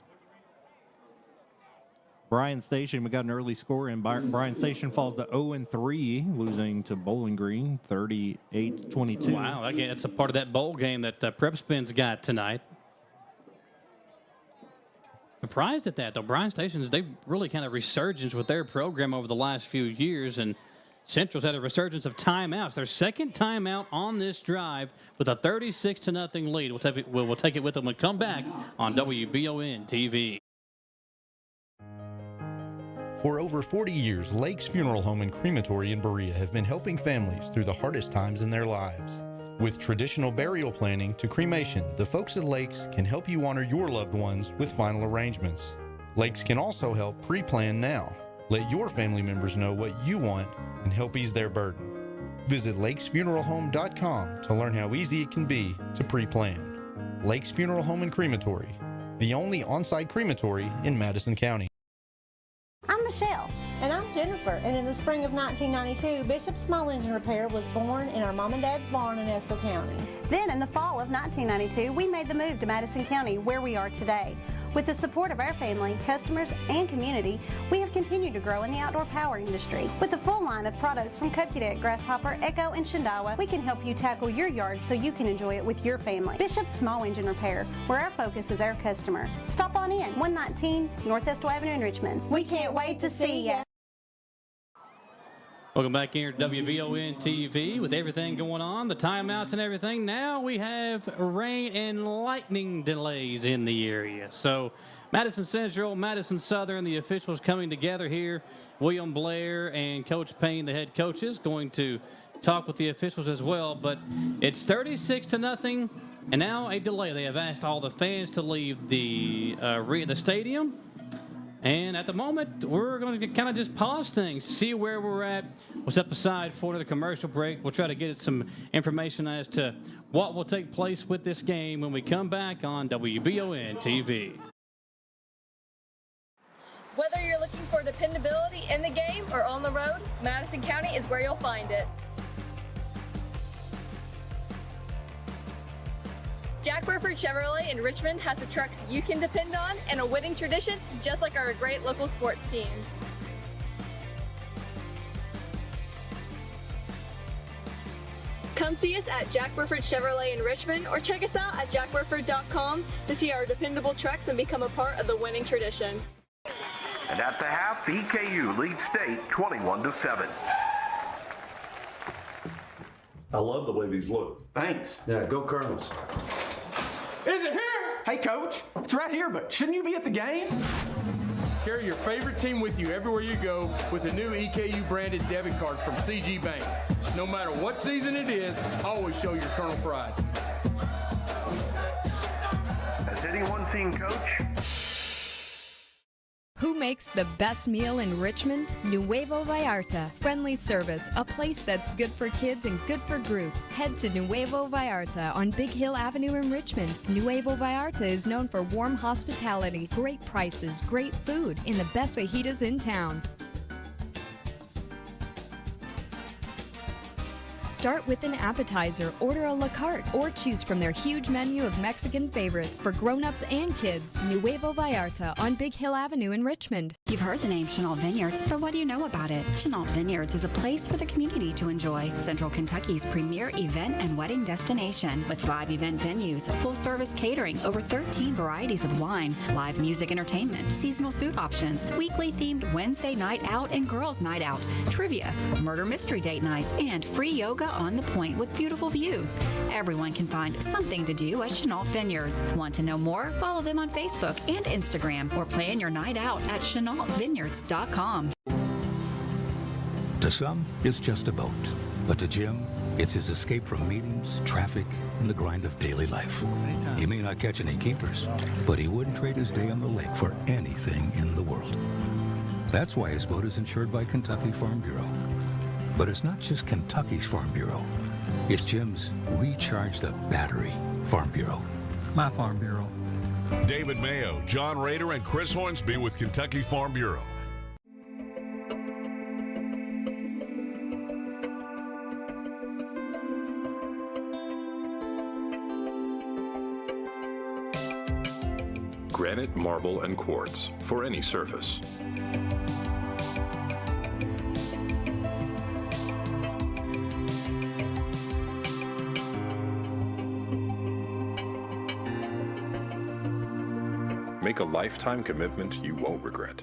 Speaker 2: Bryan Station, we got an early score in. Bryan Station falls to 0-3, losing to Bowling Green 38-22.
Speaker 1: Wow, again, that's a part of that bowl game that Prep Spin's got tonight. Surprised at that, though. Bryan Station's, they've really kind of resurgence with their program over the last few years, and Central's had a resurgence of timeouts. Their second timeout on this drive with a 36-0 lead. We'll take it with them when we come back on WBON TV.
Speaker 5: For over 40 years, Lake's Funeral Home and Crematory in Berea have been helping families through the hardest times in their lives. With traditional burial planning to cremation, the folks at Lake's can help you honor your loved ones with final arrangements. Lake's can also help pre-plan now. Let your family members know what you want and help ease their burden. Visit lakesfuneralhome.com to learn how easy it can be to pre-plan. Lake's Funeral Home and Crematory, the only on-site crematory in Madison County.
Speaker 6: I'm Michelle. And I'm Jennifer. And in the spring of 1992, Bishop Small Engine Repair was born in our mom and dad's barn in Estill County.
Speaker 20: Then in the fall of 1992, we made the move to Madison County, where we are today. With the support of our family, customers, and community, we have continued to grow in the outdoor power industry. With a full line of products from Kokudet, Grasshopper, Echo, and Shindawa, we can help you tackle your yard so you can enjoy it with your family. Bishop Small Engine Repair, where our focus is our customer. Stop on in, 119 North Estill Avenue in Richmond. We can't wait to see ya.
Speaker 1: Welcome back here to WBON TV with everything going on, the timeouts and everything. Now we have rain and lightning delays in the area. So Madison Central, Madison Southern, the officials coming together here. William Blair and Coach Payne, the head coaches, going to talk with the officials as well. But it's 36-0, and now a delay. They have asked all the fans to leave the stadium. And at the moment, we're going to kind of just pause things, see where we're at. We'll step aside for the commercial break. We'll try to get some information as to what will take place with this game when we come back on WBON TV.
Speaker 21: Whether you're looking for dependability in the game or on the road, Madison County is where you'll find it. Jack Burford Chevrolet in Richmond has the trucks you can depend on and a winning tradition just like our great local sports teams. Come see us at Jack Burford Chevrolet in Richmond or check us out at jackburford.com to see our dependable trucks and become a part of the winning tradition.
Speaker 8: And at the half, EKU leads state 21-7.
Speaker 9: I love the way these look.
Speaker 22: Thanks.
Speaker 9: Yeah, go Colonels.
Speaker 22: Is it here? Hey, Coach, it's right here, but shouldn't you be at the game?
Speaker 23: Carry your favorite team with you everywhere you go with a new EKU branded debit card from CG Bank. No matter what season it is, always show your Colonel pride.
Speaker 8: Has anyone seen Coach?
Speaker 17: Who makes the best meal in Richmond? Nuevo Vallarta. Friendly service, a place that's good for kids and good for groups. Head to Nuevo Vallarta on Big Hill Avenue in Richmond. Nuevo Vallarta is known for warm hospitality, great prices, great food, and the best fajitas in town. Start with an appetizer, order a la carte, or choose from their huge menu of Mexican favorites for grown-ups and kids. Nuevo Vallarta on Big Hill Avenue in Richmond.
Speaker 12: You've heard the name Chenault Vineyards, but what do you know about it? Chenault Vineyards is a place for the community to enjoy. Central Kentucky's premier event and wedding destination with 5 event venues, full-service catering, over 13 varieties of wine, live music entertainment, seasonal food options, weekly themed Wednesday night out and girls night out, trivia, murder mystery date nights, and free yoga on the point with beautiful views. Everyone can find something to do at Chenault Vineyards. Want to know more? Follow them on Facebook and Instagram or plan your night out at ChenaultVineyards.com.
Speaker 24: To some, it's just a boat. But to Jim, it's his escape from meetings, traffic, and the grind of daily life. He may not catch any keepers, but he wouldn't trade his day on the lake for anything in the world. That's why his boat is insured by Kentucky Farm Bureau. But it's not just Kentucky's Farm Bureau. It's Jim's Recharge the Battery Farm Bureau. My Farm Bureau.
Speaker 25: David Mayo, John Rader, and Chris Hornsby with Kentucky Farm Bureau.
Speaker 27: Granite, marble, and quartz for any surface. Make a lifetime commitment you won't regret.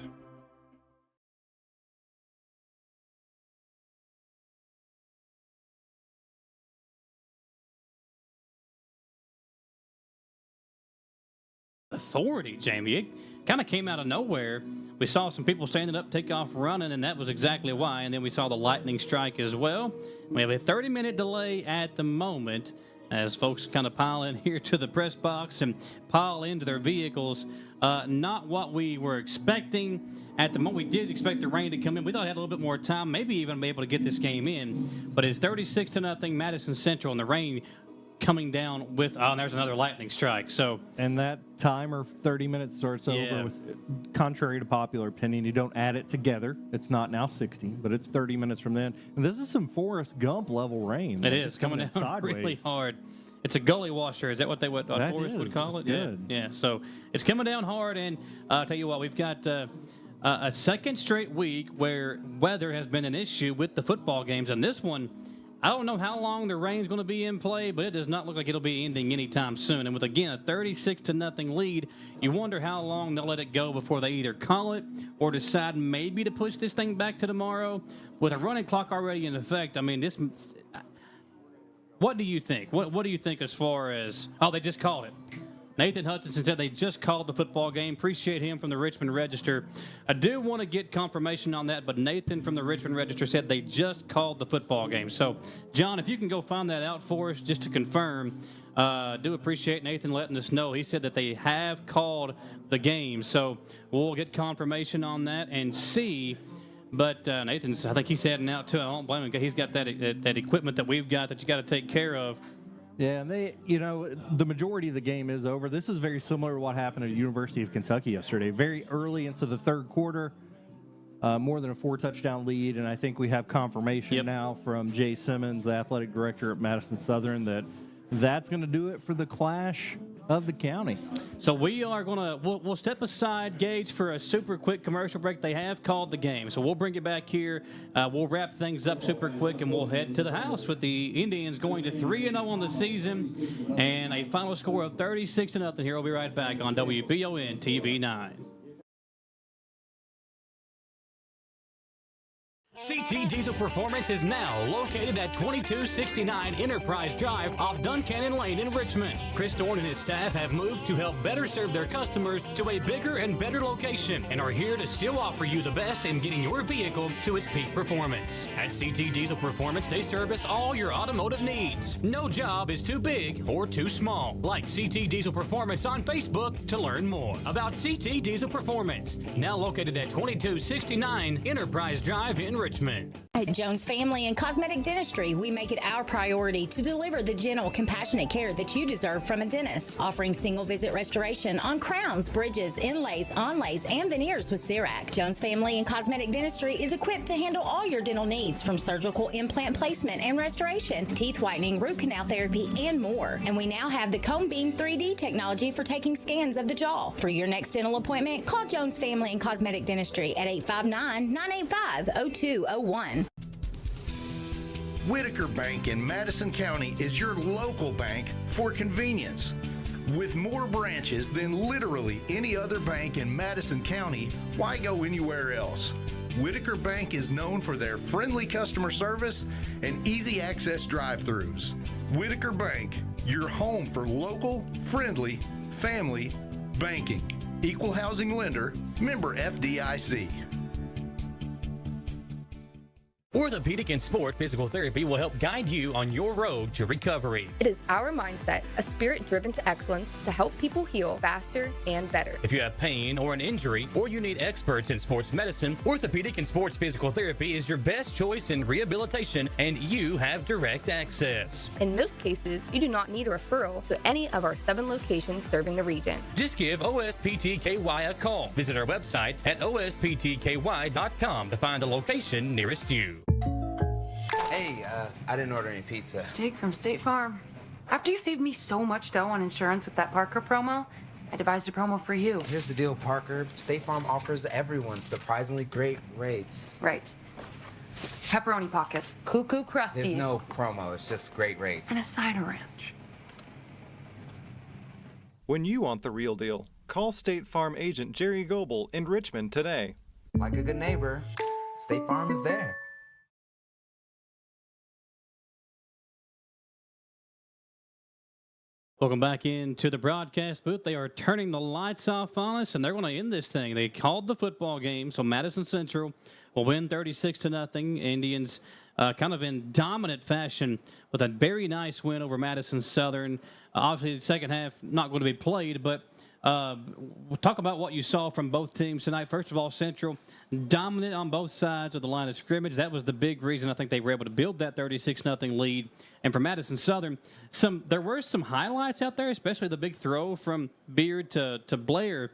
Speaker 1: Authority, Jamie. It kind of came out of nowhere. We saw some people standing up, take off running, and that was exactly why. And then we saw the lightning strike as well. We have a 30-minute delay at the moment as folks kind of pile in here to the press box and pile into their vehicles. Not what we were expecting. At the moment, we did expect the rain to come in. We thought it had a little bit more time, maybe even be able to get this game in. But it's 36-0 Madison Central, and the rain coming down with, oh, and there's another lightning strike. So,
Speaker 2: and that timer, 30 minutes starts over with, contrary to popular opinion, you don't add it together. It's not now 60, but it's 30 minutes from then. And this is some Forrest Gump level rain.
Speaker 1: It is coming down sideways. Really hard. It's a gully washer. Is that what Forrest would call it?
Speaker 2: Good.
Speaker 1: Yeah. So it's coming down hard, and I'll tell you what, we've got a second straight week where weather has been an issue with the football games, and this one, I don't know how long the rain's going to be in play, but it does not look like it'll be ending anytime soon. And with, again, a 36-0 lead, you wonder how long they'll let it go before they either call it or decide maybe to push this thing back to tomorrow. With a running clock already in effect, I mean, this. What do you think? What do you think as far as, oh, they just called it. Nathan Hutchinson said they just called the football game. Appreciate him from the Richmond Register. I do want to get confirmation on that, but Nathan from the Richmond Register said they just called the football game. So, John, if you can go find that out for us just to confirm, do appreciate Nathan letting us know. He said that they have called the game. So we'll get confirmation on that and see. But Nathan's, I think he's heading out too. I don't blame him. He's got that equipment that we've got that you got to take care of.
Speaker 2: Yeah, and they, the majority of the game is over. This is very similar to what happened at the University of Kentucky yesterday. Very early into the third quarter, more than a 4-touchdown lead, and I think we have confirmation now from Jay Simmons, the athletic director at Madison Southern, that that's going to do it for the Clash of the County.
Speaker 1: So we are going to, we'll step aside, Gage, for a super quick commercial break. They have called the game. So we'll bring you back here. We'll wrap things up super quick, and we'll head to the house with the Indians going to 3-0 on the season and a final score of 36-0 here. We'll be right back on WBON TV 9.
Speaker 4: CT Diesel Performance is now located at 2269 Enterprise Drive off Duncannon Lane in Richmond. Chris Thorne and his staff have moved to help better serve their customers to a bigger and better location and are here to still offer you the best in getting your vehicle to its peak performance. At CT Diesel Performance, they service all your automotive needs. No job is too big or too small. Like CT Diesel Performance on Facebook to learn more about CT Diesel Performance. Now located at 2269 Enterprise Drive in Richmond.
Speaker 7: At Jones Family and Cosmetic Dentistry, we make it our priority to deliver the gentle, compassionate care that you deserve from a dentist. Offering single-visit restoration on crowns, bridges, inlays, onlays, and veneers with CERAC. Jones Family and Cosmetic Dentistry is equipped to handle all your dental needs, from surgical implant placement and restoration, teeth whitening, root canal therapy, and more. And we now have the Cone Beam 3D technology for taking scans of the jaw. For your next dental appointment, call Jones Family and Cosmetic Dentistry at 859-985-0201.
Speaker 19: Whitaker Bank in Madison County is your local bank for convenience. With more branches than literally any other bank in Madison County, why go anywhere else? Whitaker Bank is known for their friendly customer service and easy access drive-thrus. Whitaker Bank, your home for local, friendly, family banking. Equal housing lender, member FDIC.
Speaker 4: Orthopedic and Sport Physical Therapy will help guide you on your road to recovery.
Speaker 10: It is our mindset, a spirit driven to excellence, to help people heal faster and better.
Speaker 4: If you have pain or an injury, or you need experts in sports medicine, Orthopedic and Sports Physical Therapy is your best choice in rehabilitation, and you have direct access.
Speaker 10: In most cases, you do not need a referral to any of our 7 locations serving the region.
Speaker 4: Just give OSPTKY a call. Visit our website at osptky.com to find the location nearest you.
Speaker 11: Hey, I didn't order any pizza.
Speaker 13: Jake from State Farm. After you saved me so much dough on insurance with that Parker promo, I devised a promo for you.
Speaker 11: Here's the deal, Parker. State Farm offers everyone surprisingly great rates.
Speaker 13: Right. Pepperoni pockets, cuckoo crusties.
Speaker 11: There's no promo, it's just great rates.
Speaker 13: And a side of ranch.
Speaker 14: When you want the real deal, call State Farm agent Jerry Goebel in Richmond today.
Speaker 11: Like a good neighbor, State Farm is there.
Speaker 1: Welcome back into the broadcast booth. They are turning the lights off on us, and they're going to end this thing. They called the football game, so Madison Central will win 36-0. Indians kind of in dominant fashion with a very nice win over Madison Southern. Obviously, the second half not going to be played, but we'll talk about what you saw from both teams tonight. First of all, Central dominant on both sides of the line of scrimmage. That was the big reason I think they were able to build that 36-0 lead. And for Madison Southern, there were some highlights out there, especially the big throw from Beard to Blair,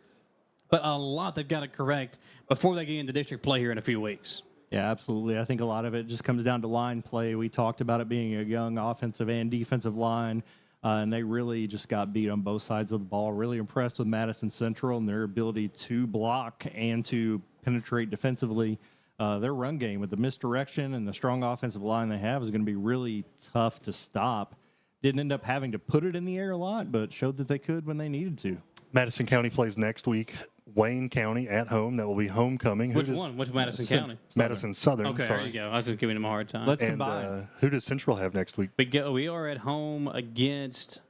Speaker 1: but a lot they've got to correct before they get into district play here in a few weeks.
Speaker 2: Yeah, absolutely. I think a lot of it just comes down to line play. We talked about it being a young offensive and defensive line, and they really just got beat on both sides of the ball. Really impressed with Madison Central and their ability to block and to penetrate defensively. Their run game with the misdirection and the strong offensive line they have is going to be really tough to stop. Didn't end up having to put it in the air a lot, but showed that they could when they needed to.
Speaker 3: Madison County plays next week. Wayne County at home. That will be homecoming.
Speaker 1: Which one? Which Madison County?
Speaker 3: Madison Southern.
Speaker 1: Okay,
Speaker 3: sorry.
Speaker 1: there you go. I was just giving them a hard time.
Speaker 2: Let's combine.
Speaker 3: Who does Central have next week?
Speaker 1: We are at home against,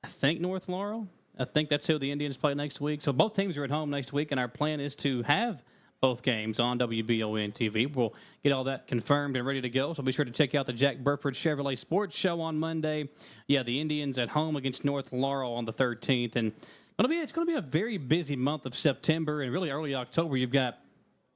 Speaker 1: I think, North Laurel. I think that's who the Indians play next week. So both teams are at home next week, and our plan is to have both games on WBON TV. We'll get all that confirmed and ready to go. So be sure to check out the Jack Burford Chevrolet Sports Show on Monday. Yeah, the Indians at home against North Laurel on the 13th. And it's going to be a very busy month of September and really early October. You've got,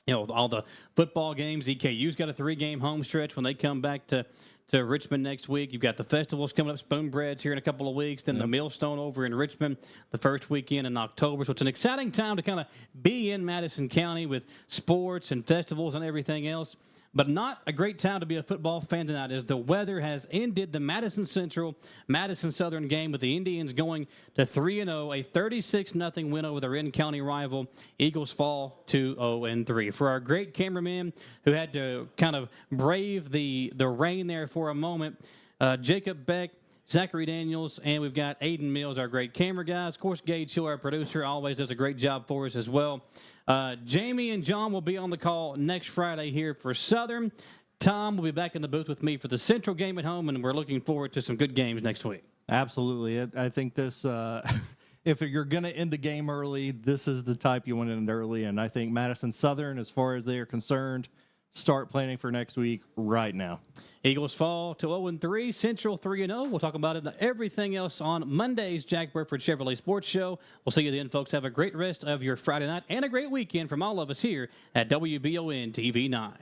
Speaker 1: all the football games. EKU's got a 3-game home stretch when they come back to Richmond next week. You've got the festivals coming up, Spoonbreads here in a couple of weeks, then the Millstone over in Richmond the first weekend in October. So it's an exciting time to kind of be in Madison County with sports and festivals and everything else. but not a great time to be a football fan tonight as the weather has ended the Madison Southern game with the Indians going to 3-0, a 36-0 win over their in-county rival. Eagles fall to 0-3. For our great cameraman who had to kind of brave the rain there for a moment, Jacob Beck, Zachary Daniels, and we've got Aiden Mills, our great camera guys. Of course, Gage Hill, our producer, always does a great job for us as well. Jamie and John will be on the call next Friday here for Southern. Tom will be back in the booth with me for the Central game at home, and we're looking forward to some good games next week.
Speaker 2: Absolutely. I think this, if you're going to end the game early, this is the type you want to end early. And I think Madison Southern, as far as they are concerned, start planning for next week right now.
Speaker 1: Eagles fall to 0-3, Central 3-0. We'll talk about it and everything else on Monday's Jack Burford Chevrolet Sports Show. We'll see you then, folks. Have a great rest of your Friday night and a great weekend from all of us here at WBON TV 9.